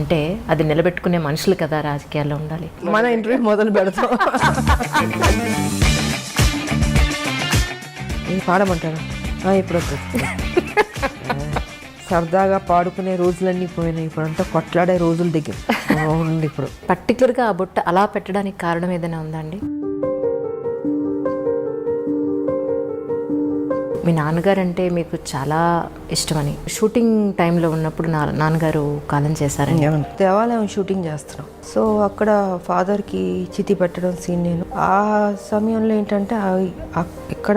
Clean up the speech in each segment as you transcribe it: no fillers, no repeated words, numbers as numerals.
అంటే అది నిలబెట్టుకునే మనుషులు కదా రాజకీయాల్లో ఉండాలి. మన ఇంటర్వ్యూ మొదలు పెడతాం. పాడమంటాడు ఇప్పుడు సరదాగా పాడుకునే రోజులన్నీ పోయినాయి. ఇప్పుడంతా కొట్లాడే రోజులు దగ్గర ఉంది. ఇప్పుడు పర్టికులర్గా ఆ బుట్ట అలా పెట్టడానికి కారణం ఏదైనా ఉందా అండి? మీ నాన్నగారు అంటే మీకు చాలా ఇష్టమని షూటింగ్ టైంలో ఉన్నప్పుడు నాన్నగారు కాలం చేశారని. దేవాలయం షూటింగ్ చేస్తున్నాం. సో అక్కడ ఫాదర్కి చితి పెట్టడం సీన్ నేను ఆ సమయంలో ఏంటంటే ఇక్కడ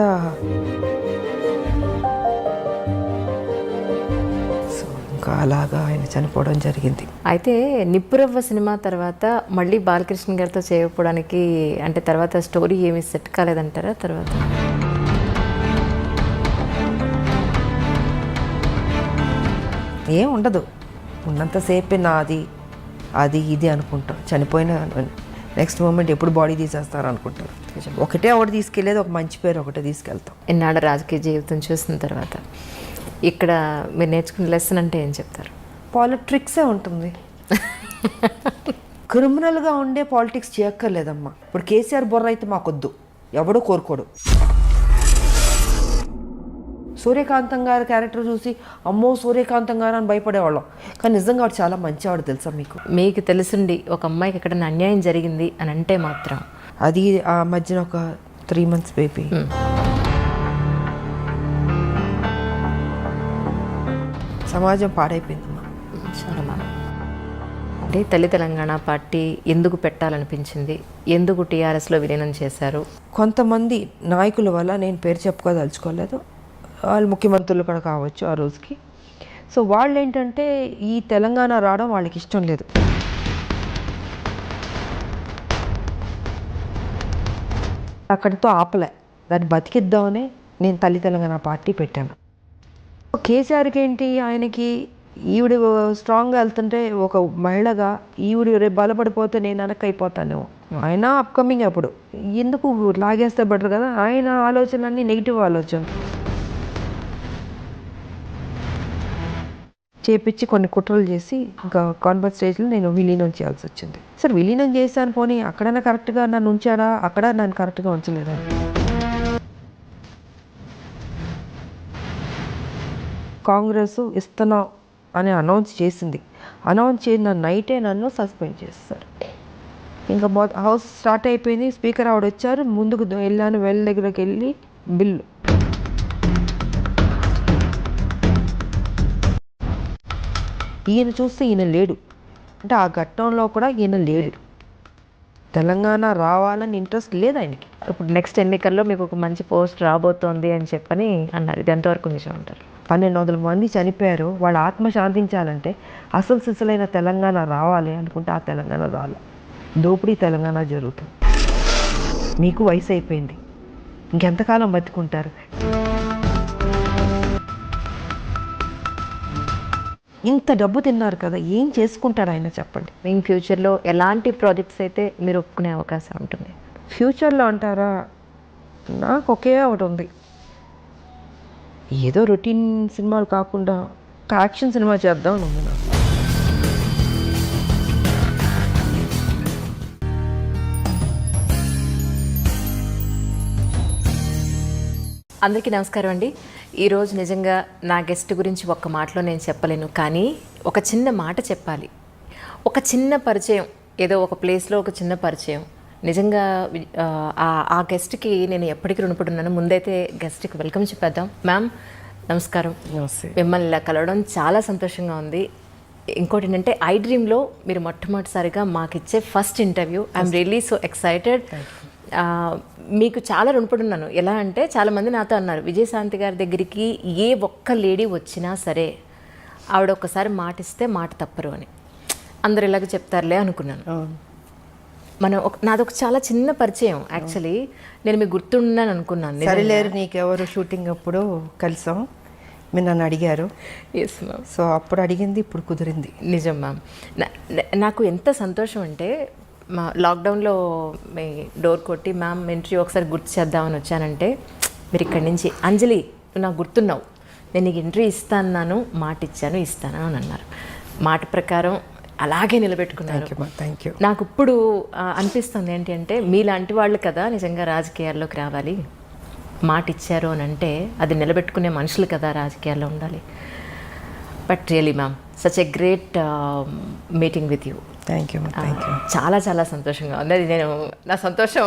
సో ఇంకా అలాగా ఆయన చనిపోవడం జరిగింది. అయితే నిప్పురవ్వ సినిమా తర్వాత మళ్ళీ బాలకృష్ణ గారితో చేయకపోవడానికి అంటే తర్వాత స్టోరీ ఏమీ సెట్ కాలేదంటారా? తర్వాత ఏం ఉండదు, ఉన్నంతసేపే నాది అది ఇది అనుకుంటాం. చనిపోయిన నెక్స్ట్ మూమెంట్ ఎప్పుడు బాడీ తీసేస్తారు అనుకుంటారు. ఒకటి తీసుకెళ్ళేది ఒక మంచి పేరు ఒకటే తీసుకెళ్తాం. ఎన్నాళ్ళ రాజకీయ జీవితం చూసిన తర్వాత ఇక్కడ మీరు నేర్చుకున్న లెసన్ అంటే ఏం చెప్తారు? పాలిటిక్సే ఉంటుంది. క్రిమినల్గా ఉండే పాలిటిక్స్ చేయక్కర్లేదమ్మా. ఇప్పుడు కేసీఆర్ బొర్ర అయితే మాకొద్దు, ఎవడో కోరుకోడు. సూర్యకాంతం గారి క్యారెక్టర్ చూసి అమ్మో సూర్యకాంతం గారు అని భయపడేవాళ్ళం. కానీ నిజంగా వాడు చాలా మంచివాడు తెలుసా మీకు. మీకు తెలుసుండి ఒక అమ్మాయికి ఎక్కడైనా అన్యాయం జరిగింది అని అంటే మాత్రం అది ఆ మధ్యన ఒక 3 months బేబీ సమాజం పాడైపోయిందమ్మా చాలా బాగా. అంటే తల్లి తెలంగాణ పార్టీ ఎందుకు పెట్టాలనిపించింది? ఎందుకు టీఆర్ఎస్లో విలీనం చేశారు? కొంతమంది నాయకుల వల్ల, నేను పేరు చెప్పుకోదలుచుకోలేదు, వాళ్ళు ముఖ్యమంత్రులు కూడా కావచ్చు ఆ రోజుకి. సో వాళ్ళు ఏంటంటే ఈ తెలంగాణ రావడం వాళ్ళకి ఇష్టం లేదు. అక్కడితో ఆపలే, దాన్ని బతికిద్దామని నేను తల్లి తెలంగాణ పార్టీ పెట్టాను. కేసీఆర్కి ఏంటి, ఆయనకి ఈవిడ స్ట్రాంగ్గా వెళ్తుంటే ఒక మహిళగా ఈవిడ రేపు బలపడిపోతే నేను వెనక్కి అయిపోతాను. ఆయన అప్కమింగ్ అప్పుడు ఎందుకు లాగేస్తే బెటర్ కదా. ఆయన ఆలోచనలన్నీ నెగిటివ్ ఆలోచన చేపించి కొన్ని కుట్రలు చేసి ఇంకా కాన్ఫరెన్స్ స్టేజ్లో నేను విలీనం చేయాల్సి వచ్చింది. సార్ విలీనం చేశాను, పోనీ అక్కడైనా కరెక్ట్గా నన్ను ఉంచాడా, అక్కడ నన్ను కరెక్ట్గా ఉంచలేదా? కాంగ్రెస్ ఇస్తున్నాం అని అనౌన్స్ చేసింది. అనౌన్స్ చేసిన నైటే నన్ను సస్పెండ్ చేస్తారు. ఇంకా హౌస్ స్టార్ట్ అయిపోయింది, స్పీకర్ ఆవిడ వచ్చారు, ముందుకు వెళ్ళాను, వెల్ దగ్గరకు వెళ్ళి బిల్లు ఈయన చూస్తే ఈయన లేడు. అంటే ఆ ఘట్టంలో కూడా ఈయన లేడు. తెలంగాణ రావాలని ఇంట్రెస్ట్ లేదు ఆయనకి. ఇప్పుడు నెక్స్ట్ ఎన్నికల్లో మీకు ఒక మంచి పోస్ట్ రాబోతోంది అని చెప్పని అన్నారు. ఇది ఎంతవరకు నిజం అంటారు? 1200 మంది చనిపోయారు. వాళ్ళ ఆత్మ శాంతించాలంటే అసలు సిసలైన తెలంగాణ రావాలి అనుకుంటే ఆ తెలంగాణ రావాలి. దోపిడీ తెలంగాణ జరుగుతుంది. మీకు వయసు అయిపోయింది, ఇంకెంతకాలం బతుకుంటారు? ఇంత డబ్బు తిన్నారు కదా, ఏం చేసుకుంటారు ఆయన చెప్పండి. మీ ఫ్యూచర్లో ఎలాంటి ప్రాజెక్ట్స్ అయితే మీరు ఒప్పుకునే అవకాశం ఉంటుంది? ఫ్యూచర్లో అంటారా, నాకు ఒకే ఒకటి ఉంది. ఏదో రొటీన్ సినిమాలు కాకుండా ఒక యాక్షన్ సినిమా చేద్దాం అని ఉంది నాకు. అందరికీ నమస్కారం అండి. ఈరోజు నిజంగా నా గెస్ట్ గురించి ఒక్క మాటలో నేను చెప్పలేను, కానీ ఒక చిన్న మాట చెప్పాలి. ఒక చిన్న పరిచయం, ఏదో ఒక ప్లేస్లో ఒక చిన్న పరిచయం. నిజంగా ఆ గెస్ట్కి నేను ఎప్పటికీ రుణపడున్నాను. ముందైతే గెస్ట్కి వెల్కమ్ చెప్పేద్దాం. మ్యామ్ నమస్కారం. నమస్తే. మిమ్మల్ని ఇలా కలవడం చాలా సంతోషంగా ఉంది. ఇంకోటి ఏంటంటే ఐ డ్రీమ్లో మీరు మొట్టమొదటిసారిగా మాకు ఇచ్చే first interview. I'm really so excited. మీకు చాలా రుణపడున్నాను. ఎలా అంటే చాలామంది నాతో అన్నారు, విజయశాంతి గారి దగ్గరికి ఏ ఒక్క లేడీ వచ్చినా సరే ఆవిడ ఒక్కసారి మాట ఇస్తే మాట తప్పరు అని. అందరు ఇలాగ చెప్తారులే అనుకున్నాను. నాది ఒక చాలా చిన్న పరిచయం. యాక్చువల్లీ నేను మీకు గుర్తున్నాను అనుకున్నాను. సరిలేరు నీకెవరు షూటింగ్ అప్పుడు కలిసాం, మీరు నన్ను అడిగారు. Yes ma'am. సో అప్పుడు అడిగింది ఇప్పుడు కుదిరింది. నిజం మ్యామ్. నాకు ఎంత సంతోషం అంటే మా లాక్డౌన్లో మీ డోర్ కొట్టి మ్యామ్ ఇంటర్వ్యూ ఒకసారి గుర్తు చేద్దామని వచ్చానంటే మీరు ఇక్కడి నుంచి అంజలి నువ్వు నాకు గుర్తున్నావు, నేను నీకు ఇంటర్వ్యూ ఇస్తాను, మాట ఇచ్చాను, ఇస్తాను అని అన్నారు. మాట ప్రకారం అలాగే నిలబెట్టుకున్నారు. Thank you. నాకు ఇప్పుడు అనిపిస్తుంది ఏంటి అంటే మీలాంటి వాళ్ళు కదా నిజంగా రాజకీయాల్లోకి రావాలి, మాట ఇచ్చారు అని అంటే అది నిలబెట్టుకునే మనుషులు కదా రాజకీయాల్లో ఉండాలి. But really ma'am such a great meeting with you. Thank you. చాలా చాలా సంతోషంగా ఉంది. అది నేను నా సంతోషం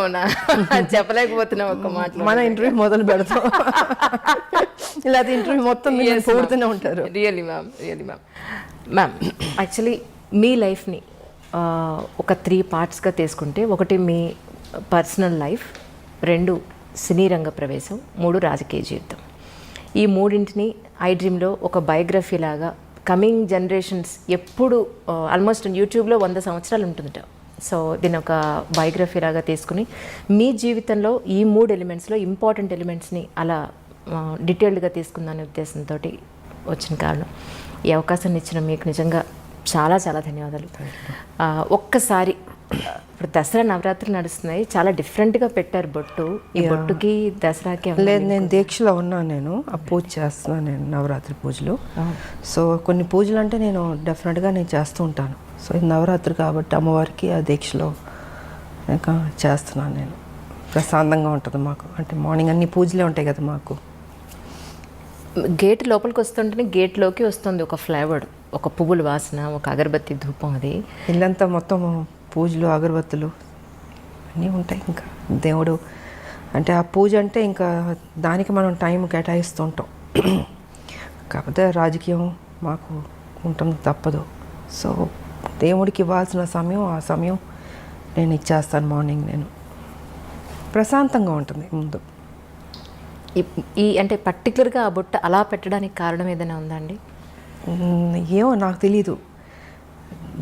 చెప్పలేకపోతున్నా ఒక మాట. మన ఇంటర్వ్యూ మొదలు పెడతాం, ఇలా ఇంటర్వ్యూ మొత్తం పూర్తనే ఉంటారు. రియలీ మ్యామ్ మ్యామ్ యాక్చువల్లీ మీ లైఫ్ని ఒక 3 పార్ట్స్గా తీసుకుంటే, ఒకటి మీ పర్సనల్ లైఫ్, 2 సినీ రంగ ప్రవేశం, 3 రాజకీయ జీవితం. ఈ మూడింటిని ఐ డ్రీమ్లో ఒక బయోగ్రఫీ లాగా కమింగ్ జనరేషన్స్ ఎప్పుడు ఆల్మోస్ట్ యూట్యూబ్లో 100 సంవత్సరాలు ఉంటుందట. సో దీని ఒక బయోగ్రఫీ లాగా తీసుకుని మీ జీవితంలో ఈ 3 ఎలిమెంట్స్లో ఇంపార్టెంట్ ఎలిమెంట్స్ని అలా డీటెయిల్డ్గా తీసుకుందనే ఉద్దేశంతో వచ్చిన కారణం. ఈ అవకాశాన్ని ఇచ్చిన మీకు నిజంగా చాలా చాలా ధన్యవాదాలు. ఒక్కసారి ఇప్పుడు దసరా నవరాత్రులు నడుస్తున్నాయి, చాలా డిఫరెంట్గా పెట్టారు బొట్టు. ఈ బొట్టుకి దసరాకి లేదు, నేను దీక్షలో ఉన్నాను. నేను ఆ పూజ చేస్తున్నాను, నేను నవరాత్రి పూజలు. సో కొన్ని పూజలు అంటే నేను డెఫినెట్గా నేను చేస్తూ ఉంటాను. సో ఇది నవరాత్రి కాబట్టి అమ్మవారికి ఆ దీక్షలో ఇంకా చేస్తున్నాను నేను. ప్రశాంతంగా ఉంటుంది మాకు, అంటే మార్నింగ్ అన్ని పూజలే ఉంటాయి కదా మాకు. గేట్ లోపలికి వస్తుంటేనే గేట్లోకి వస్తుంది ఒక ఫ్లేవర్, ఒక పువ్వుల వాసన, ఒక అగరబత్తి ధూపం. అది ఇల్లంతా మొత్తం పూజలు అగరబత్తులు అన్నీ ఉంటాయి. ఇంకా దేవుడు అంటే ఆ పూజ అంటే ఇంకా దానికి మనం టైం కేటాయిస్తూ ఉంటాం. కాకపోతే రాజకీయం మాకు ఉంటుంది, తప్పదు. సో దేవుడికి ఇవ్వాల్సిన సమయం ఆ సమయం నేను ఇచ్చేస్తాను. మార్నింగ్ నేను ప్రశాంతంగా ఉంటుంది ముందు. ఈ అంటే పర్టికులర్గా ఆ బొట్ట అలా పెట్టడానికి కారణం ఏదైనా ఉందా అండి? ఏమో నాకు తెలీదు.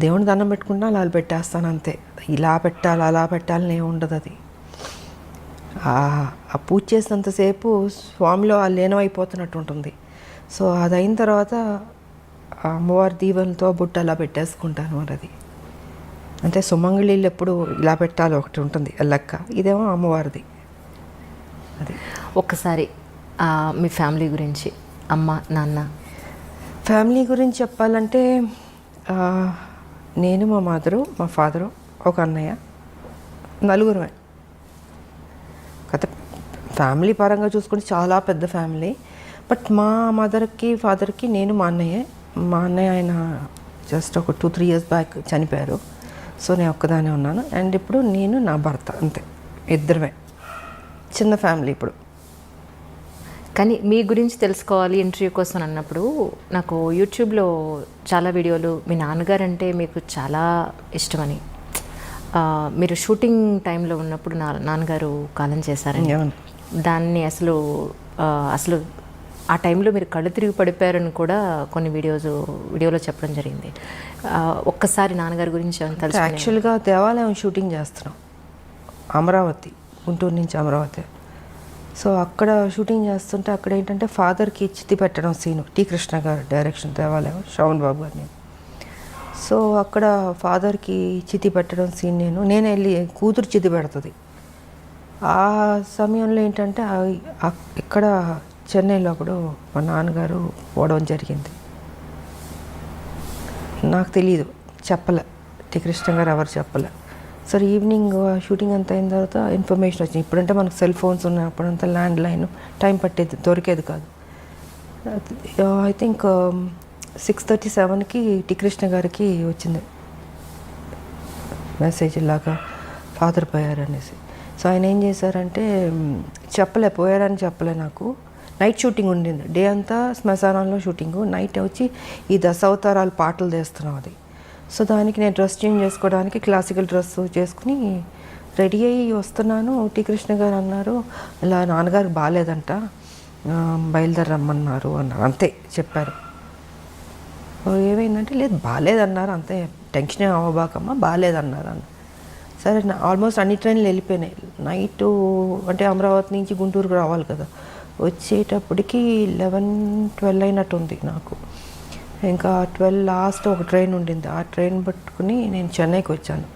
దేవుని దండం పెట్టుకుంటా అలా పెట్టేస్తాను అంతే. ఇలా పెట్టాలి అలా పెట్టాలని ఏమి ఉండదు. అది ఆ పూజ చేసినంతసేపు స్వామిలో ఆ లీనమైపోతున్నట్టు ఉంటుంది. సో అది అయిన తర్వాత అమ్మవారి దీవెనతో బొట్టు అలా పెట్టేసుకుంటాను. మరి అది అంటే సుమంగళీళ్ళు ఎప్పుడు ఇలా పెట్టాలి ఒకటి ఉంటుంది లెక్క, ఇదేమో అమ్మవారిది. అది ఒక్కసారి మీ ఫ్యామిలీ గురించి, అమ్మ నాన్న. ఫ్యామిలీ గురించి చెప్పాలంటే నేను, మా మదరు, మా ఫాదరు, ఒక అన్నయ్య, 4 కథ. ఫ్యామిలీ పరంగా చూసుకుంటే చాలా పెద్ద ఫ్యామిలీ. బట్ మా మదర్కి ఫాదర్కి నేను మా అన్నయ్య ఆయన జస్ట్ ఒక 2-3 years బ్యాక్ చనిపోయారు. సో నేను ఒక్కదానే ఉన్నాను. అండ్ ఇప్పుడు నేను నా భర్త, అంతే, ఇద్దరమే. చిన్న ఫ్యామిలీ ఇప్పుడు. కానీ మీ గురించి తెలుసుకోవాలి ఇంటర్వ్యూ కోసం అన్నప్పుడు నాకు యూట్యూబ్లో చాలా వీడియోలు మీ నాన్నగారు అంటే మీకు చాలా ఇష్టమని, మీరు షూటింగ్ టైంలో ఉన్నప్పుడు నాన్నగారు కాలం చేశారని, దాన్ని అసలు ఆ టైంలో మీరు కళ్ళు తిరిగి పడిపోయారని కూడా కొన్ని వీడియోలో చెప్పడం జరిగింది. ఒక్కసారి నాన్నగారి గురించి తెలుసు. యాక్చువల్గా దేవాలయం షూటింగ్ చేస్తున్నాం, అమరావతి, గుంటూరు నుంచి అమరావతి. సో అక్కడ షూటింగ్ చేస్తుంటే అక్కడ ఏంటంటే ఫాదర్కి చితి పెట్టడం సీను, టి కృష్ణ గారు డైరెక్షన్, దేవాలయం, శ్రవణ్ బాబు గారిని. సో అక్కడ ఫాదర్కి చితి పెట్టడం సీన్ నేను వెళ్ళి కూతురు చితి పెడుతుంది. ఆ సమయంలో ఏంటంటే ఇక్కడ చెన్నైలో అప్పుడు మా నాన్నగారు పోవడం జరిగింది. నాకు తెలియదు, చెప్పలే, టి కృష్ణ గారు ఎవరు చెప్పలే. సరే ఈవినింగ్ షూటింగ్ అంతా అయిన తర్వాత ఇన్ఫర్మేషన్ వచ్చింది. ఇప్పుడంటే మనకు సెల్ ఫోన్స్ ఉన్నాయి, అప్పుడంతా ల్యాండ్ లైన్, టైం పట్టేది, దొరికేది కాదు. ఐ థింక్ 6:37కి టి కృష్ణ గారికి వచ్చింది మెసేజ్, ఇలాగా ఫాదర్ పోయారు అనేసి. సో ఆయన ఏం చేశారంటే పోయారని చెప్పలే నాకు. నైట్ షూటింగ్ ఉండింది, డే అంతా శ్మశానంలో షూటింగు, నైట్ వచ్చి ఈ దశావతారాలు పాటలు తీస్తున్నాం అది. సో దానికి నేను డ్రెస్ చేంజ్ చేసుకోవడానికి క్లాసికల్ డ్రెస్ చేసుకుని రెడీ అయ్యి వస్తున్నాను. టి కృష్ణ గారు అన్నారు, ఇలా నాన్నగారికి బాగాలేదంట, బయలుదేరమ్మన్నారు అన్నారు. అంతే చెప్పారు. ఏమైందంటే లేదు బాగాలేదన్నారు, అంతే, టెన్షన్ ఏం అవ్వబాకమ్మా, బాగాలేదన్నారు అన్న. సరే ఆల్మోస్ట్ అన్ని ట్రైన్లు వెళ్ళిపోయినాయి. నైటు అంటే అమరావతి నుంచి గుంటూరుకు రావాలి కదా, వచ్చేటప్పటికి 11-12 అయినట్టుంది నాకు. ఇంకా 12 లాస్ట్ ఒక ట్రైన్ ఉండింది, ఆ ట్రైన్ పట్టుకుని నేను చెన్నైకి వచ్చాను.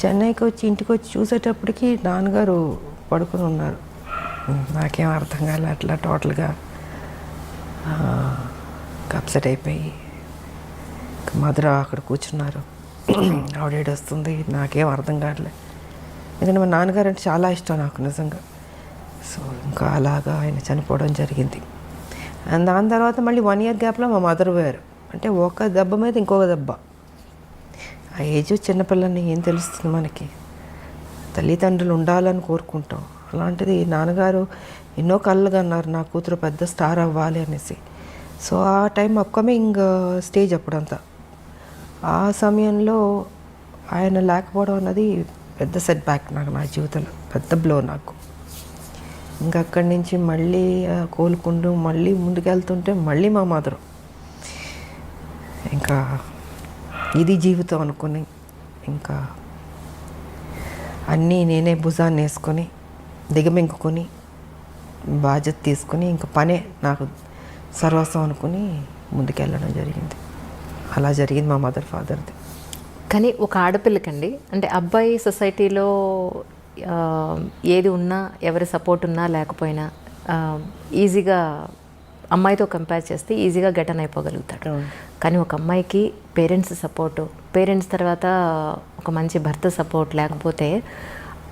చెన్నైకి వచ్చి ఇంటికి వచ్చి చూసేటప్పటికి నాన్నగారు పడుకుని ఉన్నారు. నాకేం అర్థం కాలే, అట్లా టోటల్గా అప్సెట్ అయిపోయి మదర్ అక్కడ కూర్చున్నారు. ఆవిడ ఏడుస్తుంది, నాకేం అర్థం కావట్లేదు. ఎందుకంటే మా నాన్నగారు అంటే చాలా ఇష్టం నాకు నిజంగా. సో ఇంకా అలాగా ఆయన చనిపోవడం జరిగింది. అండ్ దాని తర్వాత మళ్ళీ 1 year గ్యాప్లో మా మదర్ పోయారు. అంటే ఒక దెబ్బ మీద ఇంకొక దెబ్బ. ఆ ఏజ్ చిన్నపిల్లని ఏం తెలుస్తుంది మనకి. తల్లిదండ్రులు ఉండాలని కోరుకుంటాం. అలాంటిది నాన్నగారు ఎన్నో కళ్ళుగా అన్నారు నా కూతురు పెద్ద స్టార్ అవ్వాలి అనేసి. సో ఆ టైం అప్కమింగ్ స్టేజ్ అప్పుడంతా. ఆ సమయంలో ఆయన లేకపోవడం అన్నది పెద్ద సెట్ బ్యాక్ నాకు, నా జీవితంలో పెద్ద బ్లో నాకు. ఇంకా అక్కడి నుంచి మళ్ళీ కోలుకుంటూ మళ్ళీ ముందుకెళ్తుంటే మళ్ళీ మా మదరు. ఇంకా ఇది జీవితం అనుకుని ఇంకా అన్నీ నేనే భుజాన్ని వేసుకొని దిగమింగుకొని బాధ్యత తీసుకొని ఇంకా పనే నాకు సర్వస్వం అనుకుని ముందుకెళ్ళడం జరిగింది. అలా జరిగింది మా మదర్ ఫాదర్ది. కానీ ఒక ఆడపిల్లకండి, అంటే అబ్బాయి సొసైటీలో ఏది ఉన్నా, ఎవరి సపోర్ట్ ఉన్నా లేకపోయినా ఈజీగా అమ్మాయితో కంపేర్ చేస్తే ఈజీగా గెటన్ అయిపోగలుగుతాడు. కానీ ఒక అమ్మాయికి పేరెంట్స్ సపోర్టు, పేరెంట్స్ తర్వాత ఒక మంచి భర్త సపోర్ట్ లేకపోతే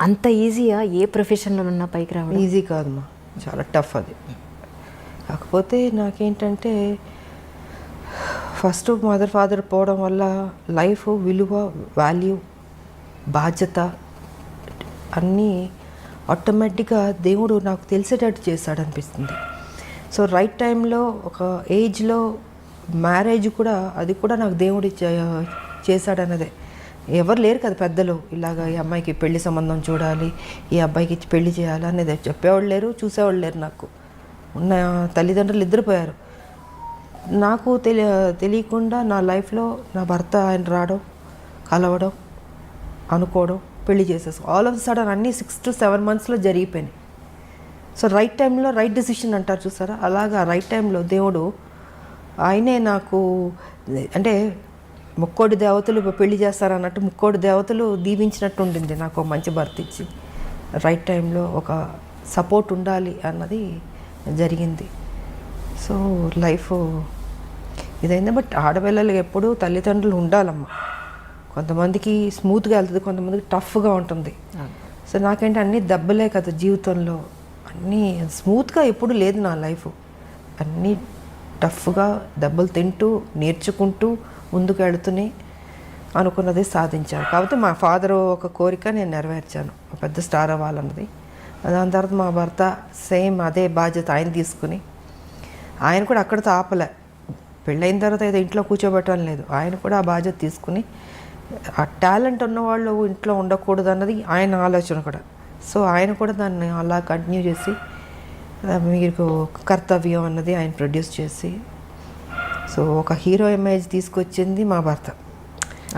అంత ఈజీగా ఏ ప్రొఫెషన్లో ఉన్నా పైకి రావడం ఈజీ కాదమ్మా, చాలా టఫ్ అది. కాకపోతే నాకేంటంటే ఫస్ట్ మదర్ ఫాదర్ పోవడం వల్ల లైఫ్ విలువ, వాల్యూ, బాధ్యత అన్నీ ఆటోమేటిక్గా దేవుడు నాకు తెలిసేటట్టు చేశాడు అనిపిస్తుంది. సో రైట్ టైంలో ఒక ఏజ్లో మ్యారేజ్ కూడా, అది కూడా నాకు దేవుడు చేశాడన్నదే. ఎవరు లేరు కదా పెద్దలు, ఇలాగ ఈ అమ్మాయికి పెళ్లి సంబంధం చూడాలి, ఈ అబ్బాయికి పెళ్లి చేయాలి అనేది చెప్పేవాళ్ళు లేరు, చూసేవాళ్ళు లేరు. నాకు ఉన్న తల్లిదండ్రులు నిద్రపోయారు. నాకు తెలియకుండా నా లైఫ్లో నా భర్త ఆయన రావడం, కలవడం, అనుకోవడం, పెళ్లి చేసేసి ఆల్ ఆఫ్ సడన్ అన్నీ 6 to 7 monthsలో జరిగిపోయినాయి. సో రైట్ టైంలో రైట్ డెసిషన్ అంటారు చూసారా, అలాగా రైట్ టైంలో దేవుడు ఆయనే నాకు, అంటే ముక్కోడి దేవతలు పెళ్లి చేస్తారన్నట్టు ముక్కోడి దేవతలు దీవించినట్టు ఉండింది నాకు మంచి భర్త ఇచ్చి. రైట్ టైంలో ఒక సపోర్ట్ ఉండాలి అన్నది జరిగింది. సో లైఫ్ ఇదైంది. బట్ ఆడపిల్లలకి ఎప్పుడూ తల్లిదండ్రులు ఉండాలమ్మా. కొంతమందికి స్మూత్గా వెళ్తుంది, కొంతమందికి టఫ్గా ఉంటుంది. సో నాకేంటి అన్నీ దెబ్బలే కదా జీవితంలో, అన్నీ స్మూత్గా ఎప్పుడు లేదు నా లైఫ్. అన్నీ టఫ్గా దెబ్బలు తింటూ నేర్చుకుంటూ ముందుకు వెళుతూనే అనుకున్నది సాధించాను. కాబట్టి మా ఫాదర్ ఒక కోరిక నేను నెరవేర్చాను, పెద్ద స్టార్ అవ్వాలన్నది. దాని తర్వాత మా భర్త సేమ్ అదే బాధ్యత ఆయన తీసుకుని, ఆయన కూడా అక్కడితో ఆపలే. పెళ్ళైన తర్వాత ఏదో ఇంట్లో కూర్చోబెట్టడం లేదు, ఆయన కూడా ఆ బాధ్యత తీసుకుని, ఆ టాలెంట్ ఉన్నవాళ్ళు ఇంట్లో ఉండకూడదు అన్నది ఆయన ఆలోచన కూడా. సో ఆయన కూడా దాన్ని అలా కంటిన్యూ చేసి మీకు కర్తవ్యం అన్నది ఆయన ప్రొడ్యూస్ చేసి, సో ఒక హీరో ఇమేజ్ తీసుకొచ్చింది మా భర్త.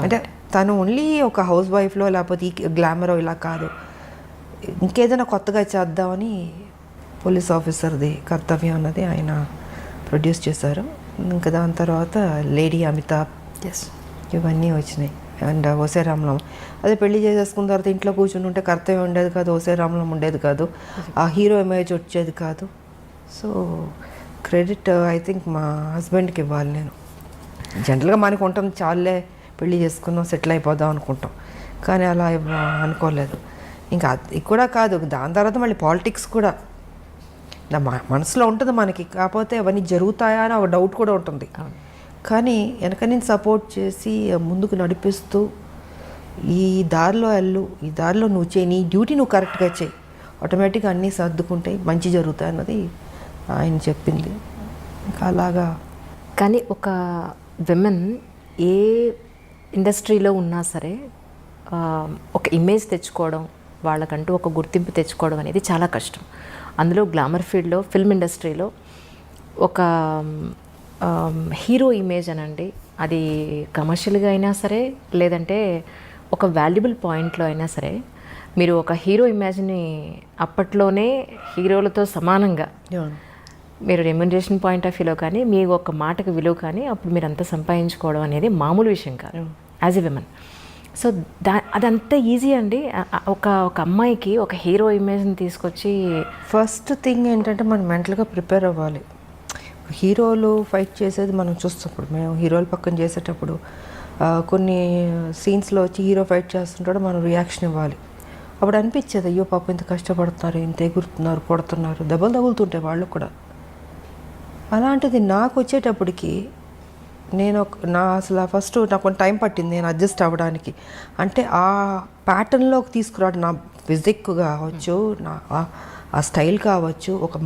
అంటే తను ఓన్లీ ఒక హౌస్ వైఫ్లో లేకపోతే ఈ గ్లామరో ఇలా కాదు, ఇంకేదైనా కొత్తగా చేద్దామని పోలీస్ ఆఫీసర్ది కర్తవ్యం అన్నది ఆయన ప్రొడ్యూస్ చేశారు. ఇంకా దాని తర్వాత లేడీ అమితాబ్, ఇవన్నీ వచ్చినాయి. అండ్ ఓసే రామలం అదే పెళ్లి చేసేసుకున్న తర్వాత ఇంట్లో కూర్చుని ఉంటే కర్తవ్యం ఉండేది కాదు, ఓసే రామలం ఉండేది కాదు, ఆ హీరో ఇమేజ్ వచ్చేది కాదు. సో క్రెడిట్ ఐ థింక్ మా హస్బెండ్కి ఇవ్వాలి నేను. జనరల్గా మనకు ఉంటుంది చాలే పెళ్లి చేసుకున్నాం సెటిల్ అయిపోదాం అనుకుంటాం, కానీ అలా అనుకోలేదు. ఇంకా అది కూడా కాదు, దాని తర్వాత మళ్ళీ పాలిటిక్స్ కూడా నా మనసులో ఉంటుంది మనకి, కాకపోతే అవన్నీ జరుగుతాయా అని ఒక డౌట్ కూడా ఉంటుంది. కానీ వెనక నేను సపోర్ట్ చేసి ముందుకు నడిపిస్తూ ఈ దారిలో వెళ్ళు, ఈ దారిలో నువ్వు చేయి, నీ డ్యూటీ నువ్వు కరెక్ట్గా చేయి, ఆటోమేటిక్గా అన్నీ సర్దుకుంటాయి, మంచి జరుగుతాయి అన్నది ఆయన చెప్పింది. ఇంకా అలాగా. కానీ ఒక విమెన్ ఏ ఇండస్ట్రీలో ఉన్నా సరే ఒక ఇమేజ్ తెచ్చుకోవడం, వాళ్ళకంటూ ఒక గుర్తింపు తెచ్చుకోవడం అనేది చాలా కష్టం. అందులో గ్లామర్ ఫీల్డ్లో, ఫిల్మ్ ఇండస్ట్రీలో ఒక హీరో ఇమేజ్ అనండి, అది కమర్షియల్గా అయినా సరే లేదంటే ఒక వాల్యుబుల్ పాయింట్లో అయినా సరే, మీరు ఒక హీరో ఇమేజ్ని అప్పట్లోనే హీరోలతో సమానంగా మీరు రెమ్యునరేషన్ పాయింట్ ఆఫ్ వ్యూలో కానీ మీ ఒక మాటకు విలువ కానీ అప్పుడు మీరు అంతా సంపాదించుకోవడం అనేది మామూలు విషయం కాదు యాజ్ ఎ విమెన్. సో అదంతా ఈజీ అండి. ఒక అమ్మాయికి ఒక హీరో ఇమేజ్ని తీసుకొచ్చి, ఫస్ట్ థింగ్ ఏంటంటే మనం మెంటల్గా ప్రిపేర్ అవ్వాలి. హీరోలు ఫైట్ చేసేది మనం చూస్తున్నప్పుడు, మేము హీరోలు పక్కన చేసేటప్పుడు కొన్ని సీన్స్లో వచ్చి హీరో ఫైట్ చేస్తుంటాడు, మనం రియాక్షన్ ఇవ్వాలి. అప్పుడు అనిపించేది అయ్యో పాపం ఇంత కష్టపడుతున్నారు, ఇంత ఎగురుతున్నారు, కొడుతున్నారు, దెబ్బలు తగులుతుంటాయి వాళ్ళు కూడా. అలాంటిది నాకు వచ్చేటప్పటికి అసలు ఫస్ట్ నాకు కొంచెం టైం పట్టింది నేను అడ్జస్ట్ అవ్వడానికి. అంటే ఆ ప్యాటర్న్లోకి తీసుకురావడం, నా ఫిజిక్ కావచ్చు, నా ఆ స్టైల్ కావచ్చు, ఒక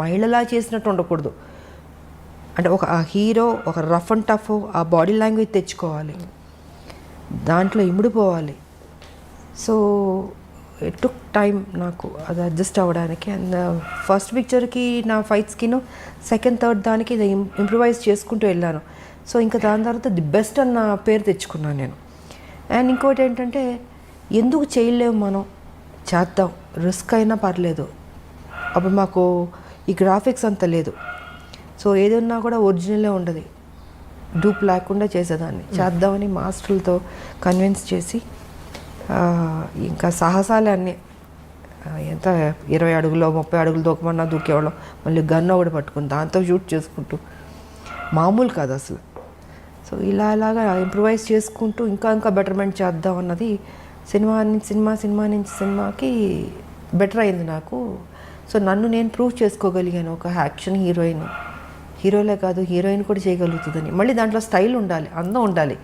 మహిళలా చేసినట్టు ఉండకూడదు. అంటే ఒక ఆ హీరో ఒక రఫ్ అండ్ టఫ్ ఆ బాడీ లాంగ్వేజ్ తెచ్చుకోవాలి, దాంట్లో ఇమిడిపోవాలి. సో ఇట్ టుక్ టైం నాకు అది అడ్జస్ట్ అవ్వడానికి. అండ్ ఫస్ట్ పిక్చర్కి నా ఫైట్స్కిను సెకండ్ థర్డ్ దానికి ఇంప్రూవైజ్ చేసుకుంటూ వెళ్ళాను. సో ఇంకా దాని తర్వాత ది బెస్ట్ అన్న పేరు తెచ్చుకున్నాను నేను. అండ్ ఇంకోటి ఏంటంటే ఎందుకు చేయలేము, మనం చేద్దాం, రిస్క్ అయినా పర్లేదు. అప్పుడు మాకు ఈ గ్రాఫిక్స్ అంత లేదు. సో ఏదన్నా కూడా ఒరిజినలే ఉండదు, డూప్ లేకుండా చేసేదాన్ని. చేద్దామని మాస్టర్లతో కన్విన్స్ చేసి ఇంకా సాహసాలే అన్నీ. ఎంత 20 అడుగులో 30 అడుగులు దూకమన్నా దూకేవాళ్ళం. మళ్ళీ గన్ ఒకటి పట్టుకుని దాంతో షూట్ చేసుకుంటూ, మామూలు కాదు అసలు. సో ఇలాగా ఇంప్రూవైజ్ చేసుకుంటూ ఇంకా బెటర్మెంట్ చేద్దాం అన్నది సినిమా నుంచి సినిమాకి బెటర్ అయింది నాకు. సో నన్ను నేను ప్రూవ్ చేసుకోగలిగాను, ఒక యాక్షన్ హీరోలే కాదు హీరోయిన్ కూడా చేయగలుగుతుందని. మళ్ళీ దాంట్లో స్టైల్ ఉండాలి, అందం ఉండాలి.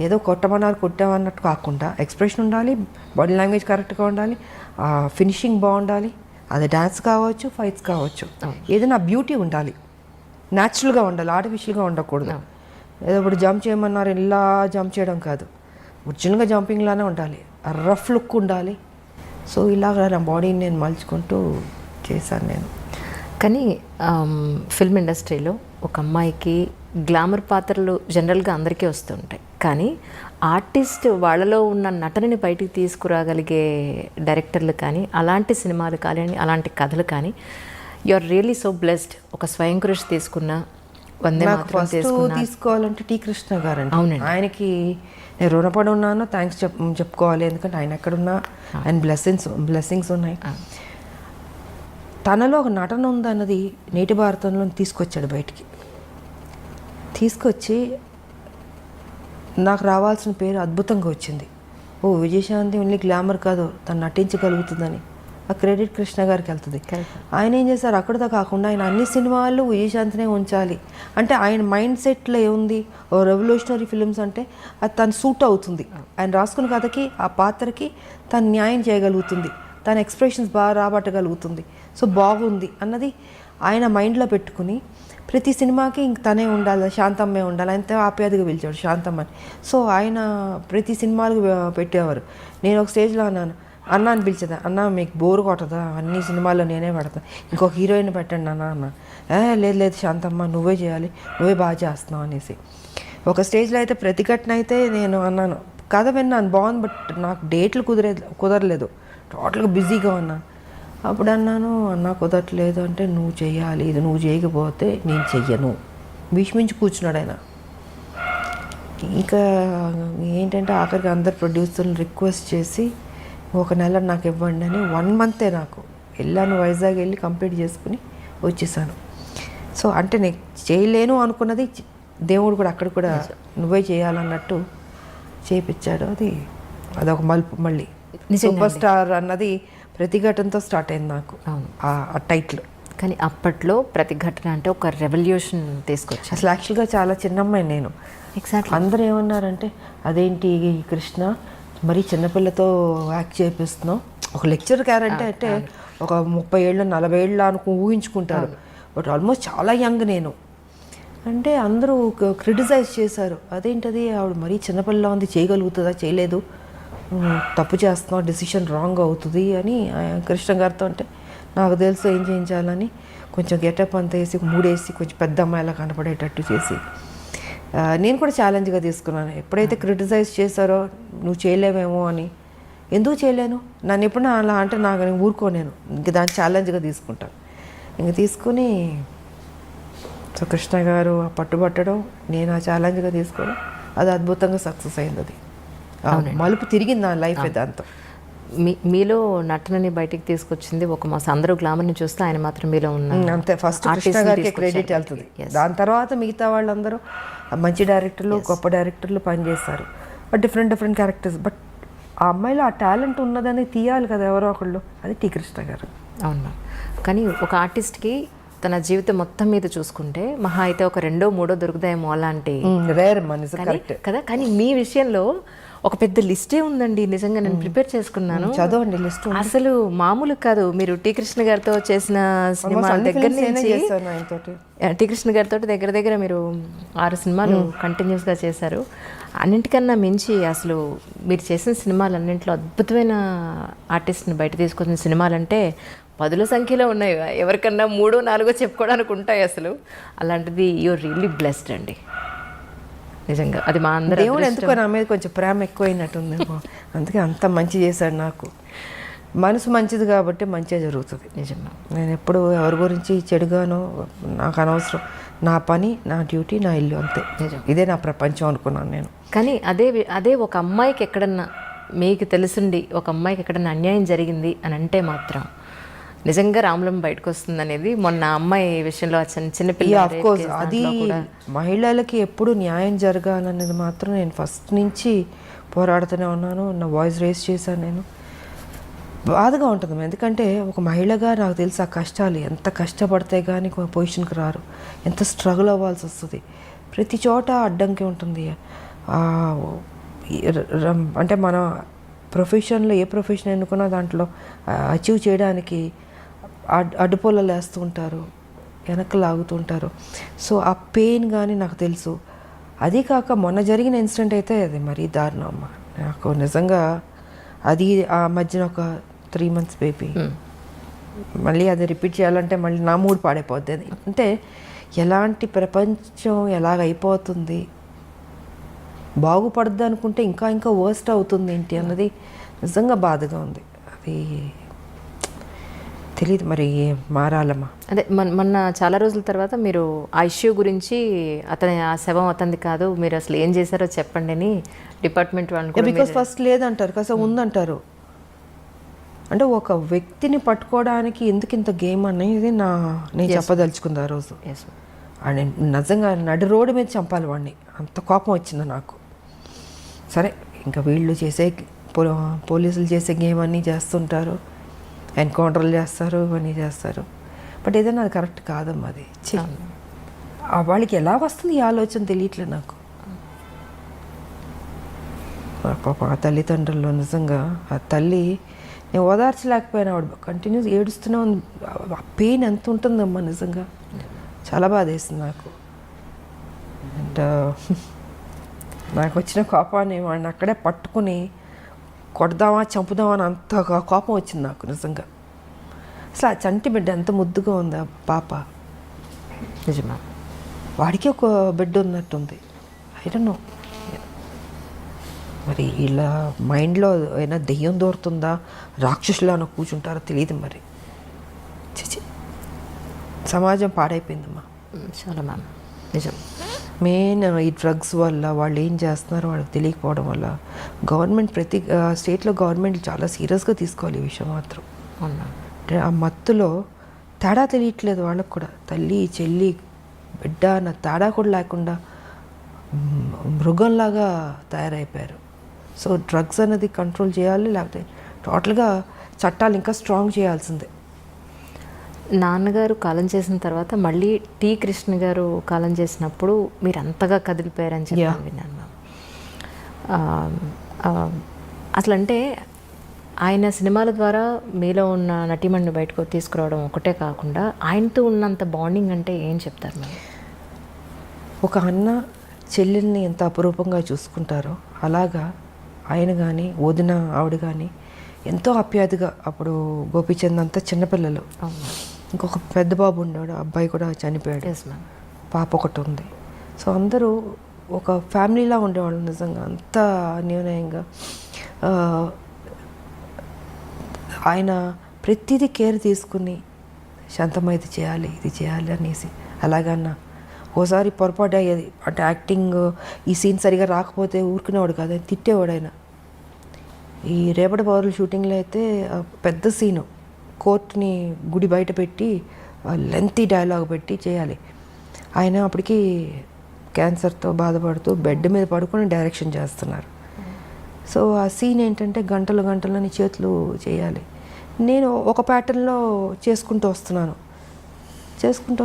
ఏదో కొట్టామన్నట్టు కాకుండా ఎక్స్ప్రెషన్ ఉండాలి, బాడీ లాంగ్వేజ్ కరెక్ట్గా ఉండాలి, ఫినిషింగ్ బాగుండాలి. అది డ్యాన్స్ కావచ్చు, ఫైట్స్ కావచ్చు, ఏదైనా బ్యూటీ ఉండాలి, న్యాచురల్గా ఉండాలి, ఆర్టిఫిషియల్గా ఉండకూడదు. ఏదో ఇప్పుడు జంప్ చేయమన్నారు ఇలా జంప్ చేయడం కాదు, ఒరిజినల్గా జంపింగ్లానే ఉండాలి, రఫ్ లుక్ ఉండాలి. సో ఇలాగ నా బాడీని నేను మలుచుకుంటూ చేశాను నేను. కానీ ఫిల్మ్ ఇండస్ట్రీలో ఒక అమ్మాయికి గ్లామర్ పాత్రలు జనరల్గా అందరికీ వస్తుంటాయి, కానీ ఆర్టిస్ట్ వాళ్ళలో ఉన్న నటనని బయటికి తీసుకురాగలిగే డైరెక్టర్లు కానీ, అలాంటి సినిమాలు కానీ, అలాంటి కథలు కానీ, you are really so blessed. ఒక స్వయం కృషి తీసుకున్న, వందే మాతరం తీసుకోవాలంటే టి కృష్ణ గారు అండి. అవునండి, ఆయనకి నేను రుణపడి ఉన్నాను, థ్యాంక్స్ చెప్పుకోవాలి. ఎందుకంటే ఆయన ఎక్కడున్నా ఆయన బ్లెస్సింగ్స్ ఉన్నాయి. తనలో ఒక నటన ఉందన్నది నేటి భారతంలో తీసుకొచ్చాడు బయటికి. తీసుకొచ్చి నాకు రావాల్సిన పేరు అద్భుతంగా వచ్చింది. విజయశాంతి ఓన్లీ గ్లామర్ కాదు, తను నటించగలుగుతుందని ఆ క్రెడిట్ కృష్ణ గారికి వెళ్తుంది. ఆయన ఏం చేశారు, అక్కడితో కాకుండా ఆయన అన్ని సినిమాల్లో విజయశాంతినే ఉంచాలి. అంటే ఆయన మైండ్ సెట్లో ఏముంది, ఓ రెవల్యూషనరీ ఫిలిమ్స్ అంటే అది తను సూట్ అవుతుంది, ఆయన రాసుకున్న కథకి ఆ పాత్రకి తను న్యాయం చేయగలుగుతుంది, తన ఎక్స్ప్రెషన్స్ బాగా రాబట్టగలుగుతుంది, సో బాగుంది అన్నది ఆయన మైండ్లో పెట్టుకుని ప్రతి సినిమాకి ఇంక తనే ఉండాలి, శాంతమ్మే ఉండాలి. ఆయనతో ఆప్యాయతగా పిలిచాడు శాంతమ్మని. సో ఆయన ప్రతి సినిమాలకు పెట్టేవారు. నేను ఒక స్టేజ్లో అన్న అని పిలిచేదా, అన్న మీకు బోరు కొట్టదా, అన్ని సినిమాల్లో నేనే పెడతాను, ఇంకొక హీరోయిన్ పెట్టండి అన్న. లేదు శాంతమ్మ నువ్వే చేయాలి, నువ్వే బాగా చేస్తున్నావు అనేసి. ఒక స్టేజ్లో అయితే ప్రతిఘటన అయితే నేను అన్నాను, కథ విన్నాను బాగుంది, బట్ నాకు డేట్లు కుదరలేదు, టోటల్గా బిజీగా ఉన్నాను. అప్పుడు అన్నాను, అన్న కుదరట్లేదు అంటే నువ్వు చెయ్యాలి, ఇది నువ్వు చేయకపోతే నేను చెయ్యను, భీష్మించి కూర్చున్నాడు ఆయన. ఇంకా ఏంటంటే ఆఖరికి అందరు ప్రొడ్యూసర్ని రిక్వెస్ట్ చేసి 1 నెల నాకు ఇవ్వండి అని 1 మంతే నాకు వెళ్ళాను. వైజాగ్ వెళ్ళి కంప్లీట్ చేసుకుని వచ్చేసాను. సో అంటే నేను చేయలేను అనుకున్నది దేవుడు కూడా అక్కడ కూడా నువ్వే చేయాలన్నట్టు చేయించాడు. అదొక మలుపు. మళ్ళీ సూపర్ స్టార్ అన్నది ప్రతిఘటనతో స్టార్ట్ అయింది నాకు ఆ టైటిల్. కానీ అప్పట్లో ప్రతిఘటన అంటే ఒక రెవల్యూషన్ తీసుకొచ్చి, అసలు యాక్చువల్గా చాలా చిన్నమ్మాయి నేను. ఎగ్జాక్ట్లీ అందరూ ఏమన్నారంటే అదేంటి కృష్ణ మరీ చిన్నపిల్లతో యాక్ట్ చేపిస్తున్నావు, ఒక లెక్చర్ క్యారెక్టర్ అంటే ఒక 30 ఏళ్ళు 40 ఏళ్ళు ఊహించుకుంటారు, బట్ ఆల్మోస్ట్ చాలా యంగ్ నేను అంటే అందరూ క్రిటిసైజ్ చేశారు. అదేంటది ఆవిడ మరీ చిన్నపిల్ల ఉంది, చేయగలుగుతుందా, చేయలేదు, తప్పు చేస్తున్నావు, డెసిషన్ రాంగ్ అవుతుంది అని కృష్ణ గారితో. అంటే నాకు తెలుసు ఏం చేయించాలని కొంచెం గెటప్ అంతా వేసి 3 వేసి కొంచెం పెద్ద అమ్మాయిలా కనపడేటట్టు చేసి నేను కూడా ఛాలెంజ్గా తీసుకున్నాను. ఎప్పుడైతే క్రిటిసైజ్ చేశారో నువ్వు చేయలేవేమో అని, ఎందుకు చేయలేను, నన్ను ఎప్పుడైనా అలా అంటే నేను ఊరుకోలేను, ఇంక దాన్ని ఛాలెంజ్గా తీసుకుంటాను. ఇంక తీసుకుని సో కృష్ణ గారు పట్టుబట్టడం, నేను ఆ ఛాలెంజ్గా తీసుకోవడం, అది అద్భుతంగా సక్సెస్ అయింది. అది మలుపు తిరిగింది నా లైఫ్. దాంతో మీలో నటనని బయటికి తీసుకొచ్చింది ఒక మాస్. అందరూ గ్లామర్ని చూస్తే ఆయన మాత్రం మీలో ఉన్న అంతే. ఫస్ట్ కృష్ణ గారికి క్రెడిట్ వెళ్తుంది, దాని తర్వాత మిగతా వాళ్ళందరూ మంచి డైరెక్టర్లు గొప్ప డైరెక్టర్లు పనిచేస్తారు, బట్ డిఫరెంట్ క్యారెక్టర్స్. బట్ ఆ అమ్మాయిలో ఆ టాలెంట్ ఉన్నదని తీయాలి కదా ఎవరో ఒకళ్ళు, అది టీ కృష్ణ గారు. అవును మ్యామ్. కానీ ఒక ఆర్టిస్ట్కి తన జీవితం మొత్తం మీద చూసుకుంటే మహా అయితే ఒక 2, 3 దొరుకుతాయేమో అలాంటి రేర్ మనసు కరెక్ట్ కదా. కానీ మీ విషయంలో ఒక పెద్ద లిస్టే ఉందండి. నిజంగా నేను ప్రిపేర్ చేసుకున్నాను. చదవండి లిస్ట్. అసలు మామూలు కాదు. మీరు టీ కృష్ణ గారితో చేసిన సినిమా దగ్గర నుంచి టీ కృష్ణ గారితో దగ్గర మీరు 6 సినిమాలు కంటిన్యూస్గా చేశారు. అన్నింటికన్నా మించి అసలు మీరు చేసిన సినిమాలన్నింటిలో అద్భుతమైన ఆర్టిస్ట్ని బయట తీసుకొచ్చిన సినిమాలంటే 10ల సంఖ్యలో ఉన్నాయి. ఎవరికన్నా 3, 4 చెప్పుకోవడానికి ఉంటాయి అసలు. అలాంటిది యూఆర్ రియల్లీ బ్లెస్డ్ అండి నిజంగా. అది మా అందరూ దేవుడు ఎందుకో నా మీద కొంచెం ప్రేమ ఎక్కువైనట్టుంది, అందుకే అంత మంచి చేశాడు నాకు. మనసు మంచిది కాబట్టి మంచిగా జరుగుతుంది. నిజంగా నేను ఎప్పుడు ఎవరి గురించి చెడుగానో నాకు అనవసరం. నా పని, నా డ్యూటీ, నా ఇల్లు, అంతే. ఇదే నా ప్రపంచం అనుకున్నాను నేను. కానీ అదే ఒక అమ్మాయికి ఎక్కడన్నా మీకు తెలుసుండి ఒక అమ్మాయికి ఎక్కడన్నా అన్యాయం జరిగింది అని అంటే మాత్రం నిజంగా రాములం బయటకు వస్తుంది అనేది మొన్న అమ్మాయి విషయంలో చిన్నపిల్ల. అది మహిళలకి ఎప్పుడు న్యాయం జరగాలనేది మాత్రం నేను ఫస్ట్ నుంచి పోరాడుతూనే ఉన్నాను. నా వాయిస్ రేస్ చేశాను నేను. బాధగా ఉంటుంది, ఎందుకంటే ఒక మహిళగా నాకు తెలుసు ఆ కష్టాలు ఎంత కష్టపడితే కానీ పొజిషన్కి రారు, ఎంత స్ట్రగుల్ అవ్వాల్సి వస్తుంది. ప్రతి చోట అడ్డంకి ఉంటుంది. అంటే మన ప్రొఫెషన్లో ఏ ప్రొఫెషన్ ఎన్నుకున్నా దాంట్లో అచీవ్ చేయడానికి అడ్డుపొల్లలు వేస్తూ ఉంటారు, వెనక్కి లాగుతుంటారు. సో ఆ పెయిన్ కానీ నాకు తెలుసు. అది కాక మొన్న జరిగిన ఇన్సిడెంట్ అయితే అది మరీ దారుణం అమ్మ. నాకు నిజంగా అది ఆ మధ్యన ఒక 3 months బేబీ, మళ్ళీ అది రిపీట్ చేయాలంటే మళ్ళీ నా మూడ్ పాడైపోద్ది. అది అంటే ఎలాంటి ప్రపంచం ఎలాగైపోతుంది, బాగుపడద్దు అనుకుంటే ఇంకా వర్స్ట్ అవుతుంది ఏంటి అన్నది నిజంగా బాధగా ఉంది. అది తెలియదు మరి మారాలమ్మా. అదే మొన్న చాలా రోజుల తర్వాత మీరు ఆ ఇష్యూ గురించి ఆ శవం అతనిది కాదు, మీరు అసలు ఏం చేశారో చెప్పండి అని డిపార్ట్మెంట్ వాళ్ళు. బికాస్ ఫస్ట్ లేదంటారు కదా, ఉందంటారు. అంటే ఒక వ్యక్తిని పట్టుకోవడానికి ఎందుకు ఇంత గేమ్ అనేది నేను చెప్పదలుచుకుంది ఆ రోజు. అండ్ నిజంగా నడి రోడ్డు మీద చంపాలి వాడిని, అంత కోపం వచ్చింది నాకు. సరే ఇంకా వీళ్ళు చేసే పోలీసులు చేసే గేమ్ అన్నీ చేస్తుంటారు, ఎన్కౌంటర్లు చేస్తారు, ఇవన్నీ చేస్తారు. బట్ ఏదైనా అది కరెక్ట్ కాదమ్మా. అది వాళ్ళకి ఎలా వస్తుంది ఈ ఆలోచన తెలియట్లేదు నాకు. పాప ఆ తల్లిదండ్రుల్లో నిజంగా ఆ తల్లి నేను ఓదార్చలేకపోయినా, ఆవిడ కంటిన్యూస్ ఏడుస్తూనే ఉంది. ఆ పెయిన్ ఎంత ఉంటుందమ్మా నిజంగా, చాలా బాధ వేసింది నాకు. అండ్ నాకు వచ్చిన కోపాన్ని వాడిని అక్కడే పట్టుకుని కొడదామా చంపుదామా అని అంత కోపం వచ్చింది నాకు నిజంగా. అసలు ఆ చంటి బిడ్డ ఎంత ముద్దుగా ఉంది ఆ పాప. నిజమా, వాడికి ఒక బిడ్డ ఉన్నట్టుంది. ఐ డోంట్ నో మరి ఇలా మైండ్లో అయినా దెయ్యం దూరుతుందా, రాక్షసులా అని కూర్చుంటారో తెలియదు మరి. చిచి, సమాజం పాడైపోయిందమ్మా చాలా మ్యామ్. నిజం. మెయిన్ ఈ డ్రగ్స్ వల్ల వాళ్ళు ఏం చేస్తున్నారో వాళ్ళకి తెలియకపోవడం వల్ల గవర్నమెంట్ ప్రతి స్టేట్లో గవర్నమెంట్ చాలా సీరియస్గా తీసుకోవాలి ఈ విషయం మాత్రం. అంటే ఆ మత్తులో తేడా తెలియట్లేదు వాళ్ళకు కూడా. తల్లి చెల్లి బిడ్డ అన్న తేడా కూడా లేకుండా మృగంలాగా తయారైపోయారు. సో డ్రగ్స్ అనేది కంట్రోల్ చేయాలి, లేకపోతే టోటల్గా చట్టాలు ఇంకా స్ట్రాంగ్ చేయాల్సిందే. నాన్నగారు కాలం చేసిన తర్వాత మళ్ళీ టీ కృష్ణ గారు కాలం చేసినప్పుడు మీరు అంతగా కదిలిపోయారని చెప్పి విన్నాను మ్యామ్. అసలు అంటే ఆయన సినిమాల ద్వారా మీలో ఉన్న నటీమణిని బయటకు తీసుకురావడం ఒకటే కాకుండా ఆయనతో ఉన్నంత బాండింగ్ అంటే ఏం చెప్తారు మ్యామ్? ఒక అన్న చెల్లెల్ని ఎంత అపురూపంగా చూసుకుంటారో అలాగా ఆయన కానీ వదిన ఆవిడ కానీ ఎంతో ఆప్యాయతగా. అప్పుడు గోపీచంద్ అంతా చిన్నపిల్లలు, ఇంకొక పెద్ద బాబు ఉండేవాడు, అబ్బాయి కూడా చనిపోయాడు, పాప ఒకటి ఉంది. సో అందరూ ఒక ఫ్యామిలీలా ఉండేవాళ్ళు నిజంగా, అంత అన్యోన్యంగా. ఆయన ప్రతిదీ కేర్ తీసుకుని శాంతమ్మ ఇది చేయాలి అనేసి. అలాగన్నా ఓసారి పొరపాటు అయ్యేది, అంటే యాక్టింగ్ ఈ సీన్ సరిగా రాకపోతే ఊరుకునేవాడు కాదు, ఆయన తిట్టేవాడు. ఆయన ఈ రేపటి పౌరుల షూటింగ్లో అయితే పెద్ద సీను, కోర్టుని గుడి బయట పెట్టి లెంతీ డైలాగ్ పెట్టి చేయాలి. ఆయన అప్పటికి క్యాన్సర్తో బాధపడుతూ బెడ్ మీద పడుకొని డైరెక్షన్ చేస్తున్నారు. సో ఆ సీన్ ఏంటంటే గంటలు గంటలని చేతులు చేయాలి. నేను ఒక ప్యాటర్న్లో చేసుకుంటూ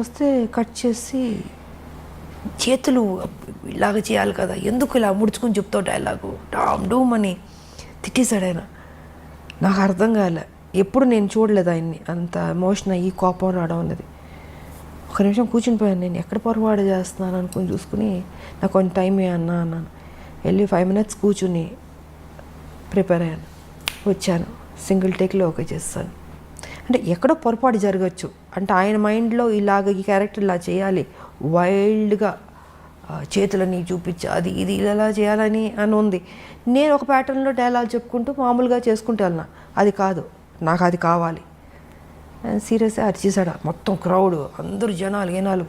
వస్తే కట్ చేసి చేతులు ఇలాగ చేయాలి కదా, ఎందుకు ఇలా ముడుచుకొని చెప్తావు డైలాగు డామ్ డూమ్ అని తిట్టేశాడు ఆయన. నాకు అర్థం కాలే, ఎప్పుడు నేను చూడలేదు ఆయన్ని అంత ఎమోషన్ అయ్యి కోపం రావడం అనేది. ఒక నిమిషం కూర్చుని పోయాను, నేను ఎక్కడ పొరపాటు చేస్తున్నాను అనుకుని చూసుకుని నాకు కొంచెం టైం అన్నాను. వెళ్ళి 5 minutes కూర్చుని ప్రిపేర్ అయ్యాను, వచ్చాను, సింగిల్ టేక్లో ఓకే చేస్తాను. అంటే ఎక్కడో పొరపాటు జరగచ్చు, అంటే ఆయన మైండ్లో ఇలాగ ఈ క్యారెక్టర్ ఇలా చేయాలి, వైల్డ్గా చేతులని చూపించి అది ఇది ఇలా చేయాలని అని ఉంది. నేను ఒక ప్యాటర్న్లో డైలాగ్ చెప్పుకుంటూ మామూలుగా చేసుకుంటూ వెళ్ళినా, అది కాదు, నాకు అది కావాలి. సీరియస్గా అరిచేసాడు మొత్తం క్రౌడ్, అందరూ జనాలు ఏనాలు.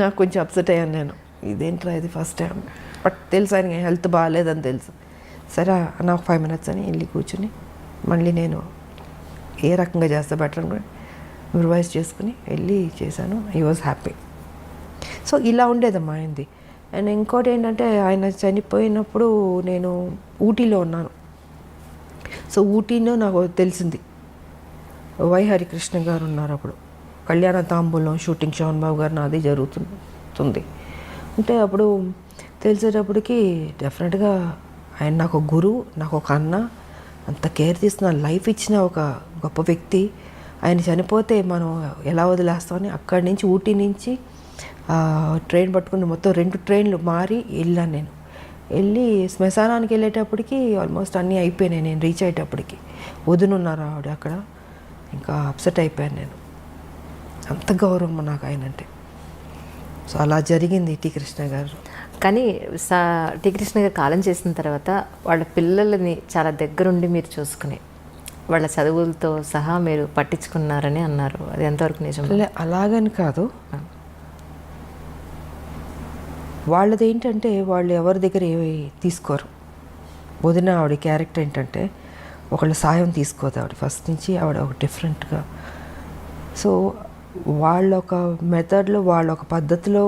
నాకు కొంచెం అప్సెట్ అయ్యాను నేను, ఇదేంట్రా ఇది ఫస్ట్ టైం. బట్ తెలుసు ఆయన హెల్త్ బాగాలేదని తెలుసు. సరే నాకు 5 minutes అని వెళ్ళి కూర్చుని మళ్ళీ నేను ఏ రకంగా చేస్తే బెటర్ అని రివైజ్ చేసుకుని వెళ్ళి చేశాను. I was happy. సో ఇలా ఉండేదమ్మా ఆయనది. అండ్ ఇంకోటి ఏంటంటే ఆయన చనిపోయినప్పుడు నేను ఊటీలో ఉన్నాను. సో ఊటీలో నాకు తెలిసింది వై హరికృష్ణ గారు ఉన్నారు. అప్పుడు కళ్యాణ తాంబూలం షూటింగ్ శోభన్ బాబు గారు నాది జరుగుతుంది. అంటే అప్పుడు తెలిసేటప్పటికి డెఫినెట్గా ఆయన నాకు ఒక గురువు, నాకు ఒక అన్న, అంత కేర్ తీసుకున్న లైఫ్ ఇచ్చిన ఒక గొప్ప వ్యక్తి. ఆయన చనిపోతే మనం ఎలా వదిలేస్తామని అక్కడి నుంచి ఊటీ నుంచి ట్రైన్ పట్టుకుని మొత్తం 2 ట్రైన్లు మారి వెళ్ళాను. నేను వెళ్ళి శ్మశానానికి వెళ్ళేటప్పటికి ఆల్మోస్ట్ అన్నీ అయిపోయినాయి. నేను రీచ్ అయ్యేటప్పటికి వదునున్నారు ఆవిడ అక్కడ. ఇంకా అప్సెట్ అయిపోయాను నేను, అంత గౌరవం నాకు ఆయన అంటే. సో అలా జరిగింది టి కృష్ణ గారు. కానీ టి కృష్ణ గారు కాలం చేసిన తర్వాత వాళ్ళ పిల్లలని చాలా దగ్గరుండి మీరు చూసుకుని వాళ్ళ చదువులతో సహా మీరు పట్టించుకున్నారని అన్నారు, అది ఎంతవరకు నిజం? అలాగని కాదు, వాళ్ళది ఏంటంటే వాళ్ళు ఎవరి దగ్గర ఏమి తీసుకోరు. వదిన ఆవిడ క్యారెక్టర్ ఏంటంటే ఒకళ్ళ సాయం తీసుకోదు ఆవిడ ఫస్ట్ నుంచి. ఆవిడ ఒక డిఫరెంట్గా, సో వాళ్ళ ఒక మెథడ్లో వాళ్ళ ఒక పద్ధతిలో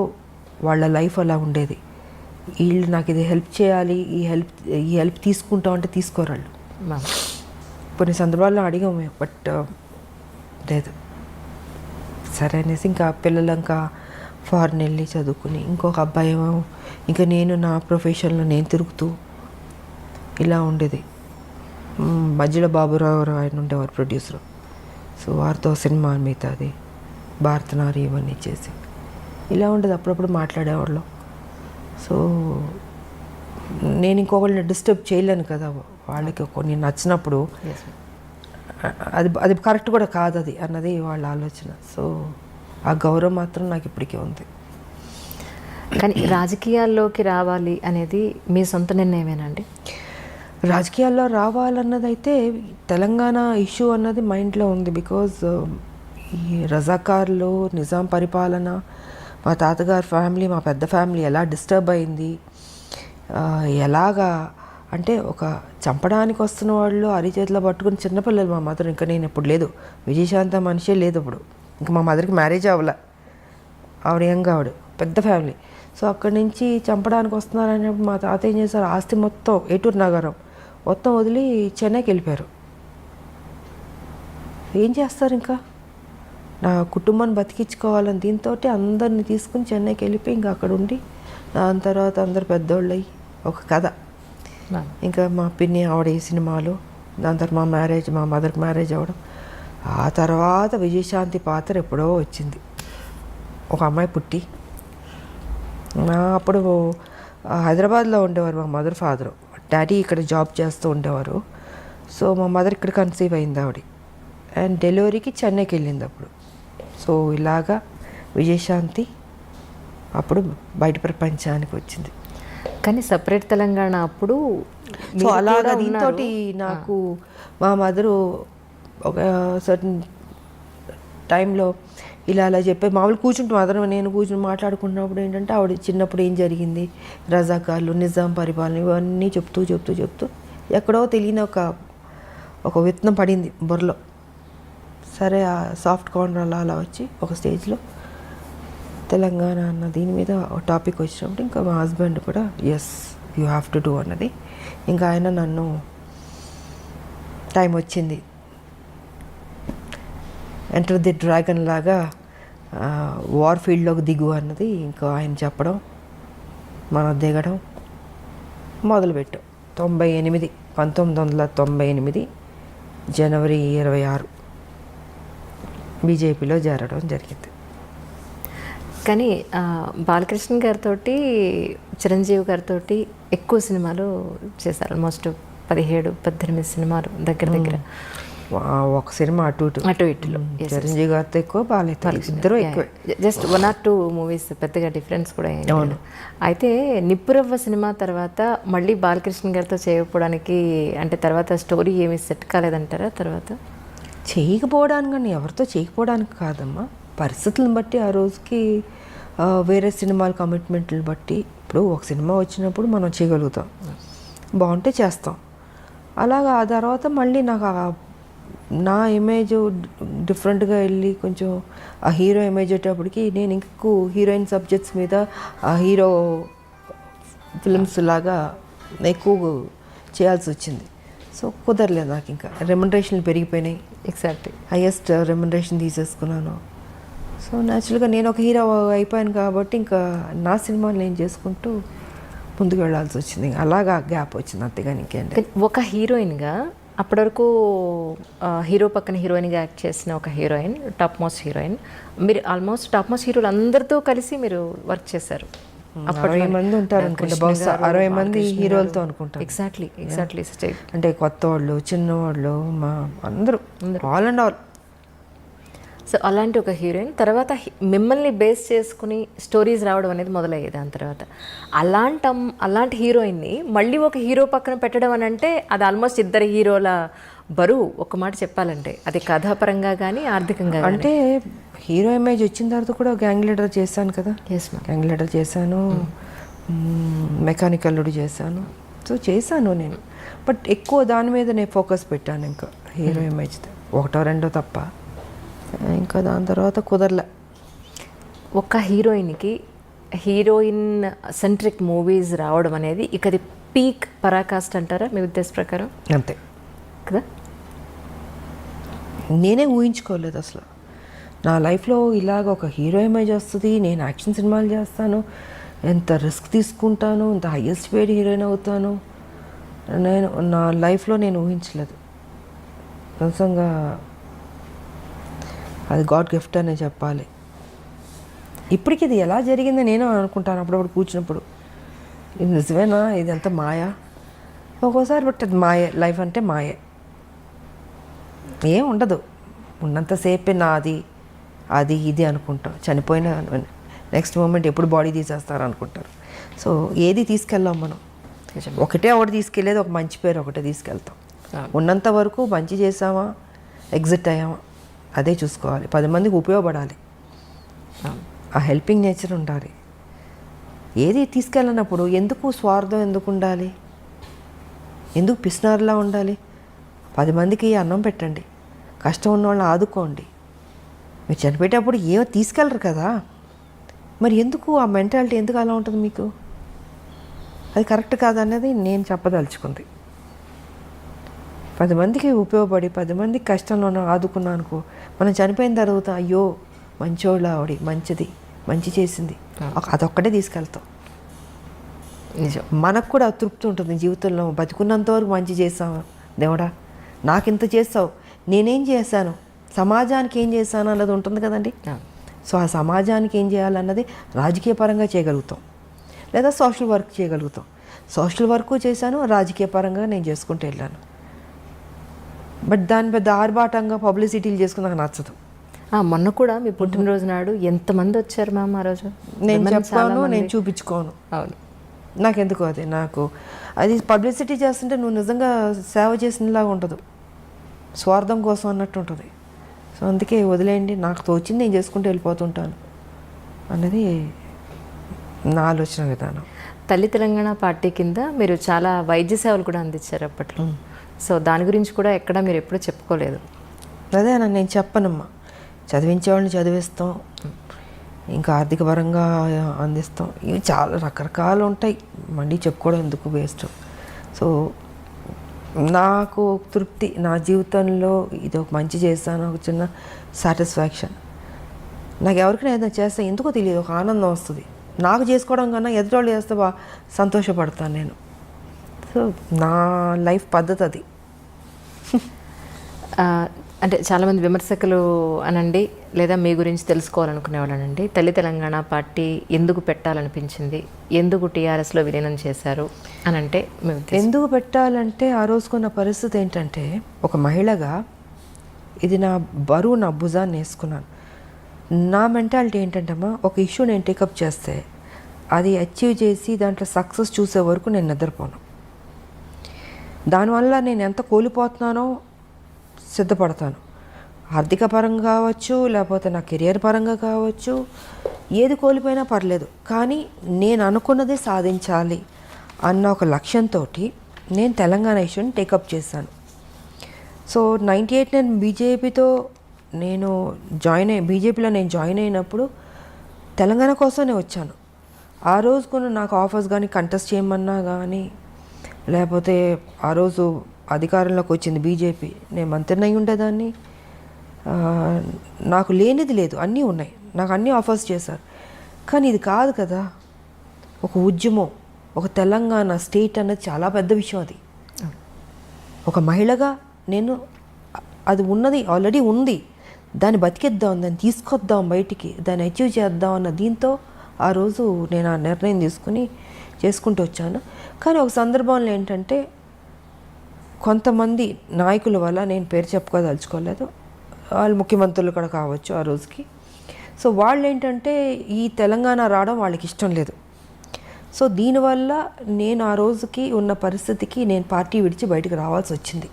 వాళ్ళ లైఫ్ అలా ఉండేది. వీళ్ళు నాకు ఇది హెల్ప్ చేయాలి, ఈ హెల్ప్ తీసుకుంటాం అంటే తీసుకోరు వాళ్ళు. కొన్ని సందర్భాల్లో అడిగాము, బట్ లేదు. సరే అనేసి ఇంకా పిల్లలు ఇంకా ఫారెన్ వెళ్ళి చదువుకుని, ఇంకొక అబ్బాయి ఏమో ఇంకా నేను నా ప్రొఫెషన్లో నేను తిరుగుతూ ఇలా ఉండేది. మధ్యలో బాబురావు ఆయన ఉండేవారు ప్రొడ్యూసర్. సో వారితో సినిమా మిగతాది భారతనారి ఇవన్నీ చేసి ఇలా ఉండేది. అప్పుడప్పుడు మాట్లాడేవాళ్ళు. సో నేను ఇంకొకళ్ళని డిస్టర్బ్ చేయలేను కదా, వాళ్ళకి కొన్ని నచ్చినప్పుడు అది కరెక్ట్ కూడా కాదు అది అన్నది వాళ్ళ ఆలోచన. సో ఆ గౌరవం మాత్రం నాకు ఇప్పటికీ ఉంది. కానీ రాజకీయాల్లోకి రావాలి అనేది మీ సొంత నిర్ణయమేనండి? రాజకీయాల్లో రావాలన్నది అయితే తెలంగాణ ఇష్యూ అన్నది మైండ్లో ఉంది. బికాజ్ ఈ రజాకార్లు, నిజాం పరిపాలన, మా తాతగారి ఫ్యామిలీ, మా పెద్ద ఫ్యామిలీ ఎలా డిస్టర్బ్ అయింది, ఎలాగా అంటే ఒక చంపడానికి వస్తున్న వాళ్ళు అరిచేతిలో పట్టుకుని చిన్నపిల్లలు. మా మదర్ ఇంకా నేను ఇప్పుడు లేదు, విజయశాంత మనిషే లేదు ఇప్పుడు. ఇంకా మా మదర్కి మ్యారేజ్ అవ్వలే, ఆవిడ యంగ్, ఆవిడ పెద్ద ఫ్యామిలీ. సో అక్కడి నుంచి చంపడానికి వస్తున్నారనేప్పుడు మా తాత ఏం చేశారు, ఆస్తి మొత్తం ఏటూరు నగరం మొత్తం వదిలి చెన్నైకి వెళ్ళిపోయారు. ఏం చేస్తారు, ఇంకా నా కుటుంబాన్ని బతికించుకోవాలని దీంతో అందరిని తీసుకుని చెన్నైకి వెళ్ళిపోయి ఇంకా అక్కడ ఉండి, దాని తర్వాత అందరు పెద్దోళ్ళు అయ్యి ఒక కథ. ఇంకా మా పిన్ని ఆవిడ ఈ సినిమాలు, దాని తర్వాత మా మ్యారేజ్, మా మదర్కి మ్యారేజ్ అవ్వడం. ఆ తర్వాత విజయశాంతి పాత్ర ఎప్పుడో వచ్చింది, ఒక అమ్మాయి పుట్టి. అప్పుడు హైదరాబాద్లో ఉండేవారు మా మదర్ ఫాదరు, డాడీ ఇక్కడ జాబ్ చేస్తూ ఉండేవారు. సో మా మదర్ ఇక్కడ కన్సీవ్ అయింది ఆవిడ, అండ్ డెలివరీకి చెన్నైకి వెళ్ళింది అప్పుడు. సో ఇలాగా విజయశాంతి అప్పుడు బయట ప్రపంచానికి వచ్చింది. కానీ సపరేట్ తెలంగాణ అప్పుడు సో అలాగా దీంతో నాకు మా మదరు ఒక సర్టన్ టైంలో ఇలా అలా చెప్పి మామూలు కూర్చుంటాం, మదర్ నేను కూర్చుని మాట్లాడుకున్నప్పుడు ఏంటంటే ఆవిడ చిన్నప్పుడు ఏం జరిగింది, రజాకార్లు, నిజాం పరిపాలన, ఇవన్నీ చెప్తూ ఎక్కడో తెలియని ఒక విత్తనం పడింది బుర్రలో. సరే ఆ సాఫ్ట్ కార్నర్ అలా వచ్చి ఒక స్టేజ్లో తెలంగాణ అన్న దీని మీద టాపిక్ వచ్చినప్పుడు ఇంకా మా హస్బెండ్ కూడా yes you have to do అన్నది. ఇంకా ఆయన నన్ను టైం వచ్చింది ఎంటర్ ది డ్రాగన్ లాగా వార్ ఫీల్డ్లోకి దిగు అన్నది ఇంకా ఆయన చెప్పడం, మనం దిగడం మొదలుపెట్టాం. 1998 జనవరి 26 బీజేపీలో చేరడం జరిగింది. కానీ బాలకృష్ణ గారితో చిరంజీవి గారితో ఎక్కువ సినిమాలు చేశారు. ఆల్మోస్ట్ 17-18 సినిమాలు దగ్గర దగ్గర. ఒక సినిమా అటు ఇటులో చిరంజీవి గారితో ఎక్కువ, బాలయ్యతో ఇద్దరు ఎక్కువ. జస్ట్ 1 or 2 మూవీస్, పెద్దగా డిఫరెన్స్ కూడా ఏం లేదు. అయితే నిప్పురవ్వ సినిమా తర్వాత మళ్ళీ బాలకృష్ణ గారితో చేయకపోవడానికి అంటే తర్వాత స్టోరీ ఏమీ సెట్ కాలేదంటారా? తర్వాత చేయకపోవడానికి కానీ ఎవరితో చేయకపోవడానికి కాదమ్మా, పరిస్థితులను బట్టి ఆ రోజుకి వేరే సినిమాల కమిట్మెంట్లను బట్టి. ఇప్పుడు ఒక సినిమా వచ్చినప్పుడు మనం చేయగలుగుతాం, బాగుంటే చేస్తాం. అలాగా ఆ తర్వాత మళ్ళీ నాకు నా ఇమేజ్ డిఫరెంట్గా వెళ్ళి కొంచెం ఆ హీరో ఇమేజ్ వచ్చేటప్పటికి నేను ఇంకెక్కువ హీరోయిన్ సబ్జెక్ట్స్ మీద ఆ హీరో ఫిల్మ్స్ లాగా ఎక్కువ చేయాల్సి వచ్చింది. సో కుదరలేదు నాకు. ఇంకా రెమ్యునరేషన్లు పెరిగిపోయినాయి. ఎగ్జాక్ట్లీ హైయెస్ట్ రెమ్యునరేషన్ తీసేసుకున్నాను. సో న్యాచురల్గా నేను ఒక హీరో అయిపోయాను కాబట్టి ఇంకా నా సినిమాలు నేను చేసుకుంటూ ముందుకు వెళ్ళాల్సి వచ్చింది. అలాగా గ్యాప్ వచ్చింది, అంతేగాని ఇంకేంటి. ఒక హీరోయిన్గా అప్పటి వరకు హీరో పక్కన హీరోయిన్గా యాక్ట్ చేసిన ఒక హీరోయిన్, టాప్ మోస్ట్ హీరోయిన్. మీరు ఆల్మోస్ట్ టాప్ మోస్ట్ హీరోలు అందరితో కలిసి మీరు వర్క్ చేశారు. 60 మంది ఉంటారు అనుకుంటా, బహుశా 60 మంది హీరోలతో అనుకుంటారు. ఎగ్జాక్ట్లీ అంటే కొత్త వాళ్ళు, చిన్నవాళ్ళు, మా అందరూ ఆల్ అండ్ ఆల్. సో అలాంటి ఒక హీరోయిన్ తర్వాత మిమ్మల్ని బేస్ చేసుకుని స్టోరీస్ రావడం అనేది మొదలయ్యేది. దాని తర్వాత అలాంటి హీరోయిన్ని మళ్ళీ ఒక హీరో పక్కన పెట్టడం అని అంటే అది ఆల్మోస్ట్ ఇద్దరు హీరోల బరువు. ఒక మాట చెప్పాలంటే అది కథాపరంగా కానీ ఆర్థికంగా. అంటే హీరో ఇమేజ్ వచ్చిన తర్వాత కూడా గ్యాంగ్ లీడర్ చేశాను కదా. గ్యాంగ్ లీడర్ చేశాను, మెకానికల్ అల్లుడు చేశాను. సో చేశాను నేను, బట్ ఎక్కువ దాని మీద నేను ఫోకస్ పెట్టాను. ఇంకా హీరో ఇమేజ్ 1-2 తప్ప ఇంకా దాని తర్వాత కుదరలే. ఒక హీరోయిన్కి హీరోయిన్ సెంట్రిక్ మూవీస్ రావడం అనేది ఇక అది పీక్ పరాకాష్ట అంటారా మీ ఉద్దేశ ప్రకారం? అంతే కదా. నేనే ఊహించుకోలేదు అసలు నా లైఫ్లో ఇలాగ ఒక హీరో ఇమేజ్ వస్తుంది, నేను యాక్షన్ సినిమాలు చేస్తాను, ఎంత రిస్క్ తీసుకుంటాను, ఎంత హైయెస్ట్ పేడ్ హీరోయిన్ అవుతాను, నేను నా లైఫ్లో నేను ఊహించలేదు. నిజంగా అది గాడ్ గిఫ్ట్ అనే చెప్పాలి. ఇప్పటికి ఇది ఎలా జరిగిందో నేను అనుకుంటాను అప్పుడప్పుడు కూర్చున్నప్పుడు. ఇది నిజమేనా, ఇది ఎంత మాయా ఒక్కోసారి. బట్ అది మాయే, లైఫ్ అంటే మాయే, ఏం ఉండదు. ఉన్నంతసేపే నాది అది ఇది అనుకుంటాం. చనిపోయిన నెక్స్ట్ మూమెంట్ ఎప్పుడు బాడీ తీసేస్తారు అనుకుంటారు. సో ఏది తీసుకెళ్ళాం మనం, ఒకటి తీసుకెళ్ళేది ఒక మంచి పేరు ఒకటే తీసుకెళ్తాం. ఉన్నంత వరకు మంచి చేసామా, ఎగ్జిట్ అయ్యామా, అదే చూసుకోవాలి. 10 మందికి ఉపయోగపడాలి, ఆ హెల్పింగ్ నేచర్ ఉండాలి. ఏది తీసుకెళ్ళినప్పుడు ఎందుకు స్వార్థం ఎందుకు ఉండాలి, ఎందుకు పిసినారులా ఉండాలి? 10 మందికి అన్నం పెట్టండి, కష్టం ఉన్న వాళ్ళని ఆదుకోండి. మీరు చనిపోయేటప్పుడు ఏమో తీసుకెళ్ళరు కదా, మరి ఎందుకు ఆ మెంటాలిటీ ఎందుకు అలా ఉంటుంది మీకు? అది కరెక్ట్ కాదనేది నేను చెప్పదలుచుకుంది. 10 మందికి ఉపయోగపడి 10 మందికి కష్టంలో ఆదుకున్నానుకో, మనం చనిపోయిన తర్వాత అయ్యో మంచోళ్ళ ఆవిడ, మంచిది, మంచి చేసింది, అదొక్కటే తీసుకెళ్తాం. నిజం. మనకు కూడా తృప్తి ఉంటుంది జీవితంలో. బతుకున్నంత వరకు మంచి చేసాము, దేవుడా నాకింత చేస్తావు, నేనేం చేశాను, సమాజానికి ఏం చేశాను అన్నది ఉంటుంది కదండి. సో ఆ సమాజానికి ఏం చేయాలన్నది రాజకీయ పరంగా చేయగలుగుతాం, లేదా సోషల్ వర్క్ చేయగలుగుతాం. సోషల్ వర్క్ చేశాను, రాజకీయ పరంగా నేను చేసుకుంటూ వెళ్ళాను. బట్ దాని పెద్ద ఆర్భాటంగా పబ్లిసిటీలు చేసుకుని నాకు నచ్చదు. మొన్న కూడా మీ పుట్టినరోజు నాడు ఎంతమంది వచ్చారు మ్యామ్ ఆ రోజు? నేను చెప్పాను, నేను చూపించుకోను. అవును, నాకెందుకు అది, నాకు అది పబ్లిసిటీ చేస్తుంటే నువ్వు నిజంగా సేవ చేసినలాగా ఉండదు, స్వార్థం కోసం అన్నట్టు ఉంటుంది. సో అందుకే వదిలేయండి, నాకు తోచింది నేను చేసుకుంటూ వెళ్ళిపోతుంటాను అన్నది నా ఆలోచన విధానం. తల్లి తెలంగాణ పార్టీ కింద మీరు చాలా వైద్య సేవలు కూడా అందించారు అప్పట్లో. సో దాని గురించి కూడా ఎక్కడ మీరు ఎప్పుడూ చెప్పుకోలేదు. అదే నేను చెప్పనమ్మా, చదివించేవాళ్ళని చదివిస్తాం, ఇంకా ఆర్థిక పరంగా అందిస్తాం. ఇవి చాలా రకరకాలు ఉంటాయి, మళ్ళీ చెప్పుకోవడం ఎందుకు వేస్ట్. సో నాకు తృప్తి, నా జీవితంలో ఇది ఒక మంచి చేస్తాను, ఒక చిన్న సాటిస్ఫాక్షన్. నాకు ఎవరికైనా ఏదైనా చేస్తే ఎందుకో తెలియదు, ఒక ఆనందం వస్తుంది. నాకు చేసుకోవడం కన్నా ఎదుటోళ్ళు చేస్తే సంతోషపడతాను నేను. సో నా లైఫ్ పద్ధతి అది. అంటే చాలామంది విమర్శకులు అనండి, లేదా మీ గురించి తెలుసుకోవాలనుకునే వాళ్ళనండి, తల్లి తెలంగాణ పార్టీ ఎందుకు పెట్టాలనిపించింది, ఎందుకు టీఆర్ఎస్లో విలీనం చేశారు అని అంటే ఎందుకు పెట్టాలంటే ఆ రోజుకున్న పరిస్థితి ఏంటంటే, ఒక మహిళగా ఇది నా బరువు నా భుజాన్ని వేసుకున్నాను. నా మెంటాలిటీ ఏంటంటమ్మా, ఒక ఇష్యూ నేను టేకప్ చేస్తే అది అచీవ్ చేసి దాంట్లో సక్సెస్ చూసే వరకు నేను నిద్రపోను. దానివల్ల నేను ఎంత కోల్పోతున్నానో సిద్ధపడతాను. ఆర్థిక పరంగా కావచ్చు, లేకపోతే నా కెరియర్ పరంగా కావచ్చు, ఏది కోల్పోయినా పర్లేదు, కానీ నేను అనుకున్నది సాధించాలి అన్న ఒక లక్ష్యంతో నేను తెలంగాణ ఇష్యూని టేకప్ చేశాను. సో 98 నేను బీజేపీలో నేను జాయిన్ అయినప్పుడు తెలంగాణ కోసమే వచ్చాను. ఆ రోజుకున్న నాకు ఆఫర్స్ కానీ కంటెస్ట్ చేయమన్నా కానీ, లేకపోతే ఆ రోజు అధికారంలోకి వచ్చింది బీజేపీ, నేను మంత్రిని అయి ఉండేదాన్ని. నాకు లేనిది లేదు, అన్నీ ఉన్నాయి, నాకు అన్నీ ఆఫర్స్ చేశారు. కానీ ఇది కాదు కదా, ఒక ఉద్యమం, ఒక తెలంగాణ స్టేట్ అనేది చాలా పెద్ద విషయం. అది ఒక మహిళగా నేను అది ఉన్నది ఆల్రెడీ ఉంది, దాన్ని బతికిద్దాం, దాన్ని తీసుకొద్దాం బయటికి, దాన్ని అచీవ్ చేద్దాం అన్న దీంతో ఆ రోజు నేను ఆ నిర్ణయం చేసుకుంటూ వచ్చాను. కానీ ఒక సందర్భంలో ఏంటంటే, కొంతమంది నాయకుల వల్ల, నేను పేరు చెప్పుకోదలుచుకోలేదు, వాళ్ళు ముఖ్యమంత్రులు కూడా కావచ్చు ఆ రోజుకి. సో వాళ్ళు ఏంటంటే ఈ తెలంగాణ రావడం వాళ్ళకి ఇష్టం లేదు. సో దీనివల్ల నేను ఆ రోజుకి ఉన్న పరిస్థితికి నేను పార్టీ విడిచి బయటకు రావాల్సి వచ్చింది.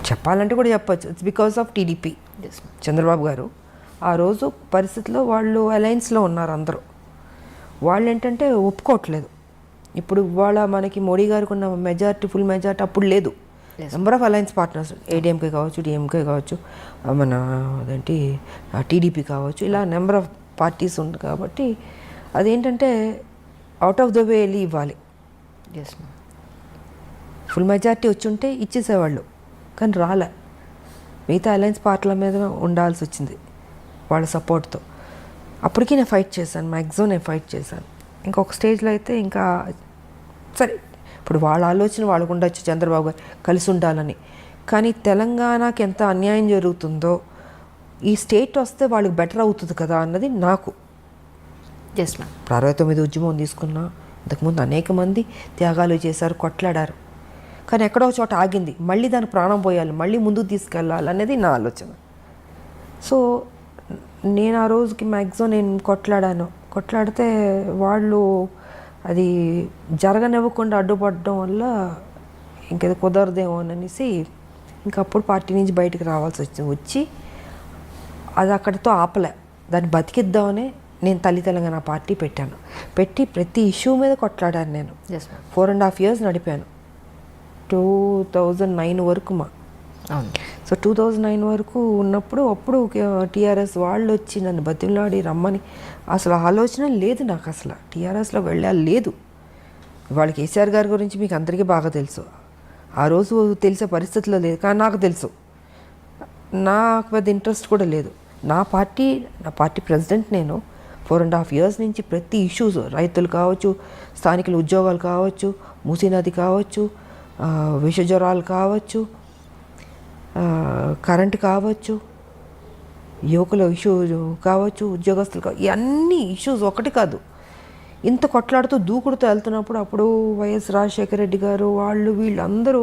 చెప్పాలంటే కూడా చెప్పచ్చు, it's because of TDP. Chandrababu గారు ఆ రోజు పరిస్థితిలో వాళ్ళు అలయన్స్లో ఉన్నారు అందరూ. వాళ్ళు ఏంటంటే ఒప్పుకోవట్లేదు. ఇప్పుడు ఇవాళ మనకి మోడీ గారికి ఉన్న మెజారిటీ, ఫుల్ మెజారిటీ అప్పుడు లేదు. Number of alliance partners, ADMK కావచ్చు, డిఎంకే కావచ్చు, మన అదేంటి టీడీపీ కావచ్చు, ఇలా నెంబర్ ఆఫ్ పార్టీస్ ఉంది. కాబట్టి అదేంటంటే అవుట్ ఆఫ్ ద వే వెళ్ళి ఇవ్వాలి. ఫుల్ మెజారిటీ వచ్చి ఉంటే ఇచ్చేసేవాళ్ళు, కానీ రాలే. మిగతా అలయన్స్ పార్టీల మీద ఉండాల్సి వచ్చింది వాళ్ళ సపోర్ట్తో. అప్పటికీ నేను ఫైట్ చేశాను, మ్యాక్సిమం నేను ఫైట్ చేశాను. ఇంకొక స్టేజ్లో అయితే ఇంకా సరే, ఇప్పుడు వాళ్ళ ఆలోచన వాళ్ళకు ఉండొచ్చు, చంద్రబాబు గారు కలిసి ఉండాలని. కానీ తెలంగాణకి ఎంత అన్యాయం జరుగుతుందో, ఈ స్టేట్ వస్తే వాళ్ళకి బెటర్ అవుతుంది కదా అన్నది నాకు. Yes ma'am. ఇప్పుడు 69 ఉద్యమం తీసుకున్నా, ఇంతకుముందు అనేక మంది త్యాగాలు చేశారు, కొట్లాడారు. కానీ ఎక్కడో చోట ఆగింది, మళ్ళీ దానికి ప్రాణం పోయాలి, మళ్ళీ ముందుకు తీసుకెళ్ళాలి అనేది నా ఆలోచన. సో నేను ఆ రోజుకి మ్యాక్సిమం నేను కొట్లాడితే వాళ్ళు అది జరగనివ్వకుండా అడ్డుపడడం వల్ల ఇంకేది కుదరదేమో అనేసి ఇంకప్పుడు పార్టీ నుంచి బయటకు రావాల్సి వచ్చి అది అక్కడితో ఆపలే, దాన్ని బతికిద్దామని నేను తల్లి తెలంగాణ పార్టీ పెట్టి ప్రతి ఇష్యూ మీద కొట్లాడాను. నేను 4.5 years నడిపాను, 2009 వరకు సో 2009 వరకు ఉన్నప్పుడు అప్పుడు టీఆర్ఎస్ వాళ్ళు వచ్చి నన్ను బతిమలాడి రమ్మని, అసలు ఆలోచన లేదు నాకు, అసలు టీఆర్ఎస్లో వెళ్ళాలి లేదు. వాళ్ళ కేసీఆర్ గారి గురించి మీకు అందరికీ బాగా తెలుసు, ఆ రోజు తెలిసే పరిస్థితిలో లేదు. కానీ నాకు తెలుసు, నాకు పెద్ద ఇంట్రెస్ట్ కూడా లేదు. నా పార్టీ ప్రెసిడెంట్ నేను. 4.5 years నుంచి ప్రతి ఇష్యూస్, రైతులు కావచ్చు, స్థానికుల ఉద్యోగాలు కావచ్చు, మూసీ నది కావచ్చు, విష జ్వరాలు కావచ్చు, కరెంటు కావచ్చు, యువకుల ఇష్యూ కావచ్చు, ఉద్యోగస్తులు కావచ్చు, ఇవన్నీ ఇష్యూస్ ఒకటి కాదు. ఇంత కొట్లాడుతూ దూకుడుతూ వెళ్తున్నప్పుడు అప్పుడు వైఎస్ రాజశేఖర రెడ్డి గారు వీళ్ళు అందరూ,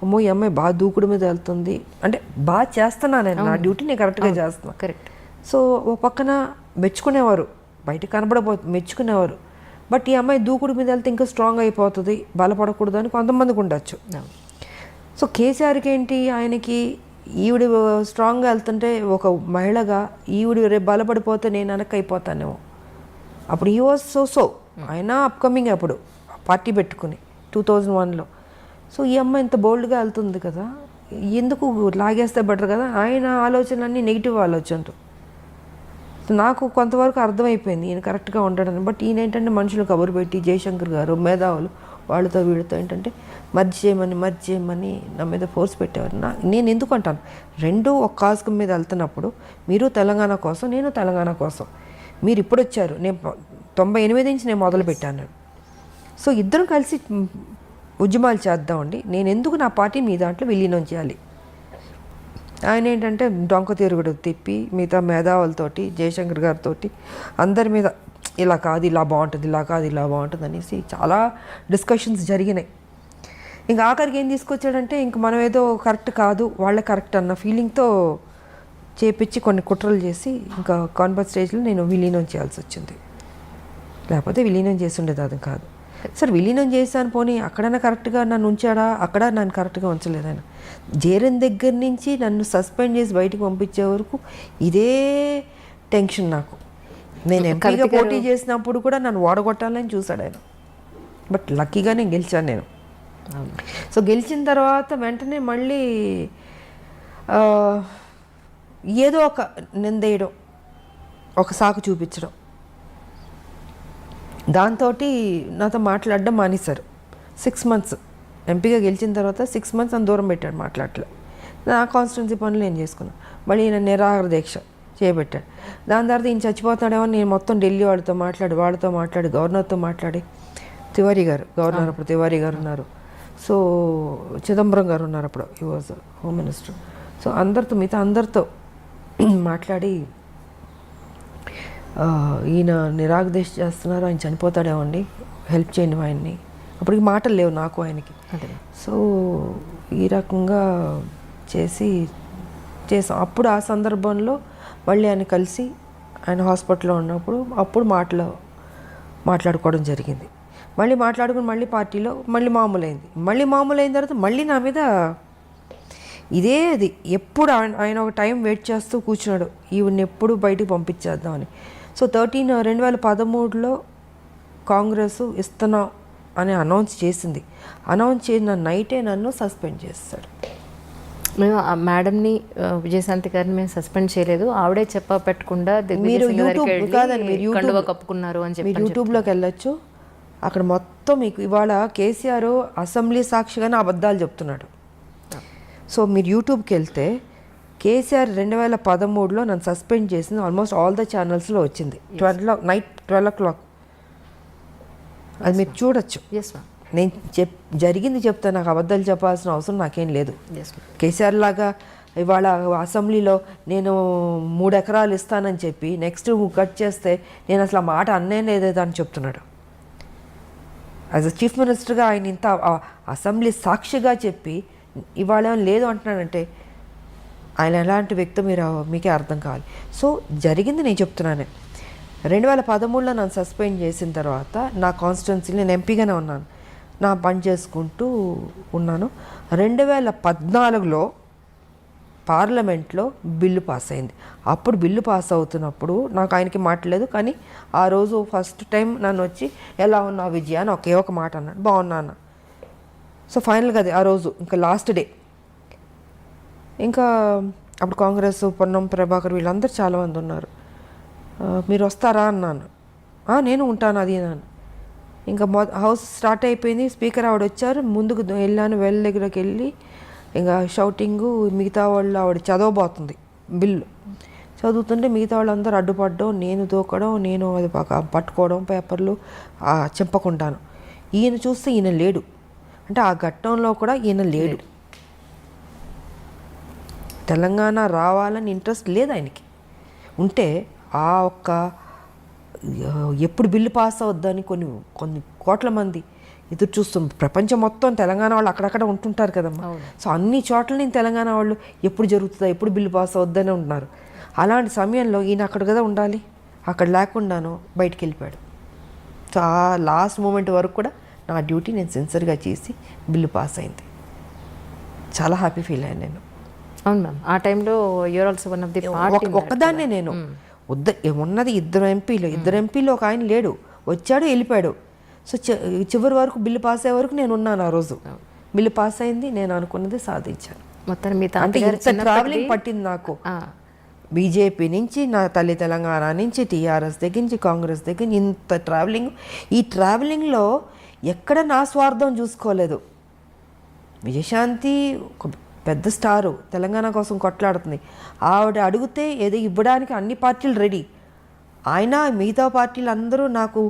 అమ్మో ఈ అమ్మాయి బాగా దూకుడు మీద వెళ్తుంది అంటే బాగా చేస్తున్నాను నేను, నా డ్యూటీ నేను కరెక్ట్గా చేస్తున్నాను. కరెక్ట్. సో ఓ పక్కన మెచ్చుకునేవారు, బయట మెచ్చుకునేవారు. బట్ ఈ అమ్మాయి దూకుడు మీద వెళ్తే ఇంకా స్ట్రాంగ్ అయిపోతుంది, బలపడకూడదు అని కొంతమందికి ఉండొచ్చు. సో కేసీఆర్కి ఏంటి, ఆయనకి ఈవిడ స్ట్రాంగ్గా వెళ్తుంటే ఒక మహిళగా ఈవిడ రేపు బలపడిపోతే నేను వెనక్కి అయిపోతానేమో. అప్పుడు ఈ వాజ్ సో ఆయన అప్కమింగ్ అప్పుడు పార్టీ పెట్టుకుని 2001లో. సో ఈ అమ్మాయి ఇంత బోల్డ్గా వెళ్తుంది కదా, ఎందుకు లాగేస్తే బెటర్ కదా, ఆయన ఆలోచనలన్నీ నెగిటివ్ ఆలోచనలు. నాకు కొంతవరకు అర్థమైపోయింది ఈయన కరెక్ట్గా ఉంటాడని. బట్ ఈయన ఏంటంటే మనుషులు కబురు పెట్టి, జయశంకర్ గారు మేధావులు వాళ్ళతో వీళ్ళతో ఏంటంటే మర్జ్ చేయమని నా మీద ఫోర్స్ పెట్టేవారు. నేను ఎందుకు అంటాను, రెండూ ఒక కాజ్ మీద వెళ్తున్నప్పుడు మీరు తెలంగాణ కోసం, నేను తెలంగాణ కోసం. మీరు ఇప్పుడు వచ్చారు, నేను 98 నుంచి నేను మొదలు పెట్టాను. సో ఇద్దరం కలిసి ఉద్యమాలు చేద్దామండి. నేను ఎందుకు నా పార్టీ మీ దాంట్లో విలీనం చేయాలి. ఆయన ఏంటంటే డొంక తిరుగుడు తిప్పి మిగతా మేధావులతోటి, జయశంకర్ గారితో అందరి మీద ఇలా కాదు ఇలా బాగుంటుంది, ఇలా కాదు ఇలా బాగుంటుంది అనేసి చాలా డిస్కషన్స్ జరిగినాయి. ఇంకా ఆఖరికి ఏం తీసుకొచ్చాడంటే ఇంక మనం ఏదో కరెక్ట్ కాదు, వాళ్ళే కరెక్ట్ అన్న ఫీలింగ్తో చేపించి కొన్ని కుట్రలు చేసి ఇంకా కాన్ఫరెన్స్ స్టేజ్లో నేను విలీనం చేయాల్సి వచ్చింది. లేకపోతే విలీనం చేసి ఉండేది అది కాదు. సార్ విలీనం చేశాను పోనీ అక్కడైనా కరెక్ట్గా నన్ను ఉంచాడా, అక్కడ నన్ను కరెక్ట్గా ఉంచలేదు. ఆయన చేరిన దగ్గర నుంచి నన్ను సస్పెండ్ చేసి బయటికి పంపించే వరకు ఇదే టెన్షన్ నాకు. నేను ఎంపీగా పోటీ చేసినప్పుడు కూడా నన్ను ఓడగొట్టాలని చూశాడు ఆయన. బట్ లక్కీగా నేను గెలిచాను నేను. సో గెలిచిన తర్వాత వెంటనే మళ్ళీ ఏదో ఒక నిందేయడం, ఒక సాకు చూపించడం, దాంతో నాతో మాట్లాడడం మానేశారు. 6 months ఎంపీగా గెలిచిన తర్వాత 6 months అని దూరం పెట్టాడు, మాట్లాడలే. నా కాన్స్టిట్యున్సీ పనులు నేను చేసుకున్నాను. మళ్ళీ ఈయన నిరాహార దీక్ష చేయబెట్టాడు. దాని తర్వాత ఈయన చచ్చిపోతాడేమో నేను మొత్తం ఢిల్లీ వాళ్ళతో మాట్లాడి గవర్నర్తో మాట్లాడి, తివారీ గారు గవర్నర్ అప్పుడు తివారీ గారు ఉన్నారు, సో చిదంబరం గారు ఉన్నారు అప్పుడు, he was home minister. So మిగతా అందరితో మాట్లాడి ఈయన నిరాగదీక్ష చేస్తున్నారు, ఆయన చనిపోతాడేమండి, హెల్ప్ చేయండి ఆయన్ని. అప్పటికి మాటలు లేవు నాకు ఆయనకి. సో ఈ రకంగా చేసాం. అప్పుడు ఆ సందర్భంలో మళ్ళీ ఆయన కలిసి ఆయన హాస్పిటల్లో ఉన్నప్పుడు అప్పుడు మాట్లాడుకోవడం జరిగింది. మళ్ళీ మాట్లాడుకుని మళ్ళీ పార్టీలో మళ్ళీ మామూలైన తర్వాత మళ్ళీ నా మీద ఇదే అది ఎప్పుడు ఆయన ఒక టైం వెయిట్ చేస్తూ కూర్చున్నాడు, ఈవిని ఎప్పుడు బయటికి పంపించేద్దామని. సో 2013లో కాంగ్రెస్ ఇస్తున్నాం అని అనౌన్స్ చేసిన నైటే నన్ను సస్పెండ్ చేస్తాడు. మేము ఆ మేడంని విజయశాంతి గారిని మేము సస్పెండ్ చేయలేదు, ఆవిడే పెట్టకుండా మీరు యూట్యూబ్ కప్పుకున్నారు అని చెప్పి మీరు యూట్యూబ్లోకి వెళ్ళొచ్చు. అక్కడ మొత్తం మీకు ఇవాళ కేసీఆర్ అసెంబ్లీ సాక్షిగానే అబద్ధాలు చెప్తున్నాడు. సో మీరు యూట్యూబ్కి వెళ్తే కేసీఆర్ 2013లో నన్ను సస్పెండ్ చేసింది ఆల్మోస్ట్ ఆల్ ద ఛానల్స్లో వచ్చింది. నైట్ 12 o'clock అది మీరు చూడొచ్చు. నేను జరిగింది చెప్తే నాకు అబద్ధాలు చెప్పాల్సిన అవసరం నాకేం లేదు. కేసీఆర్ లాగా ఇవాళ అసెంబ్లీలో నేను 3 ఎకరాలు ఇస్తానని చెప్పి నెక్స్ట్ కట్ చేస్తే నేను అసలు ఆ మాట అన్నే లేదేదో అని చెప్తున్నాడు. యాజ్ అ చీఫ్ మినిస్టర్గా ఆయన ఇంత అసెంబ్లీ సాక్షిగా చెప్పి ఇవాళ లేదు అంటున్నాడంటే ఆయన ఎలాంటి వ్యక్తి మీకే అర్థం కావాలి. సో జరిగింది నేను చెప్తున్నాను. 2013లో నన్ను సస్పెండ్ చేసిన తర్వాత నా కాన్స్టిట్యున్సీలో నేను ఎంపీగానే ఉన్నాను, నా పని చేసుకుంటూ ఉన్నాను. 2014లో పార్లమెంట్లో బిల్లు పాస్ అయింది. అప్పుడు బిల్లు పాస్ అవుతున్నప్పుడు నాకు ఆయనకి మాట్లాడలేదు, కానీ ఆ రోజు ఫస్ట్ టైం నన్ను వచ్చి ఎలా ఉన్నావు విజయ అని ఒకే ఒక మాట అన్నాడు, బాగున్నా అన్న. సో ఫైనల్గా అది ఆ రోజు ఇంకా లాస్ట్ డే. ఇంకా అప్పుడు కాంగ్రెస్ పొన్నం ప్రభాకర్ వీళ్ళందరూ చాలామంది ఉన్నారు. మీరు వస్తారా అన్నాను. నేను ఉంటాను అది అన్నాను. ఇంకా హౌస్ స్టార్ట్ అయిపోయింది, స్పీకర్ ఆవిడ వచ్చారు, ముందుకు వెళ్ళాను, వెల్ దగ్గరకు వెళ్ళి ఇంకా షౌటింగు, మిగతా వాళ్ళు ఆవిడ చదవబోతుంది బిల్లు చదువుతుంటే మిగతా వాళ్ళందరూ అడ్డుపడడం, నేను దూకడం, నేను అది పట్టుకోవడం పేపర్లు చింపకుంటాను. ఈయన చూస్తే ఈయన లేడు, అంటే ఆ ఘట్టంలో కూడా ఈయన లేడు. తెలంగాణ రావాలని ఇంట్రెస్ట్ లేదు ఆయనకి. ఉంటే ఆ ఒక్క ఎప్పుడు బిల్లు పాస్ అవుద్దని కొన్ని కోట్ల మంది ఎదురు చూస్తాం. ప్రపంచం మొత్తం తెలంగాణ వాళ్ళు అక్కడక్కడ ఉంటుంటారు కదమ్మా. సో అన్ని చోట్ల నేను తెలంగాణ వాళ్ళు ఎప్పుడు జరుగుతుందా, ఎప్పుడు బిల్లు పాస్ అవుద్దని ఉంటున్నారు. అలాంటి సమయంలో ఈయన అక్కడ కదా ఉండాలి, అక్కడ లేకుండాను బయటికి వెళ్ళిపోయాడు. సో ఆ లాస్ట్ మూమెంట్ వరకు కూడా నా డ్యూటీ నేను సిన్సియర్గా చేసి బిల్లు పాస్ అయింది. చాలా హ్యాపీ ఫీల్ అయ్యాను నేను. అవును మ్యామ్, ఆ టైంలో you are also one of the party. ఒక్కదాన్నే నేను ఉన్నది ఇద్దరు ఎంపీలు ఒక ఆయన లేడు, వచ్చాడు వెళ్ళిపోయాడు. సో చివరి వరకు బిల్లు పాస్ అయ్యే వరకు నేను ఉన్నాను. ఆ రోజు బిల్లు పాస్ అయింది, నేను అనుకున్నది సాధించాను. మొత్తం మీ అంటే తాతగారు ఇంత ట్రావెలింగ్ పట్టింది నాకు. బీజేపీ నుంచి, నా తల్లి తెలంగాణ నుంచి, టీఆర్ఎస్ దగ్గర నుంచి, కాంగ్రెస్ దగ్గర నుంచి ఇంత ట్రావెలింగ్. ఈ ట్రావెలింగ్లో ఎక్కడ నా స్వార్థం చూసుకోలేదు. విజయశాంతి ఒక పెద్ద స్టారు, తెలంగాణ కోసం కొట్లాడుతుంది. ఆవిడ అడిగితే ఏదో ఇవ్వడానికి అన్ని పార్టీలు రెడీ. ఆయన మిగతా పార్టీలు అందరూ నాకు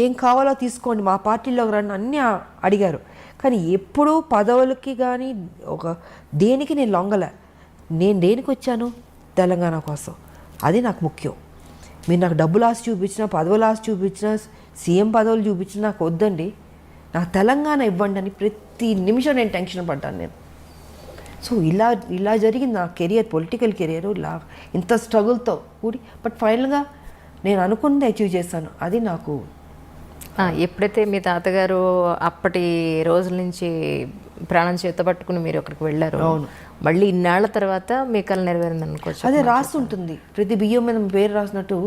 ఏం కావాలో తీసుకోండి, మా పార్టీలోకి రండి అన్నీ అడిగారు. కానీ ఎప్పుడూ పదవులకి కానీ దేనికి నేను లొంగలే. నేను దేనికి వచ్చాను? తెలంగాణ కోసం. అది నాకు ముఖ్యం. మీరు నాకు డబ్బులు ఆశ చూపించినా, పదవులు ఆశ చూపించినా, సీఎం పదవులు చూపించినా నాకు వద్దండి. నాకు తెలంగాణ ఇవ్వండి అని ప్రతి నిమిషం నేను టెన్షన్ పడ్డాను నేను. సో ఇలా జరిగింది నా కెరియర్, పొలిటికల్ కెరియర్ ఇలా ఇంత స్ట్రగుల్తో కూడి. బట్ ఫైనల్గా నేను అనుకున్నది అచీవ్ చేశాను. అది నాకు. ఎప్పుడైతే మీ తాతగారు అప్పటి రోజుల నుంచి ప్రాణం చేతపట్టుకుని మీరు అక్కడికి వెళ్ళారు, మళ్ళీ ఇన్నాళ్ల తర్వాత మీ కళ నెరవేరింది అనుకోవచ్చు. అదే రాసి ఉంటుంది, ప్రతి బియ్యం మీద పేరు రాసినట్టు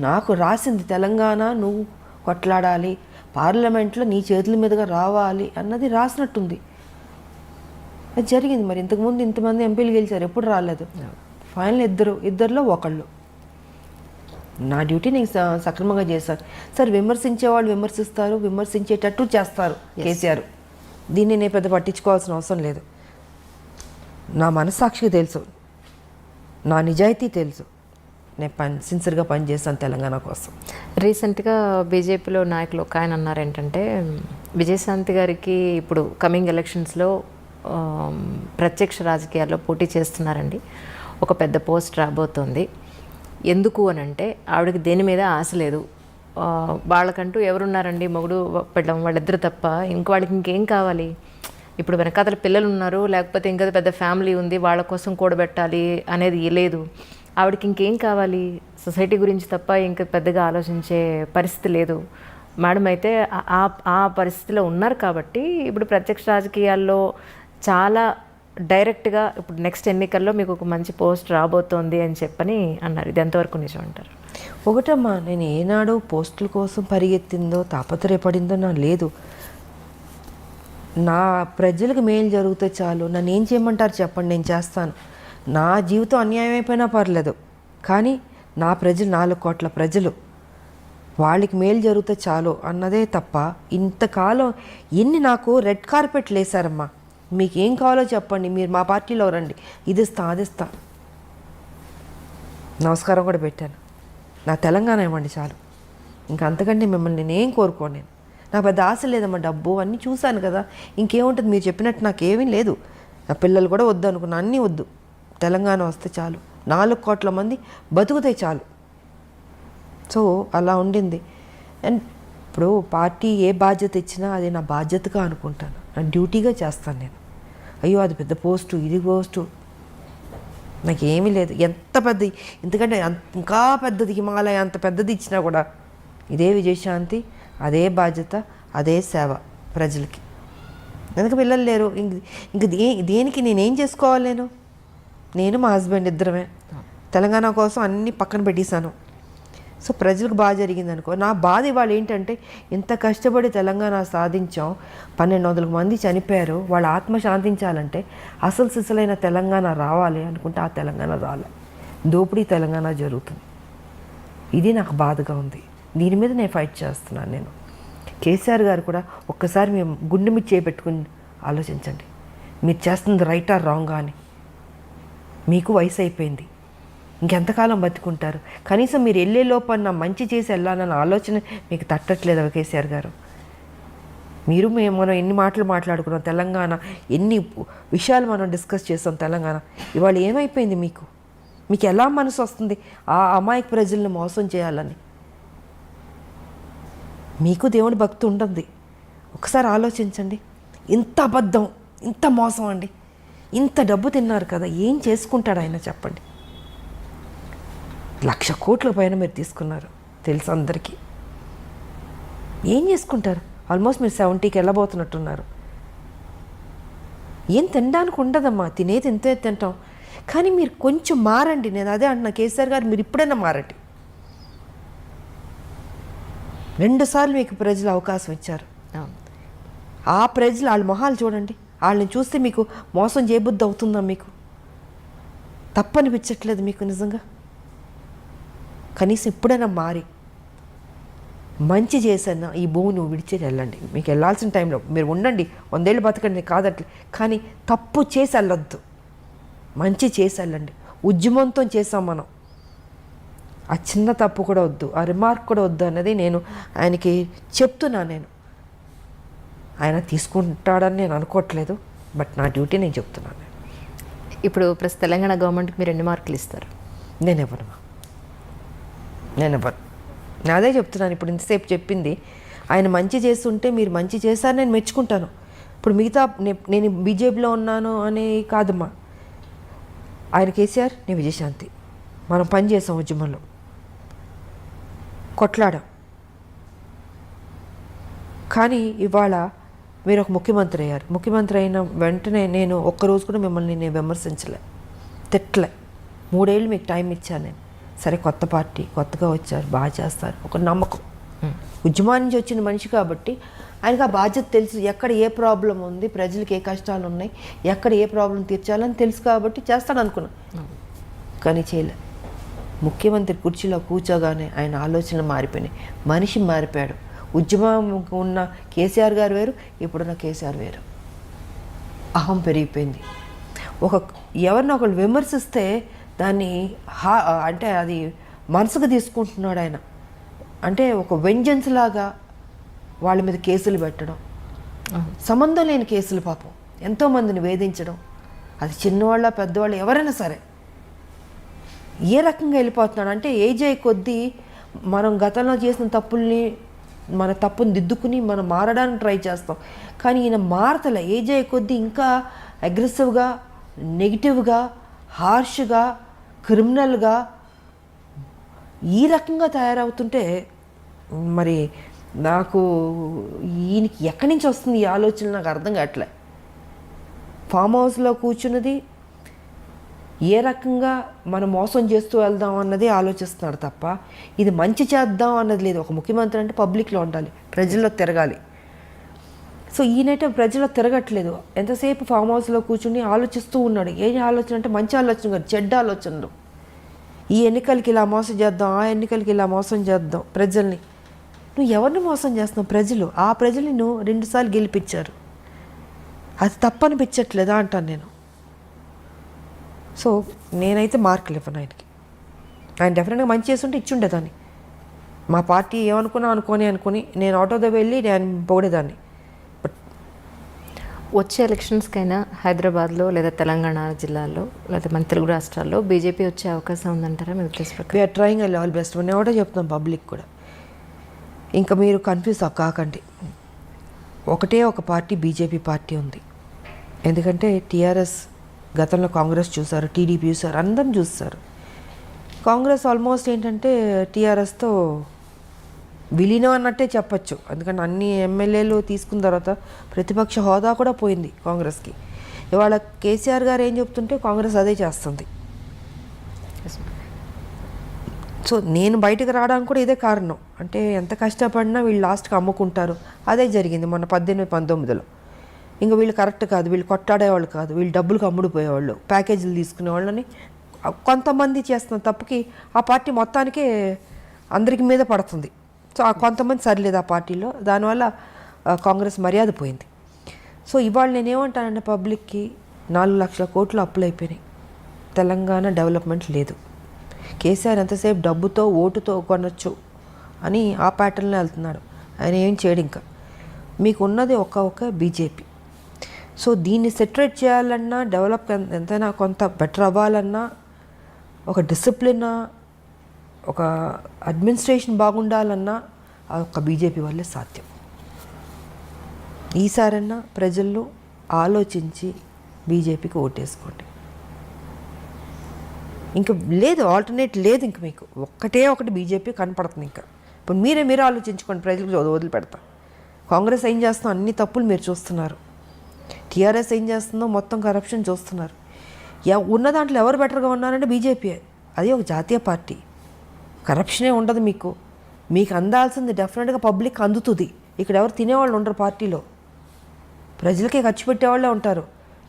నాకు రాసింది తెలంగాణ నువ్వు కొట్లాడాలి, పార్లమెంట్లో నీ చేతుల మీదుగా రావాలి అన్నది రాసినట్టుంది. అది జరిగింది. మరి ఇంతకుముందు ఇంతమంది ఎంపీలు గెలిచారు, ఎప్పుడు రాలేదు. ఫైనల్ ఇద్దరిలో ఒకళ్ళు. నా డ్యూటీ నేను సక్రమంగా చేశాను. సార్ విమర్శించే వాళ్ళు విమర్శిస్తారు, విమర్శించేటట్టు చేస్తారు కేసీఆర్. దీన్ని నేను పెద్ద పట్టించుకోవాల్సిన అవసరం లేదు. నా మనస్సాక్షికి తెలుసు, నా నిజాయితీ తెలుసు. నేను సిన్సియర్గా పనిచేస్తాను తెలంగాణ కోసం. రీసెంట్గా బీజేపీలో నాయకులు ఒక ఆయన అన్నారు ఏంటంటే, విజయశాంతి గారికి ఇప్పుడు కమింగ్ ఎలక్షన్స్లో ప్రత్యక్ష రాజకీయాల్లో పోటీ చేస్తున్నారండి, ఒక పెద్ద పోస్ట్ రాబోతోంది. ఎందుకు అని అంటే ఆవిడకి దేని మీద ఆశ లేదు, వాళ్ళకంటూ ఎవరున్నారండి, మొగుడు పెళ్ళం వాళ్ళిద్దరు తప్ప వాళ్ళకి ఇంకేం కావాలి. ఇప్పుడు వెనకాతల పిల్లలు ఉన్నారు, లేకపోతే ఇంకా పెద్ద ఫ్యామిలీ ఉంది, వాళ్ళ కోసం కూడబెట్టాలి అనేది లేదు. ఆవిడకి ఇంకేం కావాలి, సొసైటీ గురించి తప్ప ఇంకా పెద్దగా ఆలోచించే పరిస్థితి లేదు. మేడం అయితే ఆ పరిస్థితిలో ఉన్నారు కాబట్టి ఇప్పుడు ప్రత్యక్ష రాజకీయాల్లో చాలా డైరెక్ట్గా ఇప్పుడు నెక్స్ట్ ఎన్నికల్లో మీకు ఒక మంచి పోస్ట్ రాబోతోంది అని చెప్పని అన్నారు. ఇది ఎంతవరకు నిజం అంటారు? ఒకటమ్మా, నేను ఏనాడు పోస్టుల కోసం పరిగెత్తిందో తాపత్రయపడిందో నా లేదు. నా ప్రజలకు మేలు జరిగితే చాలు, నన్ను ఏం చేయమంటారు చెప్పండి, నేను చేస్తాను. నా జీవితం అన్యాయం అయిపోయినా పర్లేదు, కానీ నా ప్రజలు 4 కోట్ల ప్రజలు, వాళ్ళకి మేలు జరిగితే చాలు అన్నదే తప్ప ఇంతకాలం ఎన్ని నాకు రెడ్ కార్పెట్లు వేశారమ్మా. మీకు ఏం కావాలో చెప్పండి, మీరు మా పార్టీలో రండి, ఇది ఇస్తా అది ఇస్తా. నమస్కారం కూడా పెట్టాను. నా తెలంగాణ ఇవ్వండి చాలు, ఇంకా అంతకంటే మిమ్మల్ని నేనేం కోరుకోను. నేను నాకు పెద్ద ఆశ లేదమ్మా, డబ్బు అన్నీ చూశాను కదా, ఇంకేముంటుంది. మీరు చెప్పినట్టు నాకేమీ లేదు. నా పిల్లలు కూడా వద్దు అనుకున్నా, అన్నీ వద్దు, తెలంగాణ వస్తే చాలు, 4 కోట్ల మంది బతుకుతాయి చాలు. సో అలా ఉండింది. అండ్ ఇప్పుడు పార్టీ ఏ బాధ్యత ఇచ్చినా అది నా బాధ్యతగా అనుకుంటాను, నా డ్యూటీగా చేస్తాను నేను. అయ్యో అది పెద్ద పోస్టు, ఇది పోస్టు, నాకేమీ లేదు. ఎంత పెద్ద, ఎందుకంటే ఇంకా పెద్దది హిమాలయ అంత పెద్దది ఇచ్చినా కూడా ఇదే విజయశాంతి, అదే బాధ్యత, అదే సేవ ప్రజలకి. ఎందుకు పిల్లలు లేరు, ఇంక దేనికి నేనేం చేసుకోవాలి? నేను మా హస్బెండ్ ఇద్దరమే తెలంగాణ కోసం అన్నీ పక్కన పెట్టేశాను. సో ప్రజలకు బాగా జరిగింది అనుకో. నా బాధ ఇవాళ ఏంటంటే, ఇంత కష్టపడి తెలంగాణ సాధించాం, 1200 మంది చనిపోయారు, వాళ్ళ ఆత్మ శాంతించాలంటే అసలు సిసలైన తెలంగాణ రావాలి అనుకుంటే ఆ తెలంగాణ రాలే, దోపిడీ తెలంగాణ జరుగుతుంది. ఇది నాకు బాధగా ఉంది. దీని మీద నేను ఫైట్ చేస్తున్నాను. నేను కేసీఆర్ గారు కూడా ఒక్కసారి మేము గుండె మీద చేపెట్టుకుని ఆలోచించండి, మీరు చేస్తుంది రైటా రాంగా అని. మీకు వయసు అయిపోయింది, ఇంకెంతకాలం బతుకుంటారు? కనీసం మీరు వెళ్ళే లోపల మంచి చేసి వెళ్ళాలన్న ఆలోచన మీకు తట్టట్లేదు కేసీఆర్ గారు. మనం ఎన్ని మాటలు మాట్లాడుకున్నాం తెలంగాణ, ఎన్ని విషయాలు మనం డిస్కస్ చేస్తాం తెలంగాణ. ఇవాళ ఏమైపోయింది? మీకు ఎలా మనసు వస్తుంది ఆ అమాయక ప్రజలను మోసం చేయాలని? మీకు దేవుడి భక్తి ఉంటుంది, ఒకసారి ఆలోచించండి. ఇంత అబద్ధం, ఇంత మోసం అండి, ఇంత డబ్బు తిన్నారు కదా, ఏం చేసుకుంటాడు ఆయన చెప్పండి? 1,00,000 కోట్ల పైన మీరు తీసుకున్నారు, తెలుసు అందరికీ. ఏం చేసుకుంటారు? ఆల్మోస్ట్ మీరు 70కి వెళ్ళబోతున్నట్టున్నారు. ఏం తినడానికి ఉండదమ్మా, తినేది ఇంతే తింటాం. కానీ మీరు కొంచెం మారండి. నేను అదే అంటున్నా, కేసీఆర్ గారు మీరు ఇప్పుడైనా మారండి. 2 సార్లు మీకు ప్రజలు అవకాశం ఇచ్చారు. ఆ ప్రజలు వాళ్ళ మొహాలు చూడండి, వాళ్ళని చూస్తే మీకు మోసం చేయబుద్ధి అవుతుందా? మీకు తప్పనిపించట్లేదు మీకు నిజంగా? కనీసం ఇప్పుడైనా మారి మంచి చేశాను, ఈ భూమి నువ్వు విడిచేది వెళ్ళండి. మీకు వెళ్ళాల్సిన టైంలో మీరు ఉండండి, 100 ఏళ్ళు బతకండి కాదట్లే, కానీ తప్పు చేసి వెళ్ళొద్దు, మంచి చేసి వెళ్ళండి. ఉద్యమంతో చేసాం మనం, ఆ చిన్న తప్పు కూడా వద్దు, ఆ రిమార్క్ కూడా వద్దు అన్నది నేను ఆయనకి చెప్తున్నాను. నేను ఆయన తీసుకుంటాడని నేను అనుకోవట్లేదు, బట్ నా డ్యూటీ నేను చెప్తున్నాను. ఇప్పుడు ప్రస్తుత తెలంగాణ గవర్నమెంట్కి మీరు ఎన్ని మార్కులు ఇస్తారు? నేను ఇవ్వను. నేను అదే చెప్తున్నాను. ఇప్పుడు ఇంతసేపు చెప్పింది ఆయన మంచి చేస్తుంటే మీరు మంచి చేశారు, నేను మెచ్చుకుంటాను. ఇప్పుడు మిగతా నేను బీజేపీలో ఉన్నాను అని కాదమ్మా. ఆయన కేసీఆర్, నేను విజయశాంతి, మనం పని చేసాం, ఉద్యమంలో కొట్లాడాం. కానీ ఇవాళ మీరు ఒక ముఖ్యమంత్రి అయ్యారు. ముఖ్యమంత్రి అయిన వెంటనే నేను ఒక్కరోజు కూడా మిమ్మల్ని నేను విమర్శించలే, తిట్టలే. 3 ఏళ్ళు మీకు టైం ఇచ్చాను నేను. సరే, కొత్త పార్టీ, కొత్తగా వచ్చారు, బాగా చేస్తారు, ఒక నమ్మకం. ఉద్యమం నుంచి వచ్చిన మనిషి కాబట్టి ఆయనకు ఆ బాధ్యత తెలుసు. ఎక్కడ ఏ ప్రాబ్లం ఉంది, ప్రజలకు ఏ కష్టాలు ఉన్నాయి, ఎక్కడ ఏ ప్రాబ్లం తీర్చాలని తెలుసు కాబట్టి చేస్తాను అనుకున్నాను. కానీ చేయలే. ముఖ్యమంత్రి కుర్చీలో కూర్చోగానే ఆయన ఆలోచనలు మారిపోయినాయి, మనిషి మారిపోయాడు. ఉద్యమం ఉన్న కేసీఆర్ గారు వేరు, ఇప్పుడున్న కేసీఆర్ వేరు. అహం పెరిగిపోయింది. ఎవరిని ఒకళ్ళు విమర్శిస్తే దాన్ని అంటే అది మనసుకు తీసుకుంటున్నాడు ఆయన. అంటే ఒక వెంజెన్స్ లాగా వాళ్ళ మీద కేసులు పెట్టడం, సంబంధం లేని కేసులు, పాపం ఎంతోమందిని వేధించడం. అది చిన్నవాళ్ళ పెద్దవాళ్ళు ఎవరైనా సరే ఏ రకంగా వెళ్ళిపోతున్నాడు అంటే, ఏజ్ అయ్యే కొద్దీ మనం గతంలో చేసిన తప్పుల్ని, మన తప్పుని దిద్దుకుని మనం మారడానికి ట్రై చేస్తాం. కానీ ఈయన మారతలే. ఏజ్ అయ్యే కొద్దీ ఇంకా అగ్రెసివ్గా, నెగిటివ్గా, హార్ష్గా, క్రిమినల్గా ఈ రకంగా తయారవుతుంటే మరి నాకు ఈయనకి ఎక్కడి నుంచి వస్తుంది ఈ ఆలోచన నాకు అర్థం కావట్లే. ఫామ్ హౌస్లో కూర్చున్నది ఏ రకంగా మనం మోసం చేస్తూ వెళ్దాం అన్నది ఆలోచిస్తున్నాడు తప్ప ఇది మంచి చేద్దాం అన్నది లేదు. ఒక ముఖ్యమంత్రి అంటే పబ్లిక్లో ఉండాలి, ప్రజల్లో తిరగాలి. సో ఈయనైతే ప్రజల్లో తిరగట్లేదు. ఎంతసేపు ఫామ్ హౌస్లో కూర్చుని ఆలోచిస్తూ ఉన్నాడు. ఏ ఆలోచన అంటే మంచి ఆలోచన కాదు, చెడ్డ ఆలోచనలు. ఈ ఎన్నికలకి ఇలా మోసం చేద్దాం, ఆ ఎన్నికలకి ఇలా మోసం చేద్దాం ప్రజల్ని. నువ్వు ఎవరిని మోసం చేస్తున్నావు? ప్రజలు. ఆ ప్రజల్ని నువ్వు 2 సార్లు గెలిపించారు. అది తప్పనిపించట్లేదా అంటాను నేను. సో నేనైతే మార్కులు ఇవ్వను ఆయనకి. ఆయన డెఫినెట్గా మంచి చేస్తుంటే ఇచ్చుండేదాన్ని. మా పార్టీ ఏమనుకున్నా అనుకొని నేను ఆటోతో వెళ్ళి నేను పొగిడేదాన్ని. వచ్చే ఎలక్షన్స్కైనా హైదరాబాద్లో లేదా తెలంగాణ జిల్లాలో లేదా మన తెలుగు రాష్ట్రాల్లో బీజేపీ వచ్చే అవకాశం ఉందంటారా మీ ఉద్దేశ ప్రకారం? We are trying I all best. నేను ఒకటే చెప్తున్నాను పబ్లిక్ కూడా, ఇంకా మీరు కన్ఫ్యూజ్ కాకండి. ఒకటే ఒక పార్టీ బీజేపీ పార్టీ ఉంది. ఎందుకంటే టీఆర్ఎస్ గతంలో కాంగ్రెస్ చూశారు, టీడీపీ చూశారు, అందరం చూస్తారు. కాంగ్రెస్ ఆల్మోస్ట్ ఏంటంటే టీఆర్ఎస్తో విలీనం అన్నట్టే చెప్పచ్చు. ఎందుకంటే అన్ని ఎమ్మెల్యేలు తీసుకున్న తర్వాత ప్రతిపక్ష హోదా కూడా పోయింది కాంగ్రెస్కి. ఇవాళ కేసీఆర్ గారు ఏం చెప్తుంటే కాంగ్రెస్ అదే చేస్తుంది. సో నేను బయటకు రావడానికి కూడా ఇదే కారణం. అంటే ఎంత కష్టపడినా వీళ్ళు లాస్ట్కి అమ్ముకుంటారు. అదే జరిగింది మొన్న 18-19లో. ఇంకా వీళ్ళు కరెక్ట్ కాదు, వీళ్ళు కొట్టాడేవాళ్ళు కాదు, వీళ్ళు డబ్బులకు అమ్ముడుపోయేవాళ్ళు, ప్యాకేజీలు తీసుకునేవాళ్ళని కొంతమంది చేస్తున్న తప్పుకి ఆ పార్టీ మొత్తానికే అందరికి మీద పడుతుంది. సో ఆ కొంతమంది సరిలేదు ఆ పార్టీలో, దానివల్ల కాంగ్రెస్ మర్యాద పోయింది. సో ఇవాళ నేనేమంటానంటే పబ్లిక్కి 4 లక్షల కోట్లు అప్పులు అయిపోయినాయి, తెలంగాణ డెవలప్మెంట్ లేదు. కేసీఆర్ ఎంతసేపు డబ్బుతో ఓటుతో కొనొచ్చు అని ఆ ప్యాటర్న్లో వెళ్తున్నాడు. ఆయన ఏం చేయడు. ఇంకా మీకు ఉన్నది ఒక బీజేపీ. సో దీన్ని సెటరేట్ చేయాలన్నా, డెవలప్ ఎంతైనా కొంత బెటర్ అవ్వాలన్నా, ఒక డిసిప్లిన్, ఒక అడ్మినిస్ట్రేషన్ బాగుండాలన్నా ఒక బీజేపీ వల్లే సాధ్యం. ఈసారన్నా ప్రజల్లో ఆలోచించి బీజేపీకి ఓటేసుకోండి. ఇంక లేదు, ఆల్టర్నేట్ లేదు. ఇంక మీకు ఒకటి బీజేపీ కనపడుతుంది. ఇంకా ఇప్పుడు మీరే ఆలోచించుకోండి, ప్రజలకు వదిలిపెడతా. కాంగ్రెస్ ఏం చేస్తుందో అన్ని తప్పులు మీరు చూస్తున్నారు. టీఆర్ఎస్ ఏం చేస్తుందో మొత్తం కరప్షన్ చూస్తున్నారు. ఉన్న దాంట్లో ఎవరు బెటర్గా ఉన్నారంటే బీజేపీ. అది ఒక జాతీయ పార్టీ, కరప్షనే ఉండదు. మీకు అందాల్సింది డెఫినెట్గా పబ్లిక్ అందుతుంది. ఇక్కడ ఎవరు తినేవాళ్ళు ఉండరు పార్టీలో. ప్రజలకే ఖర్చు పెట్టేవాళ్ళే ఉంటారు.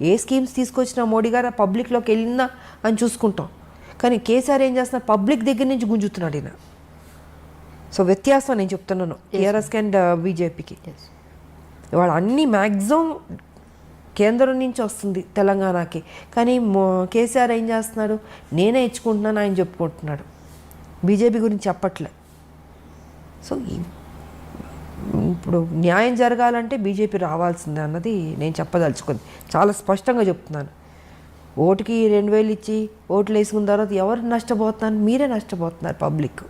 ఏ స్కీమ్స్ తీసుకొచ్చినా మోడీ గారు పబ్లిక్లోకి వెళ్ళిందా అని చూసుకుంటాం. కానీ కేసీఆర్ ఏం చేస్తున్నారు, పబ్లిక్ దగ్గర నుంచి గుంజుతున్నాడు ఈయన. సో వ్యత్యాసం నేను చెప్తున్నాను టీఆర్ఎస్కి అండ్ బీజేపీకి. ఇవాళ అన్ని మ్యాక్సిమం కేంద్రం నుంచి వస్తుంది తెలంగాణకి, కానీ కేసీఆర్ ఏం చేస్తున్నాడు, నేనే ఇచ్చుకుంటున్నాను ఆయన చెప్పుకుంటున్నాడు, బీజేపీ గురించి చెప్పట్లే. సో ఇప్పుడు న్యాయం జరగాలంటే బీజేపీ రావాల్సిందే అన్నది నేను చెప్పదలుచుకుంది. చాలా స్పష్టంగా చెప్తున్నాను. ఓటుకి 2000 ఇచ్చి ఓట్లు వేసుకున్న తర్వాత ఎవరు నష్టపోతున్నారు, మీరే నష్టపోతున్నారు పబ్లిక్.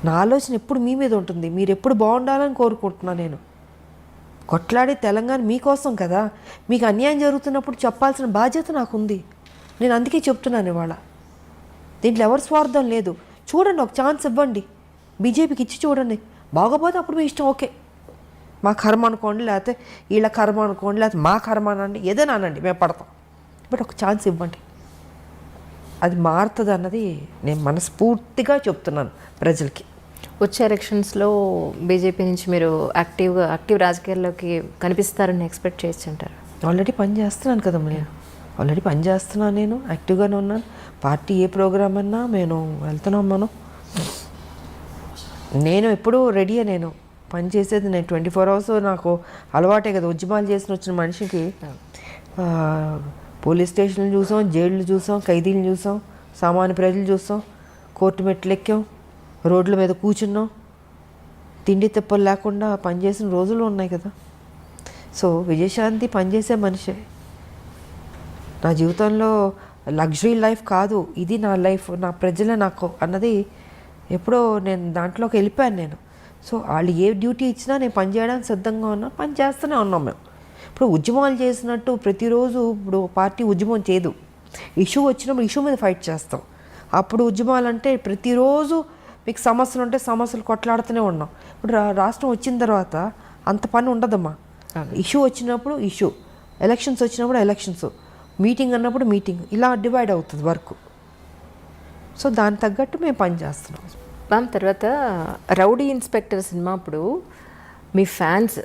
నా ఆలోచన ఎప్పుడు మీ మీద ఉంటుంది, మీరు ఎప్పుడు బాగుండాలని కోరుకుంటున్నాను నేను. కొట్లాడే తెలంగాణ మీకోసం కదా, మీకు అన్యాయం జరుగుతున్నప్పుడు చెప్పాల్సిన బాధ్యత నాకుంది. నేను అందుకే చెప్తున్నాను ఇవాళ. దీంట్లో ఎవరి స్వార్థం లేదు. చూడండి, ఒక ఛాన్స్ ఇవ్వండి, బీజేపీకి ఇచ్చి చూడండి. బాగోపోతే అప్పుడు మీ ఇష్టం, ఓకే మా కర్మ అనుకోండి, లేకపోతే వీళ్ళ కర్మ అనుకోండి, లేకపోతే మా కర్మ అనండి, ఏదైనా అనండి, మేము పడతాం. బట్ ఒక ఛాన్స్ ఇవ్వండి, అది మారుతుంది అన్నది నేను మనస్ఫూర్తిగా చెప్తున్నాను ప్రజలకి. వచ్చే ఎలక్షన్స్లో బీజేపీ నుంచి మీరు యాక్టివ్ రాజకీయాల్లోకి కనిపిస్తారని ఎక్స్పెక్ట్ చేయొచ్చు అంటారు? ఆల్రెడీ పని చేస్తున్నాను కదమ్మా, నేను ఆల్రెడీ పని చేస్తున్నాను, నేను యాక్టివ్గానే ఉన్నాను. పార్టీ ఏ ప్రోగ్రామ్ అన్నా నేను వెళ్తున్నాం. నేను ఎప్పుడూ రెడీయే, నేను పని చేసేది. నేను 24 hours నాకు అలవాటే కదా. ఉద్యమాలు చేసిన వచ్చిన మనిషికి పోలీస్ స్టేషన్లు చూసాం, జైళ్ళు చూసాం, ఖైదీలు చూసాం, సామాన్య ప్రజలు చూసాం, కోర్టు మెట్లు ఎక్కాం, రోడ్ల మీద కూర్చున్నాం, తిండి తిప్పలు లేకుండా పనిచేసిన రోజులు ఉన్నాయి కదా. సో విజయశాంతి పనిచేసే మనిషే. నా జీవితంలో లగ్జరీ లైఫ్ కాదు ఇది, నా లైఫ్, నా ప్రజలే నాకు అన్నది ఎప్పుడో నేను దాంట్లోకి వెళ్ళిపోయాను నేను. సో వాళ్ళు ఏ డ్యూటీ ఇచ్చినా నేను పని చేయడానికి సిద్ధంగా ఉన్నా, పని చేస్తూనే ఉన్నాం మేము. ఇప్పుడు ఉద్యమాలు చేసినట్టు ప్రతిరోజు ఇప్పుడు పార్టీ ఉద్యమం చేయదు. ఇష్యూ వచ్చినప్పుడు ఇష్యూ మీద ఫైట్ చేస్తాం. అప్పుడు ఉద్యమాలు అంటే ప్రతిరోజు మీకు సమస్యలు ఉంటే సమస్యలు కొట్లాడుతూనే ఉన్నాం. ఇప్పుడు రాష్ట్రం వచ్చిన తర్వాత అంత పని ఉండదమ్మా. ఇష్యూ వచ్చినప్పుడు ఇష్యూ, ఎలక్షన్స్ వచ్చినప్పుడు ఎలక్షన్స్, మీటింగ్ అన్నప్పుడు మీటింగ్, ఇలా డివైడ్ అవుతుంది వర్క్. సో దానికి తగ్గట్టు మేము పని చేస్తున్నాం. మ్యామ్, తర్వాత రౌడీ ఇన్స్పెక్టర్ సినిమా అప్పుడు మీ ఫ్యాన్స్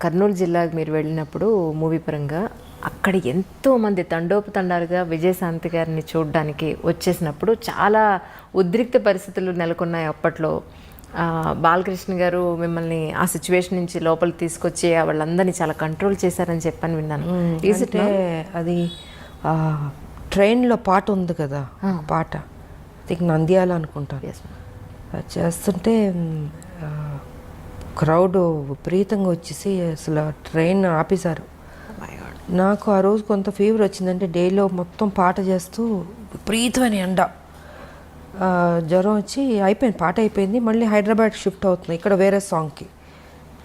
కర్నూలు జిల్లాకు మీరు వెళ్ళినప్పుడు మూవీ పరంగా అక్కడ ఎంతోమంది తండోపతండాలుగా విజయశాంతి గారిని చూడడానికి వచ్చేసినప్పుడు చాలా ఉద్రిక్త పరిస్థితులు నెలకొన్నాయి అప్పట్లో. బాలకృష్ణ గారు మిమ్మల్ని ఆ సిచ్యువేషన్ నుంచి లోపలికి తీసుకొచ్చి వాళ్ళందరినీ చాలా కంట్రోల్ చేశారని చెప్పని విన్నాను. అంటే అది ట్రైన్లో పాట ఉంది కదా, పాట నంద్యాల అనుకుంటాను. అది చేస్తుంటే క్రౌడ్ విపరీతంగా వచ్చేసి అసలు ట్రైన్ ఆపేశారు. నాకు ఆ రోజు కొంత ఫీవర్ వచ్చిందంటే డేలో మొత్తం పాట చేస్తూ విపరీతమైన ఎండ, జ్వరం వచ్చి అయిపోయింది, పాట అయిపోయింది. మళ్ళీ హైదరాబాద్ షిఫ్ట్ అవుతుంది ఇక్కడ వేరే సాంగ్కి.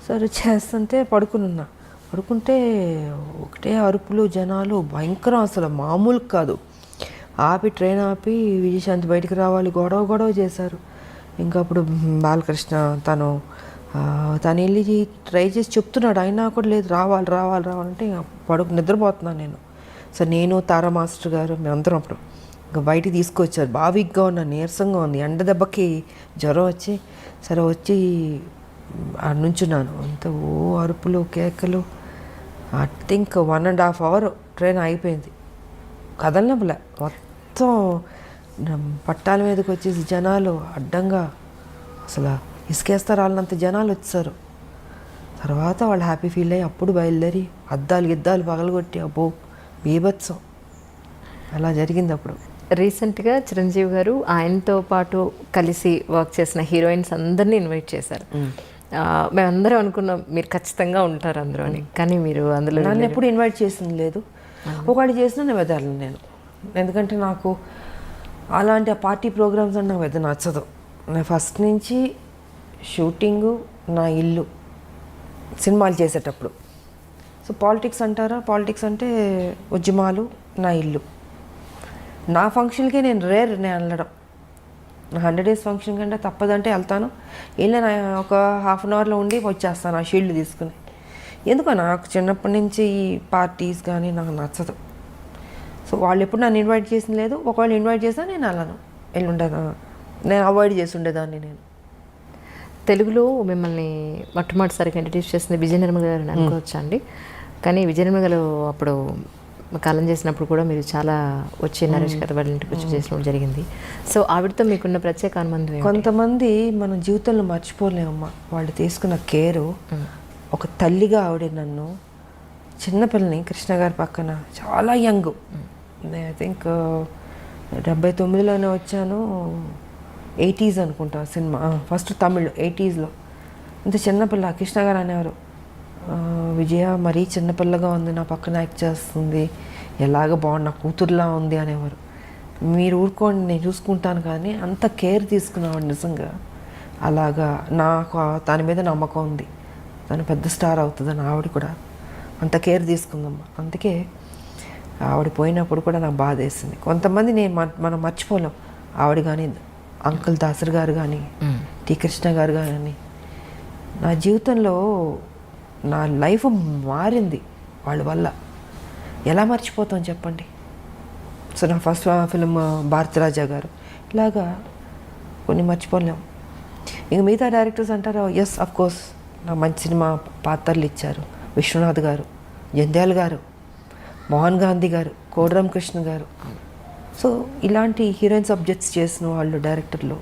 సరే చేస్తుంటే పడుకుంటే ఒకటే అరుపులు, జనాలు భయంకరం, అసలు మామూలు కాదు. ట్రైన్ ఆపి విజయశాంతి బయటికి రావాలి, గొడవ చేశారు. ఇంకా అప్పుడు బాలకృష్ణ తను వెళ్ళి ట్రై చేసి చెప్తున్నాడు, అయినా కూడా లేదు, రావాలంటే ఇంకా నిద్రపోతున్నాను నేను. సో నేను, తారా మాస్టర్ గారు, మేమందరం అప్పుడు ఇంకా బయటికి తీసుకొచ్చారు. బాగా వీక్గా ఉన్నా, నీరసంగా ఉంది, ఎండ దెబ్బకి జ్వరం వచ్చి సరే వచ్చి నుంచున్నాను. అంత అరుపులు, కేకలు. ఐ థింక్ 1.5 hour ట్రైన్ అయిపోయింది, కదలనప్పులే. మొత్తం పట్టాల మీదకి వచ్చేసి జనాలు అడ్డంగా అసలు ఇసుకేస్తారు వాళ్ళంత జనాలు వచ్చారు. తర్వాత వాళ్ళు హ్యాపీ ఫీల్ అయ్యి అప్పుడు బయలుదేరి గిద్దాలు పగలగొట్టి అబ్బో బీభత్సం అలా జరిగింది. అప్పుడు రీసెంట్గా చిరంజీవి గారు ఆయనతో పాటు కలిసి వర్క్ చేసిన హీరోయిన్స్ అందరినీ ఇన్వైట్ చేశారు. మేమందరం అనుకున్నాం మీరు ఖచ్చితంగా ఉంటారు అందరూ అని, కానీ మీరు అందులో నన్ను ఎప్పుడు ఇన్వైట్ చేసింది లేదు. ఒకటి చేసినా నేను వెదలను నేను, ఎందుకంటే నాకు అలాంటి ఆ పార్టీ ప్రోగ్రామ్స్ అంటే నాకు పెద్ద నచ్చదు. నేను ఫస్ట్ నుంచి షూటింగు, నా ఇల్లు, సినిమాలు చేసేటప్పుడు. సో పాలిటిక్స్ అంటారా, పాలిటిక్స్ అంటే ఉద్యమాలు, నా ఇల్లు. నా ఫంక్షన్కి నేను నేను వెళ్ళడం, నా 100 days ఫంక్షన్ కంటే తప్పదంటే వెళ్తాను. వెళ్ళిన ఒక 1/2 hourలో ఉండి వచ్చేస్తాను ఆ షీల్డ్ తీసుకుని. ఎందుకో నాకు చిన్నప్పటి నుంచి ఈ పార్టీస్ కానీ నాకు నచ్చదు. సో వాళ్ళు ఎప్పుడు నన్ను ఇన్వైట్ చేసింది లేదు. ఒకవేళ ఇన్వైట్ చేసినా నేను వెళ్ళను, నేను అవాయిడ్ చేసి ఉండేదాన్ని నేను. తెలుగులో మిమ్మల్ని మొట్టమొదటిసారిగా ఇంట్రడ్యూస్ చేసింది విజయ నిర్మల గారు అని అనుకోవచ్చా అండి? కానీ విజయ నిర్మల గారు అప్పుడు కాలం చేసినప్పుడు కూడా మీరు చాలా వచ్చి నరేష్ గారు వాళ్ళ ఇంటికి వచ్చి చేసినప్పుడు జరిగింది. సో ఆవిడతో మీకున్న ప్రత్యేక అనుబంధం ఏంటి? కొంతమంది మన జీవితంలో మర్చిపోలేమమ్మా వాళ్ళు తీసుకున్న కేరు. ఒక తల్లిగా ఆవిడ నన్ను చిన్నపిల్లని కృష్ణ గారి పక్కన చాలా యంగ్, ఐ థింక్ 79లోనే వచ్చాను, 80s అనుకుంటా సినిమా, ఫస్ట్ తమిళ్ 80sలో. ఇంత చిన్నపిల్ల కృష్ణ గారు అనేవారు, విజయ మరీ చిన్నపిల్లగా ఉంది, నా పక్కన యాక్ట్ చేస్తుంది, ఎలాగ బాగుంది, నా కూతురులా ఉంది అనేవారు. మీరు ఊరుకోండి నేను చూసుకుంటాను, కానీ అంత కేర్ తీసుకున్నాడు నిజంగా. అలాగా నాకు దాని మీద నమ్మకం ఉంది, తను పెద్ద స్టార్ అవుతుందని. ఆవిడ కూడా అంత కేర్ తీసుకుందమ్మా. అందుకే ఆవిడ పోయినప్పుడు కూడా నాకు బాధ వేసింది. కొంతమంది మనం మర్చిపోలేం. ఆవిడ కానీ, అంకుల్ దాసర్ గారు కానీ, టి కృష్ణ గారు కానీ, నా జీవితంలో నా లైఫ్ మారింది వాళ్ళ వల్ల. ఎలా మర్చిపోతాం చెప్పండి. సో నా ఫస్ట్ ఫిలిం భారతరాజా గారు, ఇలాగా కొన్ని మర్చిపోలేం. ఇంక మిగతా డైరెక్టర్స్ అంటారు, ఎస్ అఫ్ కోర్స్ నాకు మంచి సినిమా పాత్రలు ఇచ్చారు. విశ్వనాథ్ గారు, జంధ్యాల్ గారు, మోహన్ గాంధీ గారు, కోడిరామ్ కృష్ణ గారు. సో ఇలాంటి హీరోయిన్ సబ్జెక్ట్స్ చేసిన వాళ్ళు డైరెక్టర్లు,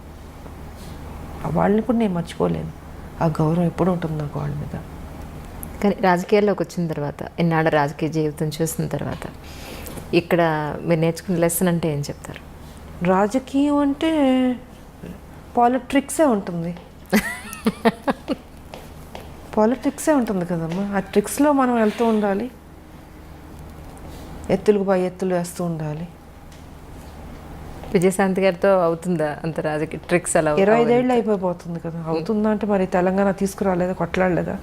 వాళ్ళని కూడా నేను మర్చిపోలేను. ఆ గౌరవం ఎప్పుడు ఉంటుంది నాకు వాళ్ళ మీద. కానీ రాజకీయాల్లోకి వచ్చిన తర్వాత, ఎన్నాళ్ళ రాజకీయ జీవితం చూసిన తర్వాత, ఇక్కడ మీరు నేర్చుకున్న లెసన్ అంటే ఏం చెప్తారు? రాజకీయం అంటే పాలిట్రిక్సే ఉంటుంది. పాలిటిక్సే ఉంటుంది కదమ్మా. ఆ ట్రిక్స్లో మనం వెళ్తూ ఉండాలి, ఎత్తులకు పై ఎత్తులు వేస్తూ ఉండాలి. విజయశాంతి గారితో అవుతుందా అంత రాజకీయ ట్రిక్స్? అలా 25 ఏళ్ళు అయిపోతుంది కదా. అవుతుందా అంటే మరి తెలంగాణ తీసుకురాలేదా, కొట్లాడలేదా?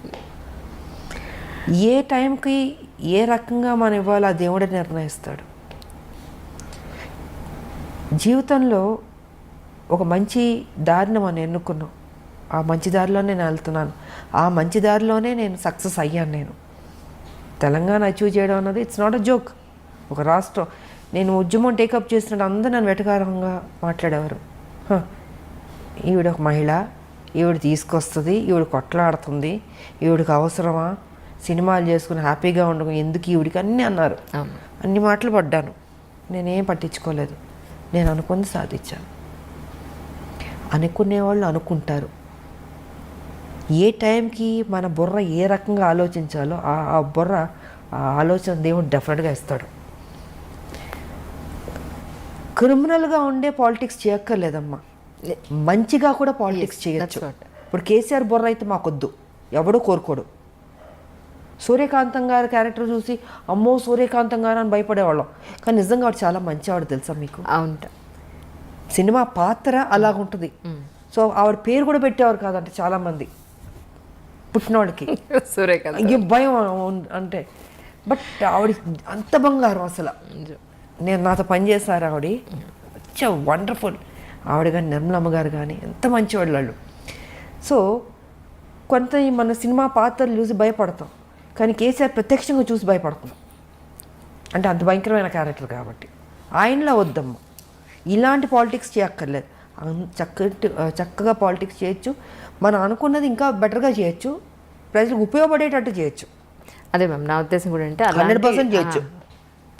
ఏ టైంకి ఏ రకంగా మనం ఇవ్వాలో ఆ దేవుడే నిర్ణయిస్తాడు. జీవితంలో ఒక మంచి దారిని మనం ఎన్నుకున్నాం, ఆ మంచి దారిలోనే నేను వెళ్తున్నాను, ఆ మంచి దారిలోనే నేను సక్సెస్ అయ్యాను. నేను తెలంగాణ అచీవ్ చేయడం అన్నది ఇట్స్ నాట్ అ జోక్. ఒక రాష్ట్రం, నేను ఉద్యమం టేకప్ చేసినట్టు అందరూ నన్ను వెటకారంగా మాట్లాడేవారు. ఈవిడ ఒక మహిళ, ఈవిడ తీసుకొస్తుంది, ఈవిడ కొట్లాడుతుంది, ఈవిడికి అవసరమా, సినిమాలు చేసుకుని హ్యాపీగా ఉండడం ఎందుకు ఈవిడికి, అన్నీ అన్నారు. అన్ని మాటలు పడ్డాను, నేనేం పట్టించుకోలేదు. నేను అనుకుంది సాధించాను. అనుకునేవాళ్ళు అనుకుంటారు. ఏ టైంకి మన బుర్ర ఏ రకంగా ఆలోచించాలో ఆ బుర్ర ఆ ఆలోచన దేవుడు డెఫినెట్గా ఇస్తాడు. క్రిమినల్గా ఉండే పాలిటిక్స్ చేయక్కర్లేదమ్మా, మంచిగా కూడా పాలిటిక్స్ చేయొచ్చు. ఇప్పుడు కేసీఆర్ బుర్ర అయితే మాకొద్దు, ఎవడూ కోరుకోడు. సూర్యకాంతం గారి క్యారెక్టర్ చూసి అమ్మో సూర్యకాంతం గారు అని భయపడేవాళ్ళం, కానీ నిజంగా ఆవిడ చాలా మంచి ఆవిడ, తెలుసా మీకు? అవును, సినిమా పాత్ర అలాగుంటుంది. సో ఆవిడ పేరు కూడా పెట్టేవారు కాదంటే చాలామంది పుట్టినవాడికి సూర్యకాంతం భయం అంటే. బట్ ఆవిడ అంత బంగారం అసలు. నేను నాతో పనిచేశారు ఆవిడ, వచ్చా వండర్ఫుల్. ఆవిడ కానీ నిర్మలమ్మ గారు కానీ ఎంత మంచివాళ్ళు వాళ్ళు. సో కొంత మన సినిమా పాత్రలు చూసి భయపడతాం, కానీ కేసీఆర్ ప్రత్యక్షంగా చూసి భయపడతాం. అంటే అంత భయంకరమైన క్యారెక్టర్ కాబట్టి ఆయనలా వద్దమ్మ, ఇలాంటి పాలిటిక్స్ చేయక్కర్లేదు. చక్కగా పాలిటిక్స్ చేయొచ్చు, మనం అనుకున్నది ఇంకా బెటర్గా చేయొచ్చు, ప్రజలకు ఉపయోగపడేటట్టు చేయొచ్చు. అదే మ్యామ్ నా ఉద్దేశం కూడా. అంటే 100% చేయొచ్చు.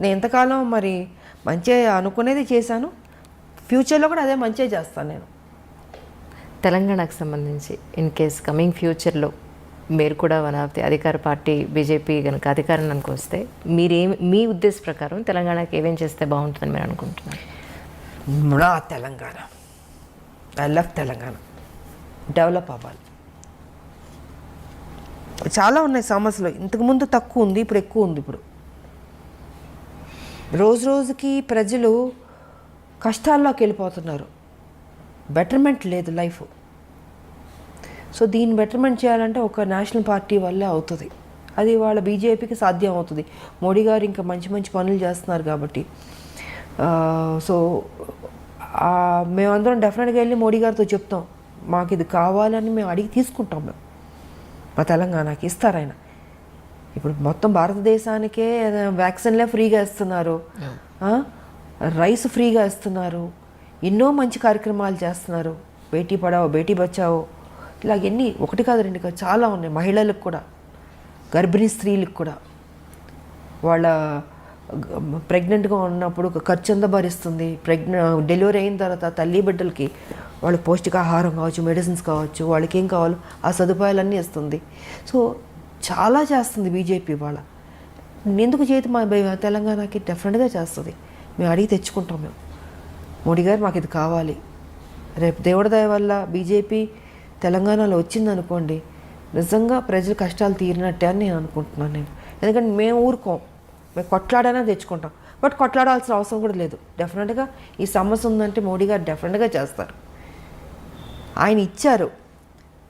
నేను ఎంతకాలం మరి మంచిగా అనుకునేది చేశాను, ఫ్యూచర్లో కూడా అదే మంచిగా చేస్తాను నేను. తెలంగాణకు సంబంధించి ఇన్ కేస్ కమింగ్ ఫ్యూచర్లో మీరు కూడా వన్ ఆఫ్ ది అధికార పార్టీ బీజేపీ కనుక అధికారానికి వస్తే మీ ఉద్దేశ ప్రకారం తెలంగాణకి ఏమేం చేస్తే బాగుంటుందని మీరు అనుకుంటున్నారు? నా Telangana, I love Telangana, develop అవ్వాలి. చాలా ఉన్నాయి సమస్యలు, ఇంతకుముందు తక్కువ ఉంది, ఇప్పుడు ఎక్కువ ఉంది. ఇప్పుడు రోజు రోజుకి ప్రజలు కష్టాల్లోకి వెళ్ళిపోతున్నారు, బెటర్మెంట్ లేదు లైఫ్. సో దీన్ని బెటర్మెంట్ చేయాలంటే ఒక నేషనల్ పార్టీ వల్లే అవుతుంది. అది వాళ్ళ బీజేపీకి సాధ్యం అవుతుంది. మోడీ గారు ఇంకా మంచి మంచి పనులు చేస్తున్నారు కాబట్టి. సో మేమందరం డెఫినెట్గా వెళ్ళి మోడీ గారితో చెప్తాం, మాకు ఇది కావాలని మేము అడిగి తీసుకుంటాం. మేము మా తెలంగాణకి ఇస్తారు ఆయన. ఇప్పుడు మొత్తం భారతదేశానికే వ్యాక్సిన్లే ఫ్రీగా ఇస్తున్నారు, రైస్ ఫ్రీగా ఇస్తున్నారు, ఎన్నో మంచి కార్యక్రమాలు చేస్తున్నారు. బేటీ పడావో బేటీ బచావో ఇలాగ ఎన్ని ఒకటి కాదు రెండు కాదు చాలా ఉన్నాయి. మహిళలకు కూడా, గర్భిణీ స్త్రీలకు కూడా వాళ్ళ ప్రెగ్నెంట్గా ఉన్నప్పుడు ఖర్చు ఎంత భరిస్తుంది, డెలివరీ అయిన తర్వాత తల్లి బిడ్డలకి వాళ్ళకి పౌష్టికాహారం కావచ్చు, మెడిసిన్స్ కావచ్చు, వాళ్ళకి ఏం కావాలో ఆ సదుపాయాలన్నీ ఇస్తుంది. సో చాలా చేస్తుంది బీజేపీ. వాళ్ళ ఎందుకు చేతి మా తెలంగాణకి డెఫినెట్గా చేస్తుంది. మేము అడిగి తెచ్చుకుంటాం. మేము మోడీ గారు మాకు ఇది కావాలి. రేపు దేవుడి దయ వల్ల బీజేపీ తెలంగాణలో వచ్చిందనుకోండి, నిజంగా ప్రజల కష్టాలు తీరినట్టే అని నేను అనుకుంటున్నాను. నేను ఎందుకంటే మేము ఊరుకోం, మేము కొట్లాడైనా తెచ్చుకుంటాం. బట్ కొట్లాడాల్సిన అవసరం కూడా లేదు. డెఫినెట్గా ఈ సమస్య ఉందంటే మోడీ గారు డెఫినెట్గా చేస్తారు. ఆయన ఇచ్చారు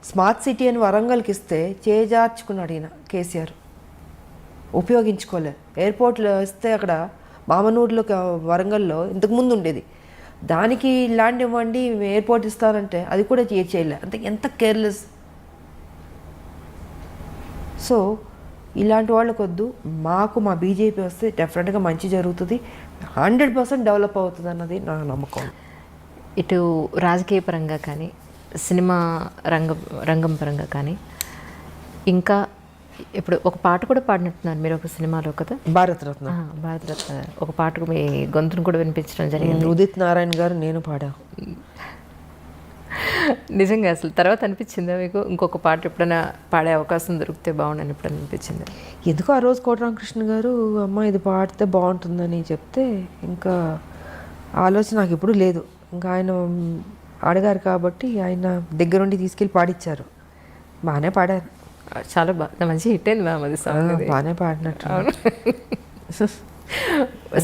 స్మార్ట్ సిటీ అని వరంగల్కి ఇస్తే చేజార్చుకున్నాడు ఈయన కేసీఆర్, ఉపయోగించుకోలే. ఎయిర్పోర్ట్లో ఇస్తే అక్కడ మామనూరులో వరంగల్లో ఇంతకుముందు ఉండేది, దానికి ల్యాండ్ ఇవ్వండి ఎయిర్పోర్ట్ ఇస్తారంటే అది కూడా చేయలే. అంటే ఎంత కేర్లెస్. సో ఇలాంటి వాళ్ళకు వద్దు. మాకు మా బీజేపీ వస్తే డెఫినెట్గా మంచి జరుగుతుంది, 100% డెవలప్ అవుతుంది అన్నది నా నమ్మకం. ఇటు రాజకీయ పరంగా కానీ, సినిమా రంగం పరంగా కానీ, ఇంకా ఇప్పుడు ఒక పాట కూడా పాడినట్టున్నారు మీరు ఒక సినిమాలో కదా, భారతరత్న. భారతరత్న ఒక పాటకు మీ గొంతును కూడా వినిపించడం జరిగింది. ఉదిత్ నారాయణ గారు నేను పాడా. నిజంగా అసలు తర్వాత అనిపించిందా మీకు ఇంకొక పాట ఎప్పుడైనా పాడే అవకాశం దొరికితే బాగుండని ఎప్పుడైనా అనిపించింది? ఎందుకు ఆ రోజు కోటరామకృష్ణ గారు అమ్మ ఇది పాడితే బాగుంటుందని చెప్తే ఇంకా ఆలోచన నాకు ఎప్పుడు లేదు. ఇంకా ఆయన అడిగారు కాబట్టి ఆయన దగ్గరుండి తీసుకెళ్ళి పాడిచ్చారు. బాగానే పాడారు. చాలా బాగా మంచి హిట్ అయింది మ్యామ్ అది సాంగ్. బాగానే పాడినట్టు.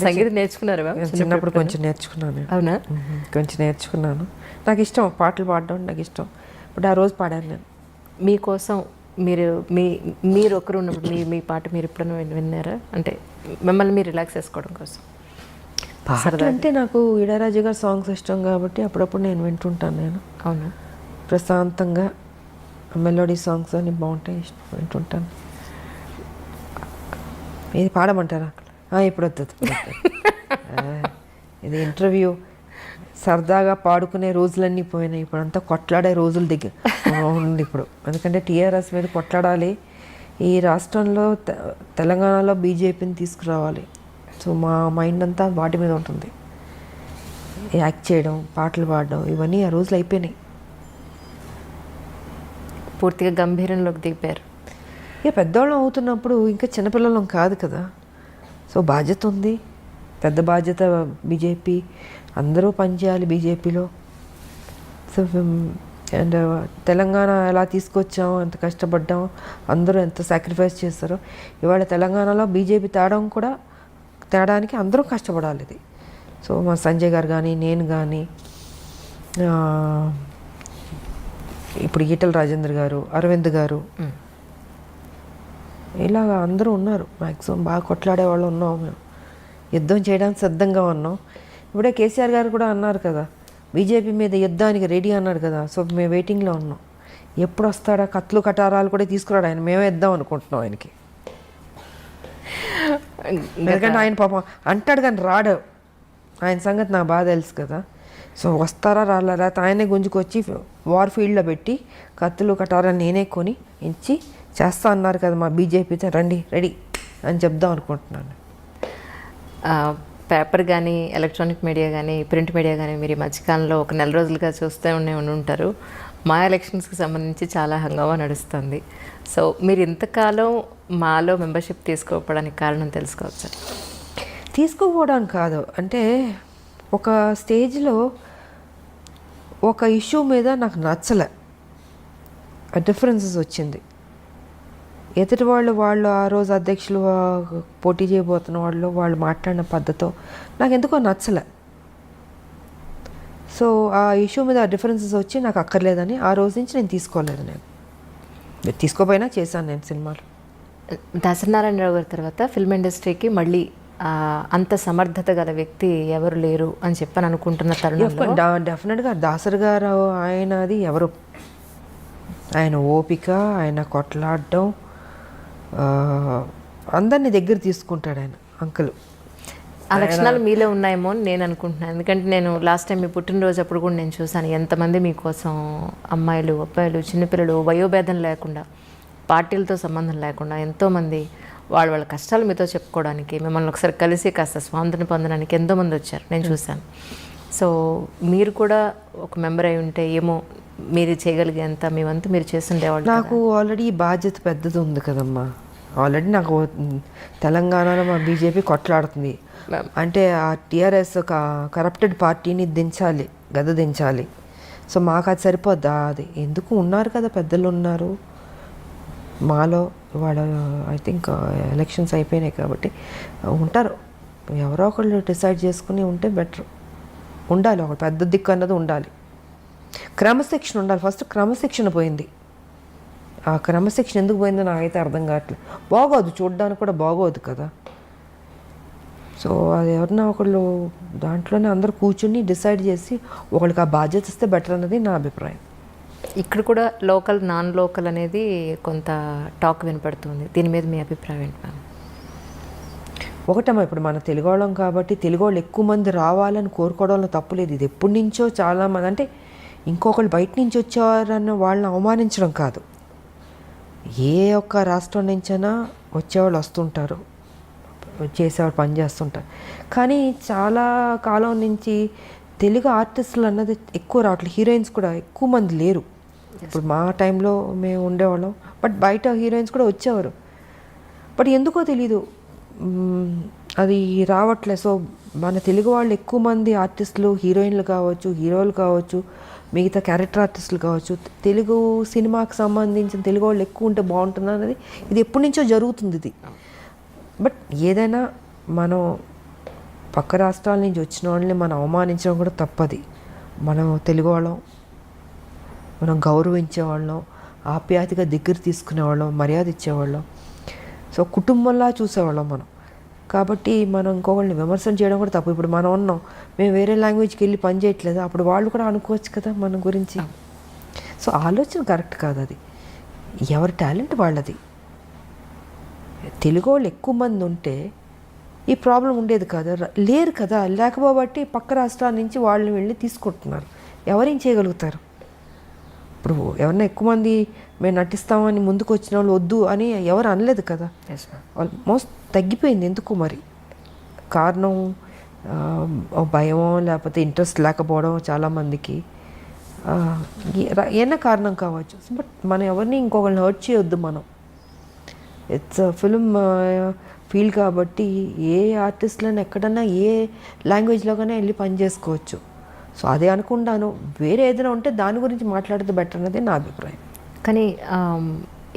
సంగీతం నేర్చుకున్నారు మ్యామ్? చిన్నప్పుడు కొంచెం నేర్చుకున్నాను. అవునా? కొంచెం నేర్చుకున్నాను. నాకు ఇష్టం పాటలు పాడడం, నాకు ఇష్టం. బట్ ఆ రోజు పాడాను నేను. మీకోసం మీరు ఒకరు ఉన్నప్పుడు మీ పాట మీరు ఎప్పుడైనా విన్నారా? అంటే మిమ్మల్ని మీరు రిలాక్స్ చేసుకోవడం కోసం. పాట అంటే నాకు ఇళయరాజా గారి సాంగ్స్ ఇష్టం కాబట్టి అప్పుడప్పుడు నేను వింటుంటాను. నేను అవును, ప్రశాంతంగా మెలోడీ సాంగ్స్ అని బాగుంటాయి, వింటుంటాను. ఇది పాడమంటారా? ఇప్పుడు వద్దు. ఇది ఇంటర్వ్యూ. సరదాగా పాడుకునే రోజులన్నీ పోయినాయి. ఇప్పుడు అంతా కొట్లాడే రోజుల దగ్గర ఉంది ఇప్పుడు. ఎందుకంటే టీఆర్ఎస్ మీద కొట్లాడాలి. ఈ రాష్ట్రంలో తెలంగాణలో బీజేపీని తీసుకురావాలి. సో మా మైండ్ అంతా వాటి మీద ఉంటుంది. యాక్ట్ చేయడం, పాటలు పాడడం, ఇవన్నీ ఆ రోజులు అయిపోయినాయి. పూర్తిగా గంభీరంలోకి దిగిపోయారు. ఇక పెద్దవాళ్ళం అవుతున్నప్పుడు ఇంకా చిన్నపిల్లలం కాదు కదా. సో బాధ్యత ఉంది, పెద్ద బాధ్యత. బీజేపీ అందరూ పనిచేయాలి బీజేపీలో. సో అండ్ తెలంగాణ ఎలా తీసుకొచ్చాం, ఎంత కష్టపడ్డాం, అందరూ ఎంత సాక్రిఫైస్ చేస్తారో. ఇవాళ తెలంగాణలో బీజేపీ తేడానికి అందరూ కష్టపడాలి. ఇది సో మా సంజయ్ గారు కానీ, నేను కానీ, ఇప్పుడు ఈటల రాజేంద్ర గారు, అరవింద్ గారు, ఇలాగ అందరూ ఉన్నారు. మ్యాక్సిమం బాగా కొట్లాడే వాళ్ళు ఉన్నాం. మేము యుద్ధం చేయడానికి సిద్ధంగా ఉన్నాం. ఇప్పుడే కేసీఆర్ గారు కూడా అన్నారు కదా, బీజేపీ మీద యుద్ధానికి రెడీ అన్నాడు కదా. సో మేము వెయిటింగ్లో ఉన్నాం. ఎప్పుడు వస్తాడా, కత్తులు కటారాలు కూడా తీసుకురాడు ఆయన. మేమే ఇద్దాం అనుకుంటున్నాం ఆయనకి. ఎందుకంటే ఆయన పాపం అంటాడు కానీ రాడు. ఆయన సంగతి నాకు బాగా తెలుసు కదా. సో వస్తారా రాలా, లేకపోతే ఆయనే గుంజుకొచ్చి వార్ ఫీల్డ్లో పెట్టి కత్తులు కటారాలు నేనే కొని ఇచ్చి చేస్తా అన్నారు కదా మా బీజేపీతో, రండి రెడీ అని చెప్దాం అనుకుంటున్నాను. పేపర్ కానీ, ఎలక్ట్రానిక్ మీడియా కానీ, ప్రింట్ మీడియా కానీ మీరు ఈ మధ్యకాలంలో ఒక నెల రోజులుగా చూస్తూ ఉంటారు. మా ఎలక్షన్స్కి సంబంధించి చాలా హంగామా నడుస్తుంది. సో మీరు ఇంతకాలం మాలో మెంబర్షిప్ తీసుకోకపోవడానికి కారణం తెలుసుకోవచ్చు? తీసుకోకపోవడం కాదు, అంటే ఒక స్టేజ్లో ఒక ఇష్యూ మీద నాకు నచ్చలే, డిఫరెన్సెస్ వచ్చింది. ఎదుటి వాళ్ళు ఆ రోజు అధ్యక్షులు పోటీ చేయబోతున్న వాళ్ళు మాట్లాడిన పద్ధతితో నాకు ఎందుకో నచ్చలే. సో ఆ ఇష్యూ మీద డిఫరెన్సెస్ వచ్చి నాకు అక్కర్లేదని ఆ రోజు నుంచి నేను తీసుకోలేదు. నేను తీసుకోపోయినా చేశాను నేను సినిమాలు. దాసనారాయణరావు గారి తర్వాత ఫిల్మ్ ఇండస్ట్రీకి మళ్ళీ అంత సమర్థత గల వ్యక్తి ఎవరు లేరు అని చెప్పని అనుకుంటున్న తరుణంలో డెఫినెట్గా దాసరి గారు ఆయనది ఎవరు, ఆయన ఓపిక, ఆయన కొట్లాడడం, అందరినీ దగ్గర తీసుకుంటాడు ఆయన అంకుల్. ఆ లక్షణాలు మీలో ఉన్నాయేమో అని నేను అనుకుంటున్నాను. ఎందుకంటే నేను లాస్ట్ టైం మీ పుట్టినరోజు అప్పుడు కూడా నేను చూశాను ఎంతమంది మీకోసం అమ్మాయిలు అబ్బాయిలు చిన్నపిల్లలు వయోభేదం లేకుండా పార్టీలతో సంబంధం లేకుండా ఎంతోమంది వాళ్ళ కష్టాలు మీతో చెప్పుకోవడానికి మిమ్మల్ని ఒకసారి కలిసి కాస్త స్వాతంత్రం పొందడానికి ఎంతోమంది వచ్చారు, నేను చూశాను. సో మీరు కూడా ఒక మెంబర్ అయి ఉంటే ఏమో మీరు చేయగలిగేంత మీ వంతు మీరు చేస్తుండేవాళ్ళు. నాకు ఆల్రెడీ ఈ బాధ్యత పెద్దది ఉంది కదమ్మా. ఆల్రెడీ నాకు తెలంగాణలో మా బీజేపీ కొట్లాడుతుంది అంటే ఆ టీఆర్ఎస్ కరప్టెడ్ పార్టీని దించాలి, దించాలి. సో మాకు అది సరిపోద్దా? అది ఎందుకు ఉన్నారు కదా, పెద్దలు ఉన్నారు మాలో. వాళ్ళు ఐ థింక్ ఎలక్షన్స్ అయిపోయినాయి కాబట్టి ఉంటారు. ఎవరో ఒకళ్ళు డిసైడ్ చేసుకుని ఉంటే బెటర్. ఉండాలి, ఒక పెద్ద దిక్కు అన్నది ఉండాలి. క్రమశిక్షణ ఉండాలి. ఫస్ట్ క్రమశిక్షణ పోయింది. ఆ క్రమశిక్షణ ఎందుకు పోయిందో నాకైతే అర్థం కావట్లేదు. బాగోదు, చూడడానికి కూడా బాగోదు కదా. సో అది ఎవరన్నా ఒకళ్ళు దాంట్లోనే అందరూ కూర్చుని డిసైడ్ చేసి ఒకళ్ళకి ఆ బాధ్యత ఇస్తే బెటర్ అన్నది నా అభిప్రాయం. ఇక్కడ కూడా లోకల్ నాన్ లోకల్ అనేది కొంత టాక్ వినపడుతుంది. దీని మీద మీ అభిప్రాయం ఏంటి మ్యామ్? ఒకటమ్మా, ఇప్పుడు మన తెలుగు వాళ్ళం కాబట్టి తెలుగు వాళ్ళు ఎక్కువ మంది రావాలని కోరుకోవడంలో తప్పులేదు. ఇది ఎప్పటి నుంచో చాలామంది అంటే ఇంకొకళ్ళు బయట నుంచి వచ్చేవారన్న వాళ్ళని అవమానించడం కాదు. ఏ ఒక్క రాష్ట్రం నుంచైనా వచ్చేవాళ్ళు వస్తుంటారు, చేసేవాళ్ళు పని చేస్తుంటారు. కానీ చాలా కాలం నుంచి తెలుగు ఆర్టిస్టులు అన్నది ఎక్కువ రావట్లేదు. హీరోయిన్స్ కూడా ఎక్కువ మంది లేరు. ఇప్పుడు మా టైంలో మేము ఉండేవాళ్ళం, బట్ బయట హీరోయిన్స్ కూడా వచ్చేవారు. బట్ ఎందుకో తెలీదు అది రావట్లేదు. సో మన తెలుగు వాళ్ళు ఎక్కువ మంది ఆర్టిస్టులు, హీరోయిన్లు కావచ్చు, హీరోలు కావచ్చు, మిగతా క్యారెక్టర్ ఆర్టిస్టులు కావచ్చు, తెలుగు సినిమాకి సంబంధించిన తెలుగు వాళ్ళు ఎక్కువ ఉంటే బాగుంటుంది అన్నది ఇది ఎప్పటి నుంచో జరుగుతుంది ఇది. బట్ ఏదైనా మనం పక్క రాష్ట్రాల నుంచి వచ్చిన వాళ్ళని మనం అవమానించడం కూడా తప్పది. మనం తెలుగు వాళ్ళం, మనం గౌరవించేవాళ్ళం, ఆప్యాయతగా దగ్గర తీసుకునేవాళ్ళం, మర్యాద ఇచ్చేవాళ్ళం. సో కుటుంబంలా చూసేవాళ్ళం మనం. కాబట్టి మనం ఇంకొకళ్ళని విమర్శన చేయడం కూడా తప్పు. ఇప్పుడు మనం ఉన్నాం, మేము వేరే లాంగ్వేజ్కి వెళ్ళి పని చేయట్లేదు, అప్పుడు వాళ్ళు కూడా అనుకోవచ్చు కదా మన గురించి. సో ఆలోచన కరెక్ట్ కాదు అది. ఎవరి టాలెంట్ వాళ్ళది. తెలుగు వాళ్ళు ఎక్కువ మంది ఉంటే ఈ ప్రాబ్లం ఉండేది కదా, లేరు కదా. లేకపోబట్టి పక్క రాష్ట్రాల నుంచి వాళ్ళని వెళ్ళి తీసుకుంటున్నారు. ఎవరేం చేయగలుగుతారు? ఇప్పుడు ఎవరన్నా ఎక్కువ మంది మేము నటిస్తామని ముందుకు వచ్చిన వాళ్ళు వద్దు అని ఎవరు అనలేదు కదా. ఆల్మోస్ట్ తగ్గిపోయింది. ఎందుకు మరి? కారణం భయమో లేకపోతే ఇంట్రెస్ట్ లేకపోవడం చాలామందికి, ఏమైనా కారణం కావచ్చు. బట్ మనం ఎవరిని ఇంకొకరిని హర్ట్ చేయొద్దు. మనం ఇట్స్ ఫిల్మ్ ఫీల్డ్ కాబట్టి ఏ ఆర్టిస్ట్లను ఎక్కడన్నా ఏ లాంగ్వేజ్లోగానే వెళ్ళి పని చేసుకోవచ్చు. సో అదే అనుకుంటాను. వేరే ఏదైనా ఉంటే దాని గురించి మాట్లాడితే బెటర్ అనేది నా అభిప్రాయం. కానీ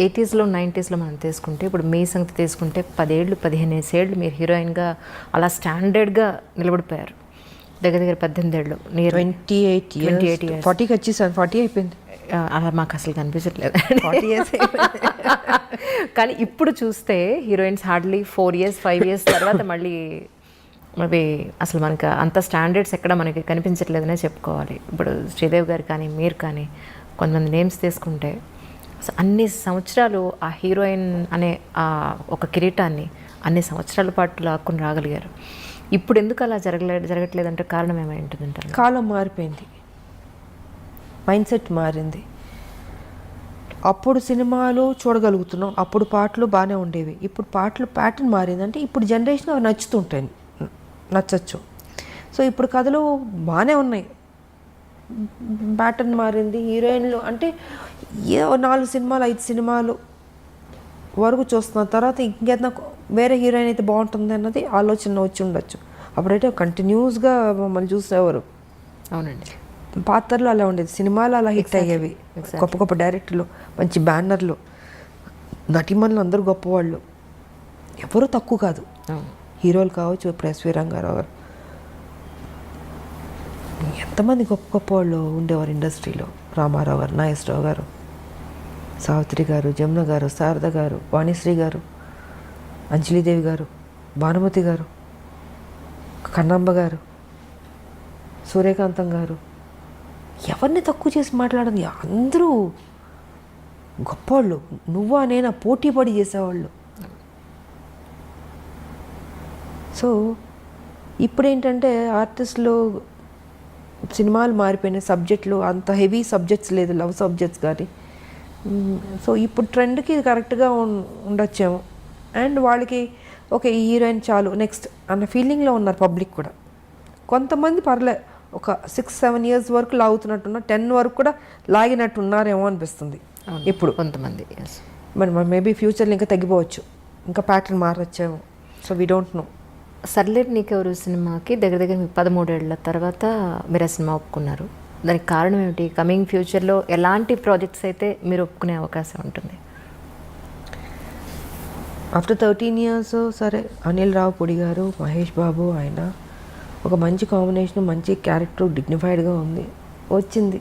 80s 90s మనం తీసుకుంటే, ఇప్పుడు మీ సంగతి తీసుకుంటే 10 ఏళ్ళు 15 ఏళ్ళు మీరు హీరోయిన్గా అలా స్టాండర్డ్గా నిలబడిపోయారు. దగ్గర 18 ఏళ్ళు, నియర్ 28 years 40కి వచ్చేసాను. 40 అయిపోయింది. అలా మాకు అసలు కనిపించట్లేదు. 40 years కానీ ఇప్పుడు చూస్తే హీరోయిన్స్ హార్డ్లీ 4 years 5 years తర్వాత మళ్ళీ అవి అసలు మనకు అంత స్టాండర్డ్స్ ఎక్కడ మనకి కనిపించట్లేదనే చెప్పుకోవాలి. ఇప్పుడు శ్రీదేవి గారు కానీ మీరు కానీ కొంతమంది నేమ్స్ తీసుకుంటే అన్ని సంవత్సరాలు ఆ హీరోయిన్ అనే ఆ ఒక కిరీటాన్ని అన్ని సంవత్సరాల పాటు లాక్కుని రాగలిగారు. ఇప్పుడు ఎందుకు అలా జరగట్లేదంటే కారణం ఏమై ఉంటుందంటారు? కాలం మారిపోయింది, మైండ్ సెట్ మారింది. అప్పుడు సినిమాలు చూడగలుగుతున్నాం, అప్పుడు పాటలు బాగానే ఉండేవి. ఇప్పుడు పాటలు ప్యాటర్న్ మారిందంటే ఇప్పుడు జనరేషన్ అవి నచ్చుతుంటాయి, నచ్చచ్చు. సో ఇప్పుడు కథలు బాగానే ఉన్నాయి, ప్యాటర్న్ మారింది. హీరోయిన్లు అంటే ఏ 4 సినిమాలు 5 సినిమాలు వరకు చూస్తున్న తర్వాత ఇంకేదైనా వేరే హీరోయిన్ అయితే బాగుంటుంది అన్నది ఆలోచన వచ్చి ఉండొచ్చు. అప్పుడైతే కంటిన్యూస్గా మమ్మల్ని చూసేవారు. అవునండి. పాత్రలు అలా ఉండేది, సినిమాలు అలా హిట్ అయ్యేవి. గొప్ప గొప్ప డైరెక్టర్లు, మంచి బ్యానర్లు, నటిమణులు అందరూ గొప్పవాళ్ళు, ఎవరు తక్కువ కాదు. హీరోలు కావచ్చు, ఇప్పుడు ఎస్వి రంగారావు గారు, ఎంతమంది గొప్ప గొప్ప వాళ్ళు ఉండేవారు ఇండస్ట్రీలో. రామారావు గారు, నాగేశ్వరరావు గారు, సావిత్రి గారు, జమున గారు, శారద గారు, వాణిశ్రీ గారు, అంజలీదేవి గారు, భానుమతి గారు, కన్నమ్మ గారు, సూర్యకాంతం గారు, ఎవరిని తక్కువ చేసి మాట్లాడదు. అందరూ గొప్పవాళ్ళు. నువ్వా నేనా పోటీ పడి చేసేవాళ్ళు. సో ఇప్పుడు ఏంటంటే ఆర్టిస్టులు సినిమాలు మారిపోయినాయి, సబ్జెక్టులు అంత హెవీ సబ్జెక్ట్స్ లేదు, లవ్ సబ్జెక్ట్స్ కానీ. సో ఇప్పుడు ట్రెండ్కి ఇది కరెక్ట్గా ఉండొచ్చేమో. అండ్ వాళ్ళకి ఒక హీరోయిన్ చాలు నెక్స్ట్ అన్న ఫీలింగ్లో ఉన్నారు పబ్లిక్ కూడా. కొంతమంది పర్లే ఒక 6-7 years వరకు లాగుతున్నట్టున్న, 10 వరకు కూడా లాగినట్టు ఉన్నారేమో అనిపిస్తుంది ఇప్పుడు కొంతమంది. మరి మేబీ ఫ్యూచర్లో ఇంకా తగ్గిపోవచ్చు, ఇంకా ప్యాటర్న్ మారొచ్చేమో. So we don't know. సర్లేరు నీకెవరు సినిమాకి దగ్గర దగ్గర మీకు 13 ఏళ్ల తర్వాత మీరు ఆ సినిమా ఒప్పుకున్నారు. దానికి కారణం ఏమిటి? కమింగ్ ఫ్యూచర్లో ఎలాంటి ప్రాజెక్ట్స్ అయితే మీరు ఒప్పుకునే అవకాశం ఉంటుంది? ఆఫ్టర్ 13 years సరే, అనిల్ రావుపూడి గారు, మహేష్ బాబు, ఆయన ఒక మంచి కాంబినేషన్, మంచి క్యారెక్టర్, డిగ్నిఫైడ్గా ఉంది, వచ్చింది.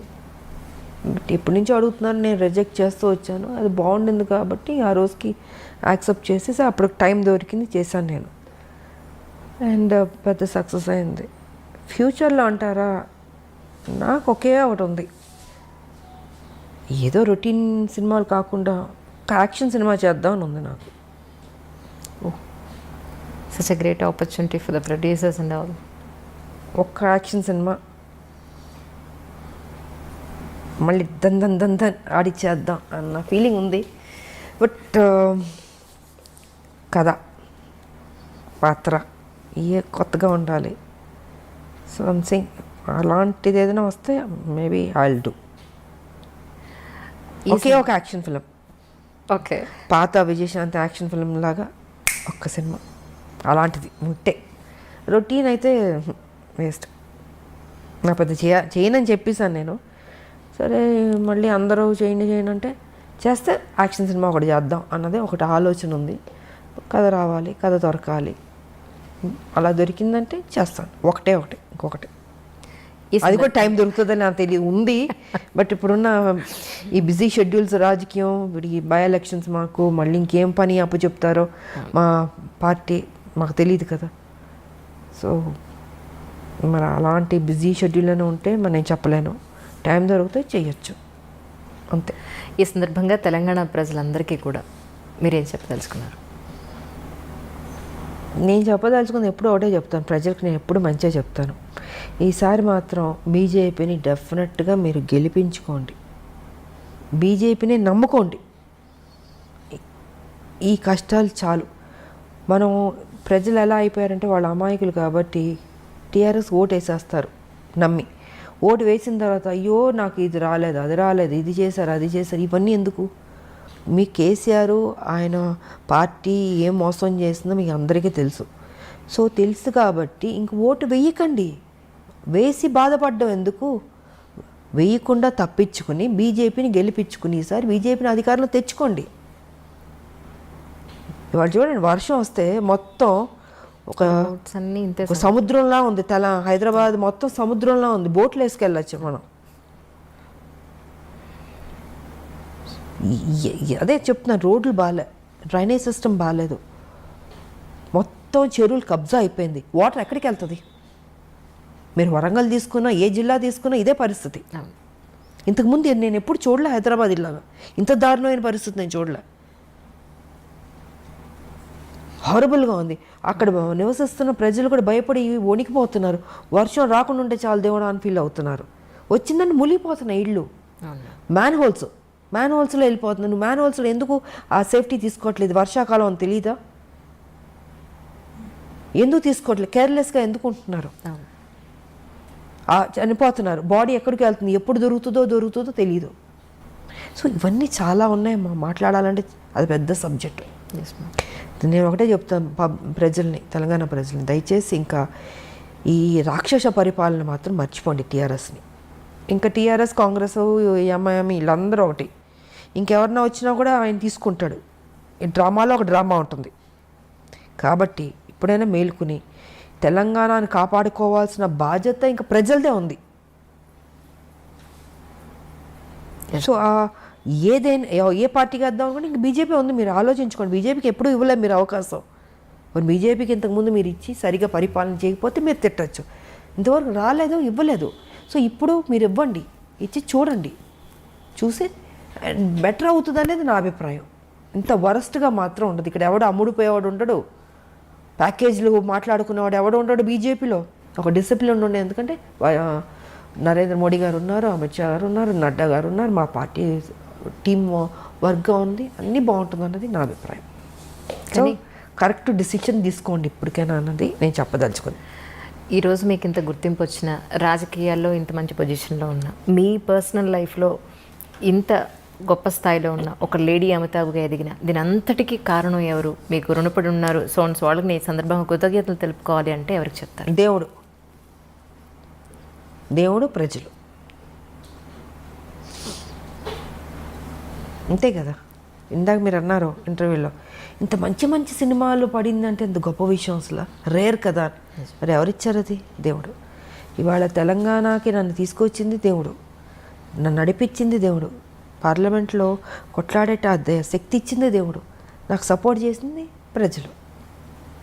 బట్ ఎప్పటి నుంచో అడుగుతున్నారు, నేను రిజెక్ట్ చేస్తూ వచ్చాను. అది బాగుండింది కాబట్టి ఆ రోజుకి యాక్సెప్ట్ చేసేసి అప్పుడు టైం దొరికింది, చేశాను నేను. అండ్ పెద్ద సక్సెస్ అయింది. ఫ్యూచర్లో అంటారా, నాకు ఒకే ఒకటి ఉంది, ఏదో రొటీన్ సినిమాలు కాకుండా ఒక యాక్షన్ సినిమా చేద్దామని ఉంది నాకు. Such a great opportunity for the producers and all. ఒక్క యాక్షన్ సినిమా మళ్ళీ దన్ ఆడిచ్చేద్దాం అన్న ఫీలింగ్ ఉంది. బట్ కథ, పాత్ర ఏ కొత్తగా ఉండాలి. సో సంథింగ్ అలాంటిది ఏదైనా వస్తే మేబీ ఐ విల్ డూ. ఒకే ఒక యాక్షన్ ఫిలిం, ఓకే, పాత విజయశాంతి యాక్షన్ ఫిలిం లాగా ఒక్క సినిమా అలాంటిది ఉంటే. రొటీన్ అయితే వేస్ట్, నా పెద్ద చేయనని చెప్పేసాను నేను. సరే మళ్ళీ అందరూ చేయండి అంటే చేస్తే యాక్షన్ సినిమా ఒకటి చేద్దాం అన్నది ఒకటి ఆలోచన ఉంది. కథ రావాలి, కథ దొరకాలి, అలా దొరికిందంటే చేస్తాను. ఒకటి ఇంకొకటి, అది కూడా టైం దొరుకుతుందని నాకు తెలియదు ఉంది. బట్ ఇప్పుడున్న ఈ బిజీ షెడ్యూల్స్, రాజకీయం, ఈ బై ఎలక్షన్స్, మాకు మళ్ళీ ఇంకేం పని అప్పు చెప్తారో మా పార్టీ మాకు తెలియదు కదా. సో మరి అలాంటి బిజీ షెడ్యూల్లోనే ఉంటే మరి నేను చెప్పలేను. టైం దొరికితే చేయొచ్చు, అంతే. ఈ సందర్భంగా తెలంగాణ ప్రజలందరికీ కూడా మీరేం చెప్పదలుచుకున్నారు? నేను చెప్పదలుచుకుంది ఎప్పుడు ఒకటే చెప్తాను, ప్రజలకు నేను ఎప్పుడు మంచిగా చెప్తాను. ఈసారి మాత్రం బీజేపీని డెఫినెట్గా మీరు గెలిపించుకోండి, బీజేపీని నమ్ముకోండి. ఈ కష్టాలు చాలు. మనం ప్రజలు ఎలా అయిపోయారంటే వాళ్ళ అమాయకులు కాబట్టి టీఆర్ఎస్ ఓటు వేసేస్తారు నమ్మి. ఓటు వేసిన తర్వాత అయ్యో నాకు ఇది రాలేదు, అది రాలేదు, ఇది చేశారు, అది చేశారు, ఇవన్నీ ఎందుకు? మీ కేసీఆర్ ఆయన పార్టీ ఏం మోసం చేస్తుందో మీకు అందరికీ తెలుసు. సో తెలుసు కాబట్టి ఇంక ఓటు వేయకండి. వేసి బాధపడ్డం ఎందుకు? వేయకుండా తప్పించుకుని బీజేపీని గెలిపించుకుని ఈసారి బీజేపీని అధికారంలో తెచ్చుకోండి. ఇవాళ చూడండి, వర్షం వస్తే మొత్తం ఒక సముద్రంలా ఉంది. హైదరాబాద్ మొత్తం సముద్రంలా ఉంది, బోట్లు వేసుకెళ్ళచ్చు మనం. అదే చెప్తున్నాను, రోడ్లు బాగాలే, డ్రైనేజ్ సిస్టమ్ బాగాలేదు, మొత్తం చెరువులు కబ్జా అయిపోయింది. వాటర్ ఎక్కడికి వెళ్తుంది? మీరు వరంగల్ తీసుకున్నా, ఏ జిల్లా తీసుకున్నా ఇదే పరిస్థితి. ఇంతకుముందు నేను ఎప్పుడు చూడలే హైదరాబాద్ ఇలాగా, ఇంత దారుణమైన పరిస్థితి నేను చూడలే. హారబుల్గా ఉంది. అక్కడ నివసిస్తున్న ప్రజలు కూడా భయపడి వణికిపోతున్నారు. వర్షం రాకుండా ఉంటే చాలా దేవుడు అని ఫీల్ అవుతున్నారు. వచ్చిందని మునిగిపోతున్నాయి ఇళ్ళు. మ్యాన్ హోల్స్లో వెళ్ళిపోతున్నాను. నువ్వు మ్యాన్ హోల్స్లో ఎందుకు ఆ సేఫ్టీ తీసుకోవట్లేదు? వర్షాకాలం అని తెలీదా? ఎందుకు తీసుకోవట్లేదు? కేర్లెస్గా ఎందుకు ఉంటున్నారు? చనిపోతున్నారు. బాడీ ఎక్కడికి వెళ్తుంది, ఎప్పుడు దొరుకుతుందో తెలియదు. సో ఇవన్నీ చాలా ఉన్నాయి మాట్లాడాలంటే, అది పెద్ద సబ్జెక్టు. నేను ఒకటే చెప్తాను ప్రజల్ని, తెలంగాణ ప్రజల్ని, దయచేసి ఇంకా ఈ రాక్షస పరిపాలన మాత్రం మర్చిపోండి టీఆర్ఎస్ని. ఇంకా టీఆర్ఎస్, కాంగ్రెస్, ఎంఐఎం వీళ్ళందరూ ఒకటి. ఇంకెవరన్నా వచ్చినా కూడా ఆయన తీసుకుంటాడు. ఈ డ్రామాలో ఒక డ్రామా ఉంటుంది. కాబట్టి ఇప్పుడైనా మేలుకుని తెలంగాణని కాపాడుకోవాల్సిన బాధ్యత ఇంకా ప్రజలదే ఉంది. సో ఏదైనా ఏ పార్టీకి వేద్దాం అనుకుంటే ఇంక బీజేపీ ఉంది. మీరు ఆలోచించుకోండి. బీజేపీకి ఎప్పుడూ ఇవ్వలేదు మీరు అవకాశం. మరి బీజేపీకి ఇంతకుముందు మీరు ఇచ్చి సరిగా పరిపాలన చేయకపోతే మీరు తిట్టచ్చు. ఇంతవరకు రాలేదు, ఇవ్వలేదు. సో ఇప్పుడు మీరు ఇవ్వండి, ఇచ్చి చూడండి, చూసి బెటర్ అవుతుంది అనేది నా అభిప్రాయం. ఇంత వరస్ట్గా మాత్రం ఉండదు. ఇక్కడ ఎవడు అమ్ముడిపోయేవాడు ఉండడు, ప్యాకేజీలు మాట్లాడుకునేవాడు ఎవడు ఉంటాడు బీజేపీలో? ఒక డిసిప్లిన్ ఉండే. ఎందుకంటే నరేంద్ర మోడీ గారు ఉన్నారు, అమిత్ షా గారు ఉన్నారు, నడ్డా గారు ఉన్నారు, మా పార్టీ టీమ్ వర్క్గా ఉంది, అన్నీ బాగుంటుంది అన్నది నా అభిప్రాయం. కానీ కరెక్ట్ డిసిషన్ తీసుకోండి ఇప్పటికైనా అన్నది నేను చెప్పదలుచుకుంది. ఈరోజు మీకు ఇంత గుర్తింపు వచ్చిన, రాజకీయాల్లో ఇంత మంచి పొజిషన్లో ఉన్న, మీ పర్సనల్ లైఫ్లో ఇంత గొప్ప స్థాయిలో ఉన్న ఒక లేడీ అమితాబ్గా ఎదిగిన, దీని అంతటికీ కారణం ఎవరు? మీకు రుణపడి ఉన్నారు సోన్స్ వాళ్ళకి నేను ఈ సందర్భంగా కృతజ్ఞతలు తెలుపుకోవాలి అంటే ఎవరికి చెప్తారు? దేవుడు, ప్రజలు, అంతే కదా. ఇందాక మీరు అన్నారు ఇంటర్వ్యూలో, ఇంత మంచి మంచి సినిమాలు పడిందంటే ఎంత గొప్ప విషయం, అసలు రేర్ కదా. మరి ఎవరిచ్చారు అది? దేవుడు. ఇవాళ తెలంగాణకి నన్ను తీసుకొచ్చింది దేవుడు, నన్ను నడిపించింది దేవుడు, పార్లమెంట్లో కొట్లాడేట శక్తి ఇచ్చింది దేవుడు, నాకు సపోర్ట్ చేసింది ప్రజలు,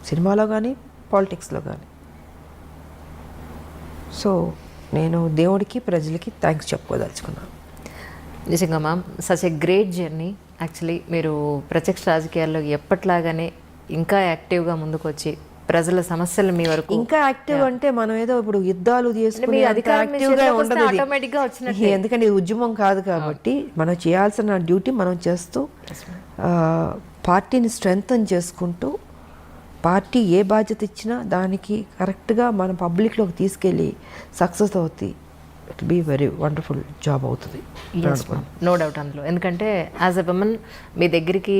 సినిమాలో కానీ పాలిటిక్స్లో కానీ. సో నేను దేవుడికి ప్రజలకి థ్యాంక్స్ చెప్పుకోదలుచుకున్నాను. నిజంగా ma'am, such a great journey. Actually మీరు ప్రత్యక్ష రాజకీయాల్లో ఎప్పట్లాగానే ఇంకా యాక్టివ్గా ముందుకు వచ్చి ప్రజల సమస్యలు మీ వరకు ఇంకా యాక్టివ్ అంటే మనం ఏదో ఇప్పుడు యుద్ధాలు చేసుకుని యాక్టివ్గా ఉండదు, ఆటోమేటిక్గా వచ్చినట్టు. ఎందుకంటే ఇది ఉద్యమం కాదు కాబట్టి మనం చేయాల్సిన డ్యూటీ మనం చేస్తూ పార్టీని స్ట్రెంగ్తన్ చేసుకుంటూ, పార్టీ ఏ బాధ్యత ఇచ్చినా దానికి కరెక్ట్గా మన పబ్లిక్లోకి తీసుకెళ్ళి సక్సెస్ అవుతుంది. It be very wonderful job అవుతుంది, నో డౌట్ అందులో. ఎందుకంటే యాజ్ ఎ ఉమెన్ మీ దగ్గరికి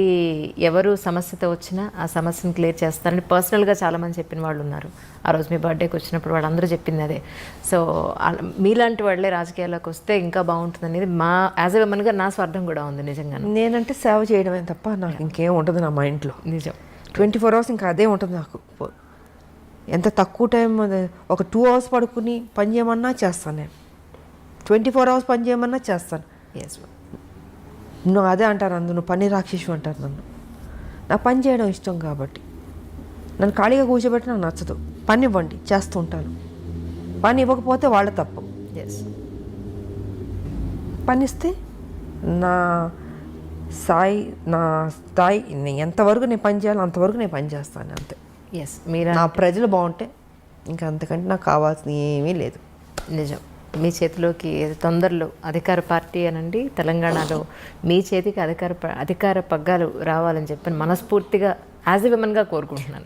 ఎవరు సమస్యతో వచ్చినా ఆ సమస్యను క్లియర్ చేస్తారని పర్సనల్గా చాలామంది చెప్పిన వాళ్ళు ఉన్నారు. ఆ రోజు మీ బర్త్డేకి వచ్చినప్పుడు వాళ్ళందరూ చెప్పింది అదే. సో మీలాంటి వాళ్ళే రాజకీయాల్లోకి వస్తే ఇంకా బాగుంటుంది అనేది మా యాజ్ ఎ ఉమెన్గా నా స్వార్థం కూడా ఉంది నిజంగా. నేనంటే సేవ చేయడమే తప్ప నాకు ఇంకేం ఉంటుంది నా మైండ్లో. నిజం. 24 hours ఇంకా అదే ఉంటుంది నాకు. ఎంత తక్కువ టైం, ఒక 2 hours పడుకుని పని చేయమన్నా చేస్తాను నేను, 24 hours పని చేయమన్నా చేస్తాను. ఎస్. నువ్వు అదే అంటారు, నువ్వు పని రాక్షసు అంటారు నన్ను. నాకు పని చేయడం ఇష్టం కాబట్టి, నన్ను ఖాళీగా కూర్చోబెట్టి నాకు నచ్చదు. పని ఇవ్వండి, చేస్తూ ఉంటాను. పని ఇవ్వకపోతే వాళ్ళ తప్పు. ఎస్. పని ఇస్తే నా స్థాయి ఎంతవరకు నేను పని చేయాలో అంతవరకు నేను పని చేస్తాను, అంతే. ఎస్. మీరు నా ప్రజలు బాగుంటే ఇంకా అంతకంటే నాకు కావాల్సింది ఏమీ లేదు. నిజం. మీ చేతిలోకి తొందరలో అధికార పార్టీ అనండి తెలంగాణలో మీ చేతికి అధికార పగ్గాలు రావాలని చెప్పి మనస్ఫూర్తిగా యాజ్ ఎ విమెన్గా కోరుకుంటున్నాను.